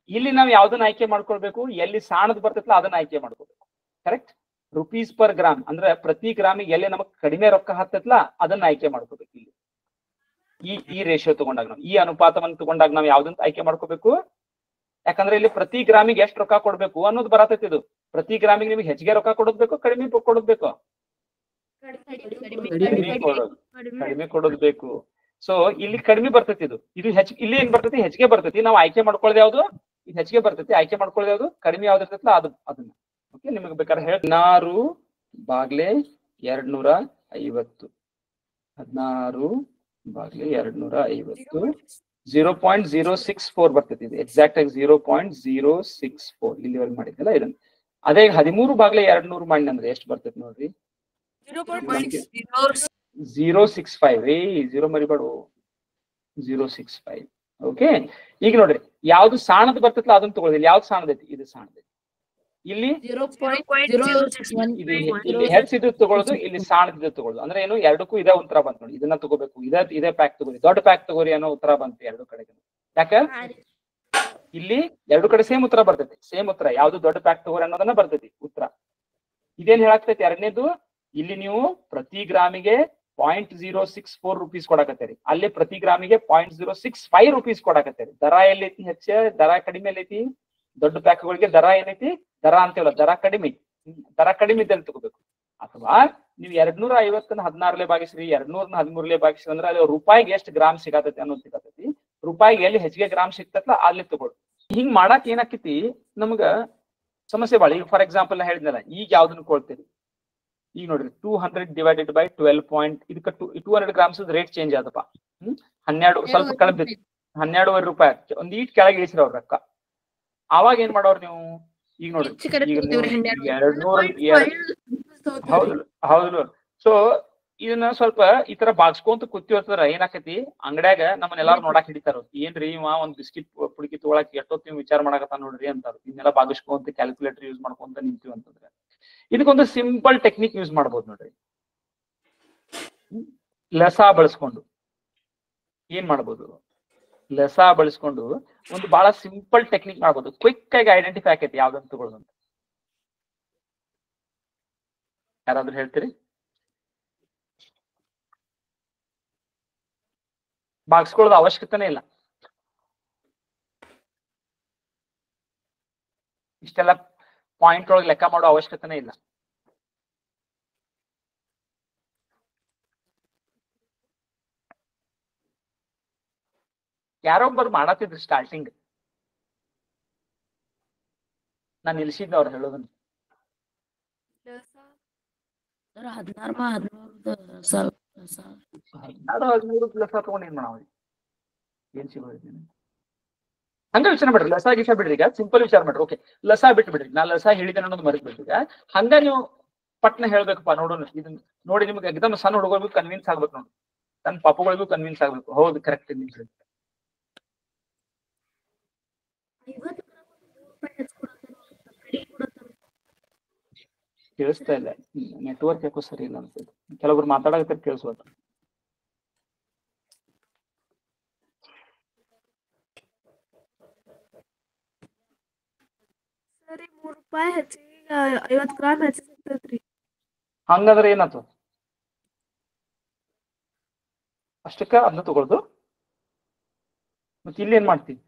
ಇಲ್ಲಿ ನಾವ್ ಯಾವ್ದನ್ನ ಆಯ್ಕೆ ಮಾಡ್ಕೊಳ್ಬೇಕು? ಎಲ್ಲಿ ಸಾಣದ್ ಬರ್ತೈತಲ್ಲ ಅದನ್ನ ಆಯ್ಕೆ ಮಾಡ್ಕೋಬೇಕು. ಕರೆಕ್ಟ್? ರುಪೀಸ್ ಪರ್ ಗ್ರಾಮ್ ಅಂದ್ರೆ ಪ್ರತಿ ಗ್ರಾಮಿಗೆ ಎಲ್ಲಿ ನಮಗ್ ಕಡಿಮೆ ರೊಕ್ಕ ಹತ್ತೈತಲ್ಲ ಅದನ್ನ ಆಯ್ಕೆ ಮಾಡ್ಕೋಬೇಕು. ಇಲ್ಲಿ ಈ ರೇಷಿಯೋ ತಗೊಂಡಾಗ, ನಾವು ಈ ಅನುಪಾತವನ್ನು ತಗೊಂಡಾಗ ನಾವ್ ಯಾವ್ದಂತ ಆಯ್ಕೆ ಮಾಡ್ಕೋಬೇಕು? ಯಾಕಂದ್ರೆ ಇಲ್ಲಿ ಪ್ರತಿ ಗ್ರಾಮಿಗೆ ಎಷ್ಟು ರೊಕ್ಕ ಕೊಡ್ಬೇಕು ಅನ್ನೋದು ಬರತೈತಿ. ಇದು ಪ್ರತಿ ಗ್ರಾಮಿಗೆ ನಿಮ್ಗೆ ಹೆಚ್ಚಿಗೆ ರೊಕ್ಕ ಕೊಡೋದ್ಬೇಕು, ಕಡಿಮೆ ಕೊಡೋದ್ಬೇಕು? ಕಡಿಮೆ ಕೊಡೋದ್ ಬೇಕು. ಸೊ ಇಲ್ಲಿ ಕಡಿಮೆ ಬರ್ತೈತಿ. ಇದು ಹೆಚ್ಚು. ಇಲ್ಲಿ ಏನ್ ಬರ್ತೈತಿ? ಹೆಚ್ಚಿಗೆ ಬರ್ತೈತಿ. ನಾವು ಆಯ್ಕೆ ಮಾಡ್ಕೊಳ್ಳೋದು ಯಾವ್ದು? ಇದು ಹೆಚ್ಚಿಗೆ ಬರ್ತೈತಿ. ಆಯ್ಕೆ ಮಾಡ್ಕೊಳ್ಳೋದು ಯಾವ್ದು? ಕಡಿಮೆ ಯಾವ್ದು ಇರ್ತೈತಲ್ಲ ಅದನ್ನ. ಓಕೆ, ನಿಮ್ಗೆ ಬೇಕಾದ್ರೆ ಹೇಳಿ 16 ಬಾಗ್ಲೆ 250. 16 ಬಾಗ್ಲೆ 250 0.064 ಬರ್ತೈತಿ. ಇದು ಎಕ್ಸಾಕ್ಟ್ ಆಗಿ 0.064 ಇಲ್ಲಿವರೆಗೆ ಮಾಡಿದ್ದಲ್ಲ ಇದನ್ನ. ಅದೇ 13 ಬಾಗ್ಲೆ 200 ಮಾಡಿ ಅಂದ್ರೆ ಎಷ್ಟು ಬರ್ತೈತಿ ನೋಡ್ರಿ? 0.065. 0 ಮರಿಬೇಡ, 0.65. ಓಕೆ, ಈಗ ನೋಡ್ರಿ ಯಾವ್ದು ಸಾಣದ್ ಬರ್ತೈತಲ್ಲ ಅದನ್ನ ತಗೊಳ್ಳಿ. ಯಾವ್ದು ಸಾಣದೈತಿ? ಇದು ಸಾಣದೈತಿ. ಇಲ್ಲಿ ಇಲ್ಲಿ ಹೆಚ್ಚಿದ್ದು ತಗೊಳ್ಳೋದು, ಇಲ್ಲಿ ಸಾಣದಿದ್ದು ತಗೊಳ್ಳೋದು. ಅಂದ್ರೆ ಏನು? ಎರಡಕ್ಕೂ ಇದೇ ಉತ್ತರ ಬಂತು ನೋಡಿ. ಇದನ್ನ ತಗೋಬೇಕು, ಇದೇ ಪ್ಯಾಕ್ ತಗೋರಿ, ದೊಡ್ಡ ಪ್ಯಾಕ್ ತಗೋರಿ ಅನ್ನೋ ಉತ್ತರ ಬಂತು ಎರಡು ಕಡೆಗೆ. ಯಾಕ? ಇಲ್ಲಿ ಎರಡು ಕಡೆ ಸೇಮ್ ಉತ್ತರ ಬರ್ತೈತಿ. ಸೇಮ್ ಉತ್ತರ ಯಾವ್ದು? ದೊಡ್ಡ ಪ್ಯಾಕ್ ತಗೋರಿ ಅನ್ನೋದನ್ನ ಬರ್ತೈತಿ ಉತ್ತರ. ಇದೇನ್ ಹೇಳಾಕ್ತೈತಿ? ಎರಡನೇದು, ಇಲ್ಲಿ ನೀವು ಪ್ರತಿ ಗ್ರಾಮಿಗೆ 0.064 ರುಪೀಸ್ ಕೊಡಾಕತ್ತೀರಿ. ಅಲ್ಲಿ ಪ್ರತಿ ಗ್ರಾಮಿಗೆ 0.065 ರುಪೀಸ್ ಕೊಡಾಕತ್ತೀರಿ. ದರ ಎಲ್ಲೈತಿ? ಹೆಚ್ಚ ದರ ಕಡಿಮೆ ಎಲ್ಲೈತಿ? ದೊಡ್ಡ ಪ್ಯಾಕ್ಗಳಿಗೆ ದರ ಏನೈತಿ? ದರ ಅಂತ ಹೇಳ, ದರ ಕಡಿಮೆ. ದರ ಕಡಿಮೆ ಇದ್ದಲ್ಲಿ ತಗೋಬೇಕು. ಅಥವಾ ನೀವು 250ನ್ನ 16 ಭಾಗಿಸ್ರಿ, 200ನ್ನ 13 ಭಾಗಿಸ್ರಿ ಅಂದ್ರೆ ಅಲ್ಲಿ ರೂಪಾಯಿಗೆ ಎಷ್ಟು ಗ್ರಾಮ್ ಸಿಗತೈತಿ ಅನ್ನೋದು ಸಿಗತೈತಿ. ರೂಪಾಯಿಗೆ ಎಲ್ಲಿ ಹೆಚ್ಚಿಗೆ ಗ್ರಾಮ್ ಸಿಗ್ತೈತಲ್ಲ ಅಲ್ಲಿ ತಗೊಳ್ಳಿ. ಹಿಂಗ್ ಮಾಡಾಕ್ ಏನಾಕೈತಿ ನಮ್ಗ ಸಮಸ್ಯೆ ಬಾಳ. ಈಗ ಫಾರ್ ಎಕ್ಸಾಂಪಲ್ ನಾ ಹೇಳಿದ್ನಲ್ಲ, ಈಗ ಯಾವ್ದನ್ನ ಕೊಳ್ತೀರಿ? ಈಗ ನೋಡ್ರಿ 200 ಡಿವೈಡೆಡ್ ಬೈ 12 ಪಾಯಿಂಟ್. ಇದಕ್ಕೆ 200 ಗ್ರಾಮ್ಸ್ ರೇಟ್ ಚೇಂಜ್ ಆದಪ್ಪ. 12 ಸ್ವಲ್ಪ ಕಡಿಮೆ 12.5 ರೂಪಾಯಿ ಒಂದ್ ಈಟ್ ಕೆಳಗೆ ಇಳಿಸ್ರಿ ಅವ್ರ ರೊಕ್ಕ. ಅವಾಗ ಏನ್ ಮಾಡೋರು ನೀವು? ಈಗ ನೋಡ್ರಿ, ಈಗ ನೀವು 200 ಹೌದು. ಸೊ ಇದನ್ನ ಸ್ವಲ್ಪ ಈ ತರ ಬಾಗ್ಸ್ಕೊಂತ ಕೂತಿರ್ತಾರ, ಏನಾಕತಿ ಅಂಗಡ್ಯಾಗ ನಮ್ಮನ್ನೆಲ್ಲಾರು ನೋಡಾಕ್ ಹಿಡಿತಾರ. ಏನ್ರಿ ಇವ ಒಂದ್ ಬಿಸ್ಕಿಟ್ ಪುಡಿಕಿ ತಗೊಳಕ್ ಎಷ್ಟೊತ್ತು ನೀವು ವಿಚಾರ ಮಾಡಕತ್ತ ನೋಡ್ರಿ ಅಂತಾರ. ಇದನ್ನೆಲ್ಲ ಬಾಗಿಸ್ಕೊಂತ ಕ್ಯಾಲ್ಕುಲೇಟರ್ ಯೂಸ್ ಮಾಡ್ಕೊಂತ ನಿಂತೀವಿ ಅಂತಂದ್ರೆ ಇದಕ್ಕೊಂದು ಸಿಂಪಲ್ ಟೆಕ್ನಿಕ್ ಯೂಸ್ ಮಾಡ್ಬೋದು ನೋಡ್ರಿ. ಲಸ ಬಳಸ್ಕೊಂಡು ಏನ್ ಮಾಡ್ಬೋದು? ಲಸ ಬಳಸ್ಕೊಂಡು ಒಂದು ಬಹಳ ಸಿಂಪಲ್ ಟೆಕ್ನಿಕ್ ಮಾಡ್ಬೋದು. ಕ್ವಿಕ್ ಆಗಿ ಐಡೆಂಟಿಫೈ ಆಕೈತಿ ಯಾವ್ದಂತ ತಗೊಳ್ಳೋದಂತ. ಯಾರಾದ್ರೂ ಹೇಳ್ತೀರಿ? ಬಾಗ್ಸ್ಕೊಳ್ಳೋದು ಅವಶ್ಯಕತೆನೇ ಇಲ್ಲ. ಇಷ್ಟೆಲ್ಲ ಪಾಯಿಂಟ್ ಒಳಗೆ ಲೆಕ್ಕ ಮಾಡೋ ಅವಶ್ಯಕತೆನೇ ಇಲ್ಲ. ಯಾರೊಬ್ಬರು ಮಾಡತ್ತಿದ್ರು ಸ್ಟಾರ್ಟಿಂಗ್, ನಾನು ನಿಲ್ಸಿದ್ದೆ ಅವ್ರು ಹೇಳೋದನ್ನ. 16 ಲಸ ತಗೊಂಡು ಏನ್ ಮಾಡಾವ? ಏನ್ ಸಿಗೋದಿಲ್ಲ. ಹಂಗ ವಿಚಾರ ಮಾಡ್ರಿ, ಲಸ ಗಿಸ ಬಿಡ್ರಿ. ಈಗ ಸಿಂಪಲ್ ವಿಚಾರ ಮಾಡ್ರಿ. ಓಕೆ, ಲಸ ಬಿಟ್ಟು ಬಿಡ್ರಿ, ನಾ ಲಸ ಹೇಳಿದೆ ಅನ್ನೋದು ಮರೆತು ಬಿಡ್ರಿ. ಈಗ ಹಂಗ ನೀವು ಪಟ್ನ ಹೇಳ್ಬೇಕಪ್ಪ, ನೋಡೋಣ ಇದನ್ನ ನೋಡಿ, ನಿಮ್ಗೆ ಎಕ್ದಮ್ ಸಣ್ಣ ಹುಡುಗರಿಗೂ ಕನ್ವಿನ್ಸ್ ಆಗ್ಬೇಕು ನೋಡಿ, ಸಣ್ಣ ಪಾಪುಗಳಿಗೂ ಕನ್ವಿನ್ಸ್ ಆಗ್ಬೇಕು. ಹೌದು, ಕರೆಕ್ಟ್ ನಿಮ್ಗೆ ಕೇಳಿಸ್ತಾ ಇಲ್ಲ. ನೆಟ್ವರ್ಕ್ ಯಾಕೋ ಸರಿ ಇಲ್ಲ ಅನ್ಸುತ್ತೆ. ಕೆಲವೊಬ್ರು ಮಾತಾಡಕತ್ತಾರೆ, ಕೇಳಿಸ್ಬೋದು. ಸರಿ, 3 ರೂಪಾಯಿ ಹೆಚ್ಚಿಗೆ 50 ಗ್ರಾಮ್ ಹೆಚ್ಚಿಗೆ ಸಿಗ್ತೈತ್ರಿ. ಹಂಗಾದ್ರೆ ಏನಾಯ್ತು? ಅಷ್ಟಕ್ಕ ಅದನ್ನ ತಗೊಳ್ದು ಮತ್ತೆ ಇಲ್ಲಿ ಏನ್ ಮಾಡ್ತೀವಿ?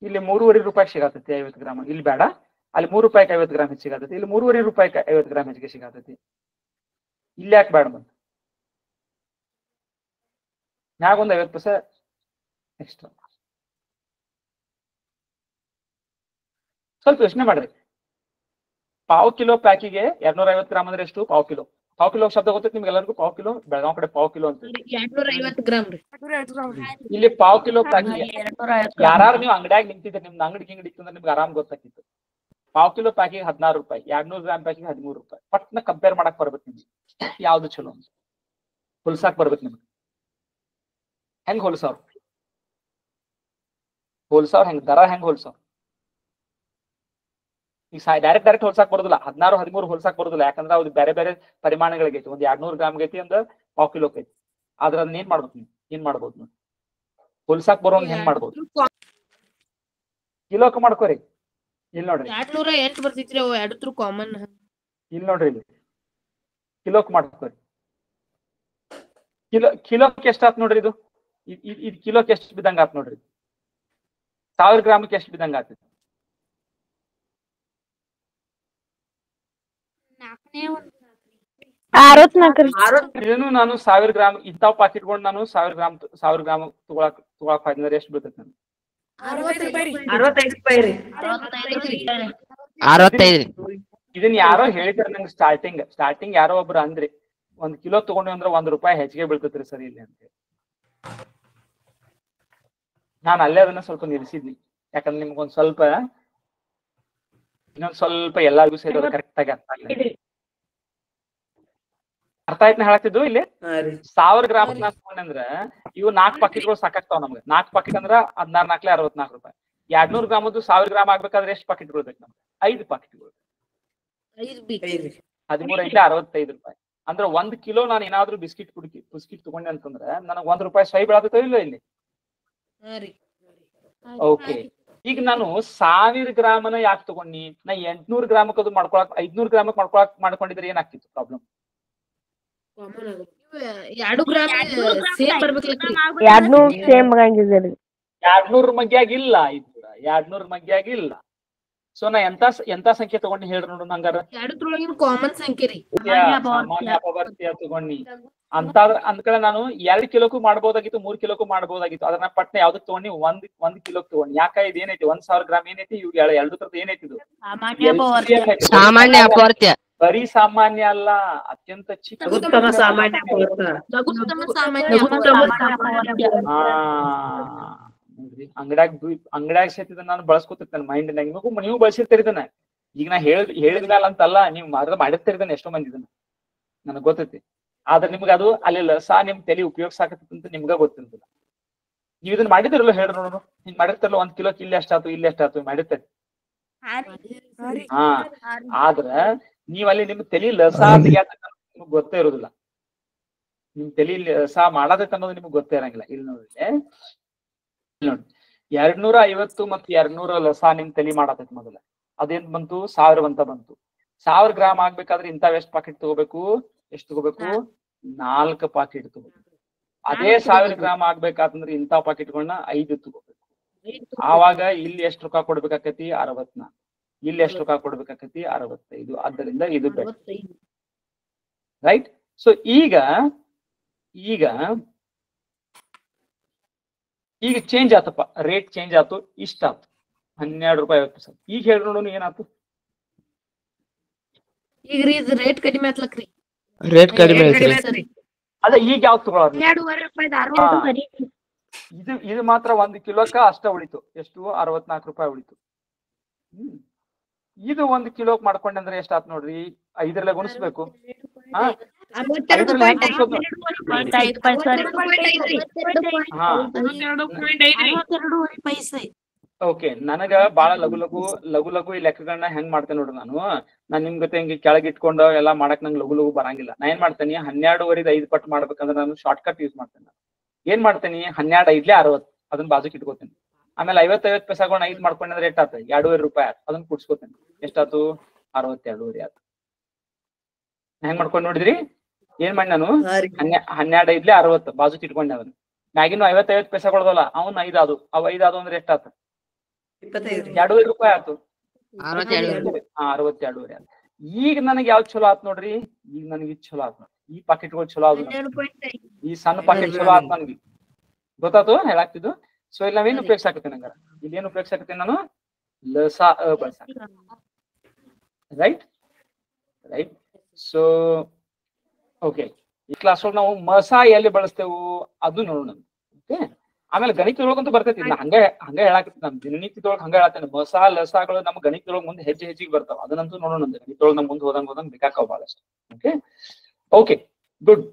ಇಲ್ಲಿ 3.5 ರೂಪಾಯಿ ಸಿಗತೈತಿ 50 ಗ್ರಾಮ್. ಇಲ್ಲಿ ಬೇಡ, ಅಲ್ಲಿ 3 ರೂಪಾಯಿಗೆ 50 ಗ್ರಾಮ್ ಹೆಚ್ಚಿಗೆ ಸಿಗತೈತಿ. ಇಲ್ಲಿ 3.5 ರೂಪಾಯಿಗೆ 50 ಗ್ರಾಮ್ ಹೆಚ್ಚಿಗೆ ಸಿಗತೈತಿ. ಇಲ್ಲಿ ಯಾಕೆ ಬೇಡ? ಬಂದು ಮ್ಯಾಗ ಒಂದು 50 ಪೈಸೆ ಎಕ್ಸ್ಟ್ರಾ. ಸ್ವಲ್ಪ ಯೋಚನೆ ಮಾಡ್ರಿ. ಪಾವ್ ಕಿಲೋ ಪ್ಯಾಕಿಗೆ 250 ಗ್ರಾಮ್ ಅಂದ್ರೆ ಎಷ್ಟು? ಪಾವ್ ಕಿಲೋ ಶಬ್ದ ಗೊತ್ತೈತಿ ನಿಮ್ಗೆ ಎಲ್ಲರಿಗೂ? ಪಾವ್ ಕಿಲೋ ಬೆಳಗಾವ್ ಕಡೆ ಪಾವ್ ಕಿಲೋ ಅಂತ. 250 ಗ್ರಾಮ್ ರೀ. ಇಲ್ಲಿ ಪಾವ್ ಕಿಲೋ ಪ್ಯಾಕಿಗೆ ಯಾರು ನೀವು ಅಂಗಡಿಯಾಗ ನಿಂತಿದ್ರೆ, ನಿಮ್ದು ಅಂಗಡಿ ಇತ್ತು ಅಂದ್ರೆ ನಿಮ್ಗೆ ಆರಾಮ್ ಗೊತ್ತಾಗಿತ್ತು. ಪಾವ್ ಕಿಲೋ ಪ್ಯಾಕಿಗೆ 16 ರೂಪಾಯಿ, 200 ಗ್ರಾಮ್ ಪ್ಯಾಕಿಗೆ 13 ರೂಪಾಯಿ. ಪಟ್ನ ಕಂಪೇರ್ ಮಾಡಕ್ ಬರ್ಬೇಕು ನಿಮ್ಗೆ, ಯಾವ್ದು ಚಲೋ ಅಂತ ಹೊಲ್ಸಾಕ್ ಬರ್ಬೇಕು ನಿಮ್ಗೆ. ಹೆಂಗ್ ಹೋಲ್ಸವ್ರು ಹೆಂಗ್ ದರ ಹೆಂಗ್ ಹೋಲ್ಸವ್ರು? ಈಗ ಡೈರೆಕ್ಟ್ ಹೋಲ್ಸಾಕ್ ಬರೋದಿಲ್ಲ. 16, 13 ಹೋಲ್ಸಾಕ್ ಬರೋದಿಲ್ಲ. ಯಾಕಂದ್ರೆ ಅವ್ರು ಬೇರೆ ಬೇರೆ ಪರಿಮಾಣಗಳಿಗೆ ಐತಿ. ಒಂದ್ 200 ಗ್ರಾಮ್ ಐತಿ ಅಂದ್ರೆ ಪಾವ್ ಕಿಲೋ ಐತಿ. ಆದ್ರ ಅದನ್ನ ಏನ್ ಮಾಡ್ಬೇಕು ನೀವು? ಏನ್ ಮಾಡ್ಬೋದು ನೀವು? ಹೋಲ್ಸಾಕ್ ಬರೋಂಗ್ ಹೆಂಗ್ ಮಾಡ್ಬೋದು? ಕಿಲೋಕ್ ಮಾಡ್ಕೋರಿ. ಇಲ್ಲಿ ನೋಡ್ರಿ, 208 ಬರ್ತಿತ್ರಿ ಅವು ಎರಡು ಕಾಮನ್. ಇಲ್ಲಿ ನೋಡ್ರಿ, ಇಲ್ಲಿ ಕಿಲೋಕ್ ಮಾಡ್ಕೋರಿ. ಕಿಲೋಕ್ಕೆ ಎಷ್ಟಾತ್ ನೋಡ್ರಿ? ಇದು ಕಿಲೋಕ್ಕೆ ಎಷ್ಟು ಬಿದ್ದಂಗ ಆತ್ ನೋಡ್ರಿ? 1000 ಗ್ರಾಮಕ್ಕೆ ಎಷ್ಟು ಬಿದ್ದಂಗ ಆತ? ಇದನ್ನು ನಾನು 1000 ಗ್ರಾಮ್ ಇಂತಾವ್ ಪಾಕೆಟ್ಗಳು ನಾನು 1000 ಗ್ರಾಮ್ ತಗೊಳಕ್ ಹೋದ್ರೆ ಎಷ್ಟು ಬೀಳ್ತೈತಿ? 65 ರೂಪಾಯಿ ರೀ. 65. ಇದನ್ನ ಯಾರೋ ಹೇಳಿದಾರೆ ನಂಗೆ ಸ್ಟಾರ್ಟಿಂಗ್ ಯಾರೋ ಒಬ್ರು ಅಂದ್ರಿ, 1 ಕಿಲೋ ತಗೊಂಡ್ವಿ ಅಂದ್ರೆ 1 ರೂಪಾಯಿ ಹೆಚ್ಚಿಗೆ ಬೀಳ್ತೈತ್ರಿ ಸರಿ ಇಲ್ಲಿ ಅಂತ. ನಾನು ಅಲ್ಲೇ ಅದನ್ನ ಸ್ವಲ್ಪ ನಿಲ್ಸಿದ್ನಿ. ಯಾಕಂದ್ರೆ ನಿಮ್ಗೊಂದ್ ಸ್ವಲ್ಪ ಇನ್ನೊಂದ್ ಸ್ವಲ್ಪ ಎಲ್ಲಾರ್ಗು ಸೇರೋದು ಕರೆಕ್ಟ್ ಆಗಿ ಅರ್ಥ ಆಯ್ತು ಹೇಳತ್ತಿದ್ದು. ಇಲ್ಲಿ 1000 ಗ್ರಾಮ್ ನಾನ್ ತಗೊಂಡ್ರೆ ಇವು 4 ಪಾಕೆಟ್ಗಳು ಸಾಕಾಗ್ತಾವ ನಮ್ಗೆ. 4 ಪಾಕೆಟ್ ಅಂದ್ರ 16 4 64 ರೂಪಾಯಿ. 200 ಗ್ರಾಮದ್ದು 1000 ಗ್ರಾಮ್ ಆಗ್ಬೇಕಾದ್ರೆ ಎಷ್ಟು ಪಾಕೆಟ್ಗಳು ಬೇಕು ನಮ್ಗೆ? 5 ಪಾಕೆಟ್ಗಳು. 13 ಐತೆ 65 ರೂಪಾಯಿ. ಅಂದ್ರೆ 1 ಕಿಲೋ ನಾನು ಏನಾದ್ರು ಬಿಸ್ಕಿಟ್ ತಗೊಂಡೆ ಅಂತಂದ್ರೆ ನನಗೆ 1 ರೂಪಾಯಿ ಸೈ ಬೀಳಾತೈತೋ ಇಲ್ಲ ಇಲ್ಲಿ? ಓಕೆ, ಈಗ ನಾನು 1000 ಗ್ರಾಮನ ಯಾಕೆ ತಗೊಂಡಿ? ನಾ 800 ಗ್ರಾಮಕ್ಕೆ ಅದು ಮಾಡ್ಕೊಳಕ್ 500 ಗ್ರಾಮಕ್ಕೆ ಮಾಡ್ಕೊಂಡಿದ್ರೆ ಏನಾಗ್ತಿತ್ತು ಪ್ರಾಬ್ಲಮ್? 2 ಗ್ರಾಮ್ ಸೇಮ್ ಬರ್ಬೇಕ್ರಿ. 200 ಸೇಮ್ ಆಗಂಗಿಲ್ಲ. 200 ಮಗ್ಗಿಯಾಗಿಲ್ಲ, ಇದು 200 ಮಗ್ಗಿಯಾಗಿಲ್ಲ. ಸೊ ನಾ ಎಂತ ಸಂಖ್ಯೆ ತಗೊಂಡಿ ಹೇಳ್ರಿ ನೋಡು ಹಂಗಾರ? 2 ಕಾಮನ್ ಸಂಖ್ಯೆ ರೀ. ಸಾಮಾನ್ಯ ಅಪವರ್ತ್ಯ ತಗೊಂಡಿ ಅಂತ ಅಂದ್ಕಡೆ ನಾನು 2 ಕಿಲೋಕ್ಕೂ ಮಾಡ್ಬೋದಾಗಿತ್ತು, 3 ಕಿಲೋಕ್ಕೂ ಮಾಡ್ಬೋದಾಗಿತ್ತು. ಅದನ್ನ ಪಟ್ನ ಯಾವ್ದಕ್ ತಗೊಂಡಿ? 1 ಕಿಲೋಕ್ ತಗೊಂಡಿ. ಯಾಕ ಇದು ಏನೈತಿ? 1000 ಗ್ರಾಮ್ ಏನೈತಿ? ಇವ್ 2 ತರದ ಏನೈತಿ? ಇದು ಸಾಮಾನ್ಯ ಅಪವರ್ತ್ಯ. ಬರೀ ಸಾಮಾನ್ಯ ಅಲ್ಲ, ಅತ್ಯಂತ ಚಿಕ್ಕ ಲಘುತ್ತಮ ಸಾಮಾನ್ಯ ಅಪವರ್ತ. ಲಘುತ್ತಮ ಸಾಮಾನ್ಯ ಲಘುತ್ತಮ ಅಪವರ್ತ. ಸಾಮಾನ್ಯ ಹಾ ಅಂಗಡ್ಯಾಗ ಸೇತಿದ ನಾನು ಬಳಸ್ಕೊತಿರ್ತೇನೆ ಮೈಂಡ್ ನೀವು ಬಳಸಿರ್ತೀರಿ ಇದನ್ನ. ಈಗ ನಾ ಹೇಳಿದ್ಮೇಲೆ ಅಂತಲ್ಲ, ನೀವು ಮಾಡಿರ್ತೀರಿದ್ದಾನೆ ಎಷ್ಟೋ ಮಂದಿ ಇದನ್ನ, ನನಗ್ ಗೊತ್ತೈತಿ. ಆದ್ರೆ ನಿಮ್ಗೆ ಅದು ಅಲ್ಲಿಲ್ಲ ನಿಮ್ ತಲೆ ಉಪಯೋಗಿಸಾಕತ್ತಂತ ನಿಮ್ಗ ಗೊತ್ತಿರ್ತದ. ನೀವ್ ಇದನ್ನ ಮಾಡಿದಿರಲ್ಲ ಹೇಳ್ರಿ ನೋಡೋಣ. ಹಿಂಗ್ ಮಾಡಿರ್ತಾರಲ್ಲ 1 ಕಿಲೋಕ್ ಇಲ್ಲಿ ಎಷ್ಟಾತು ಇಲ್ಲಿ ಎಷ್ಟಾತು ಮಾಡಿರ್ತಾರೆ. ಹಾ ಆದ್ರ ನೀವ್ ಅಲ್ಲಿ ನಿಮ್ ತಲಿ ಲಸ ನಿಮ್ಗ್ ಗೊತ್ತೇ ಇರೋದಿಲ್ಲ. ನಿಮ್ ತಲಿ ಲಸ ಮಾಡದೈತೆ ಅನ್ನೋದು ನಿಮ್ಗೆ ಗೊತ್ತೇ ಇರಂಗಿಲ್ಲ. ಇಲ್ಲಿ ನೋಡ್ರಿ 250 ಮತ್ತು 200 ಲಸ ನಿಮ್ ತಲಿ ಮಾಡತೈತಿ. ಮೊದಲ ಅದೇನ್ ಬಂತು 1000 ಅಂತ ಬಂತು. 1000 ಗ್ರಾಮ್ ಆಗ್ಬೇಕಾದ್ರೆ ಇಂತಾವ್ ಎಷ್ಟ್ ಪಾಕೆಟ್ ತಗೋಬೇಕು? ಎಷ್ಟು ತಗೋಬೇಕು? 4 ಪಾಕೆಟ್ ತಗೋಬೇಕು. ಅದೇ 1000 ಗ್ರಾಮ್ ಆಗ್ಬೇಕಾತಂದ್ರೆ ಇಂಥ ಪಾಕೆಟ್ಗಳನ್ನ 5 ತಗೋಬೇಕು. ಆವಾಗ ಇಲ್ಲಿ ಎಷ್ಟು ರೊಕ್ಕ ಕೊಡ್ಬೇಕಾಕತಿ? 64. ಇಲ್ಲಿ ಎಷ್ಟು ರೊಕ್ಕ ಕೊಡ್ಬೇಕಾಕತಿ? 65. ಆದ್ದರಿಂದ ಇದು ರೈಟ್. ಸೊ ಈಗ ಚೇಂಜ್ ಆತಪ್ಪ, ರೇಟ್ ಚೇಂಜ್ ಆತು, ಇಷ್ಟ ಆತು 12 ರೂಪಾಯಿ 50 ಪೈಸೆ. ಈಗ ಹೇಳಿ ನೋಡೋಣ ಏನಾಯ್ತು? ಈಗ್ರಿ ಇದು ರೇಟ್ ಕಡಿಮೆ ಆತ್ಲಕ್ರಿ. ರೇಟ್ ಕಡಿಮೆ ಐತ್ರಿ. ಅದ ಈಗ ಯಾವ್ದು ತಗೊಳ್ಳೋದು? 12 ರೂಪಾಯಿ ಇದು ಮಾತ್ರ 1 ಕಿಲೋಕ್ಕ ಅಷ್ಟ ಉಳಿತು. ಎಷ್ಟು? 64 ರೂಪಾಯಿ ಉಳಿತು. ಇದು 1 ಕಿಲೋಕ್ ಮಾಡ್ಕೊಂಡೆ ಅಂದ್ರೆ ಎಷ್ಟಾತ್ ನೋಡ್ರಿ? 5 ಗುಣಿಸ್ಬೇಕು. ಹಾ ಓಕೆ. ನನಗ ಬಾಳ ಲಘು ಈ ಲೆಕ್ಕಗಳನ್ನ ಹೆಂಗ್ ಮಾಡ್ತೇನೆ ನೋಡ್ರಿ. ನಾನ್ ನಿಮ್ ಜೊತೆ ಹಿಂಗೆ ಕೆಳಗೆ ಇಟ್ಕೊಂಡು ಎಲ್ಲಾ ಮಾಡಕ್ ನಂಗೆ ಲಘು ಬರಂಗಿಲ್ಲ. ನಾ ಏನ್ ಮಾಡ್ತೇನೆ, 12 5 ಪಟ್ಟು ಮಾಡ್ಬೇಕಂದ್ರೆ ನಾನು ಶಾರ್ಟ್ ಕಟ್ ಯೂಸ್ ಮಾಡ್ತೇನೆ. ಏನ್ ಮಾಡ್ತೇನಿ, 12 5 60 ಅದನ್ನ ಬಾಜುಕ್ ಇಟ್ಕೋತೇನೆ. ಆಮೇಲೆ 50 ಪೈಸಾಗಳನ್ನ 5 ಮಾಡ್ಕೊಂಡ್ರೆ ರೇಟ್ ಆತ 2.5 ರೂಪಾಯಿ ಆಯ್ತು. ಅದನ್ನ ಕುಡ್ಸ್ಕೋತೇನೆ. ಎಷ್ಟಾತು? 62 ಆಯ್ತು. ಹೆಂಗ್ ಮಾಡ್ಕೊಂಡ್ ನೋಡಿದ್ರಿ? ಏನ್ ಮಾಡಿ ನಾನು 12 5 60 ಬಾಜುಕ್ ಇಟ್ಕೊಂಡೆ. ಅದನ್ನ ಮ್ಯಾಗಿನ 50 ಪೈಸಾಗಳದಲ್ಲ ಅವ್ನ 5 ಆದು. ಅವ್ 5 ಆದು ಅಂದ್ರೆ ಎಷ್ಟಾತ? 2.5 ರೂಪಾಯಿ ಆಯ್ತು. 62 ಆಯ್ತು. ಈಗ ನನಗೆ ಯಾವ್ದು ಚಲೋ ಆತ್ ನೋಡ್ರಿ? ಈಗ ನನಗೆ ಚಲೋ ಆತ್ ನೋಡ್ರಿ. ಈ ಪಾಕೆಟ್ಗಳು ಚಲೋ ಆದ್, ಈ ಸಣ್ಣ ಪಾಕೆಟ್ ಚಲೋ ಆತ್ ನನ್ಗೆ. ಗೊತ್ತಾತು ಹೇಳಾಕ್ತಿದ್ದು? ಸೊ ಇಲ್ಲಿ ನಾವೇನು ಉಪಯೋಗಿಸಾಕತ್ತೇನೆ ಹಂಗಾರ? ಇಲ್ಲಿ ಏನು ಉಪಯೋಗಿಸಾಕತ್ತೇನೆ ನಾನು? ಲಸ ಬಳಸಾಕ. ರೈಟ್. ಸೊ ಓಕೆ, ಈ ಕ್ಲಾಸ್ ಒಳಗೆ ನಾವು ಮಸ ಎಲ್ಲಿ ಬಳಸ್ತೇವು ಅದು ನೋಡೋಣ. ಓಕೆ, ಆಮೇಲೆ ಗಣಿತದೊಳಗಂತೂ ಬರ್ತೈತಿ. ಹಂಗ ಹೇಳಾಕತ್ತಿ ನಮ್ ದಿನನಿತ್ಯದೊಳಗೆ ಹಂಗ ಹೇಳತ್ತೇನೆ. ಮಸ ಲಸಗಳು ನಮ್ಮ ಗಣಿತದೊಳಗೆ ಮುಂದೆ ಹೆಜ್ಜೆಗೆ ಬರ್ತಾವ. ಅದನ್ನಂತೂ ನೋಡೋಣ. ಗಣಿತದೊಳಗೆ ನಮ್ ಮುಂದೆ ಹೋದಂಗ ಬೇಕಾಕಾವ್ ಬಹಳಷ್ಟು. Okay, good.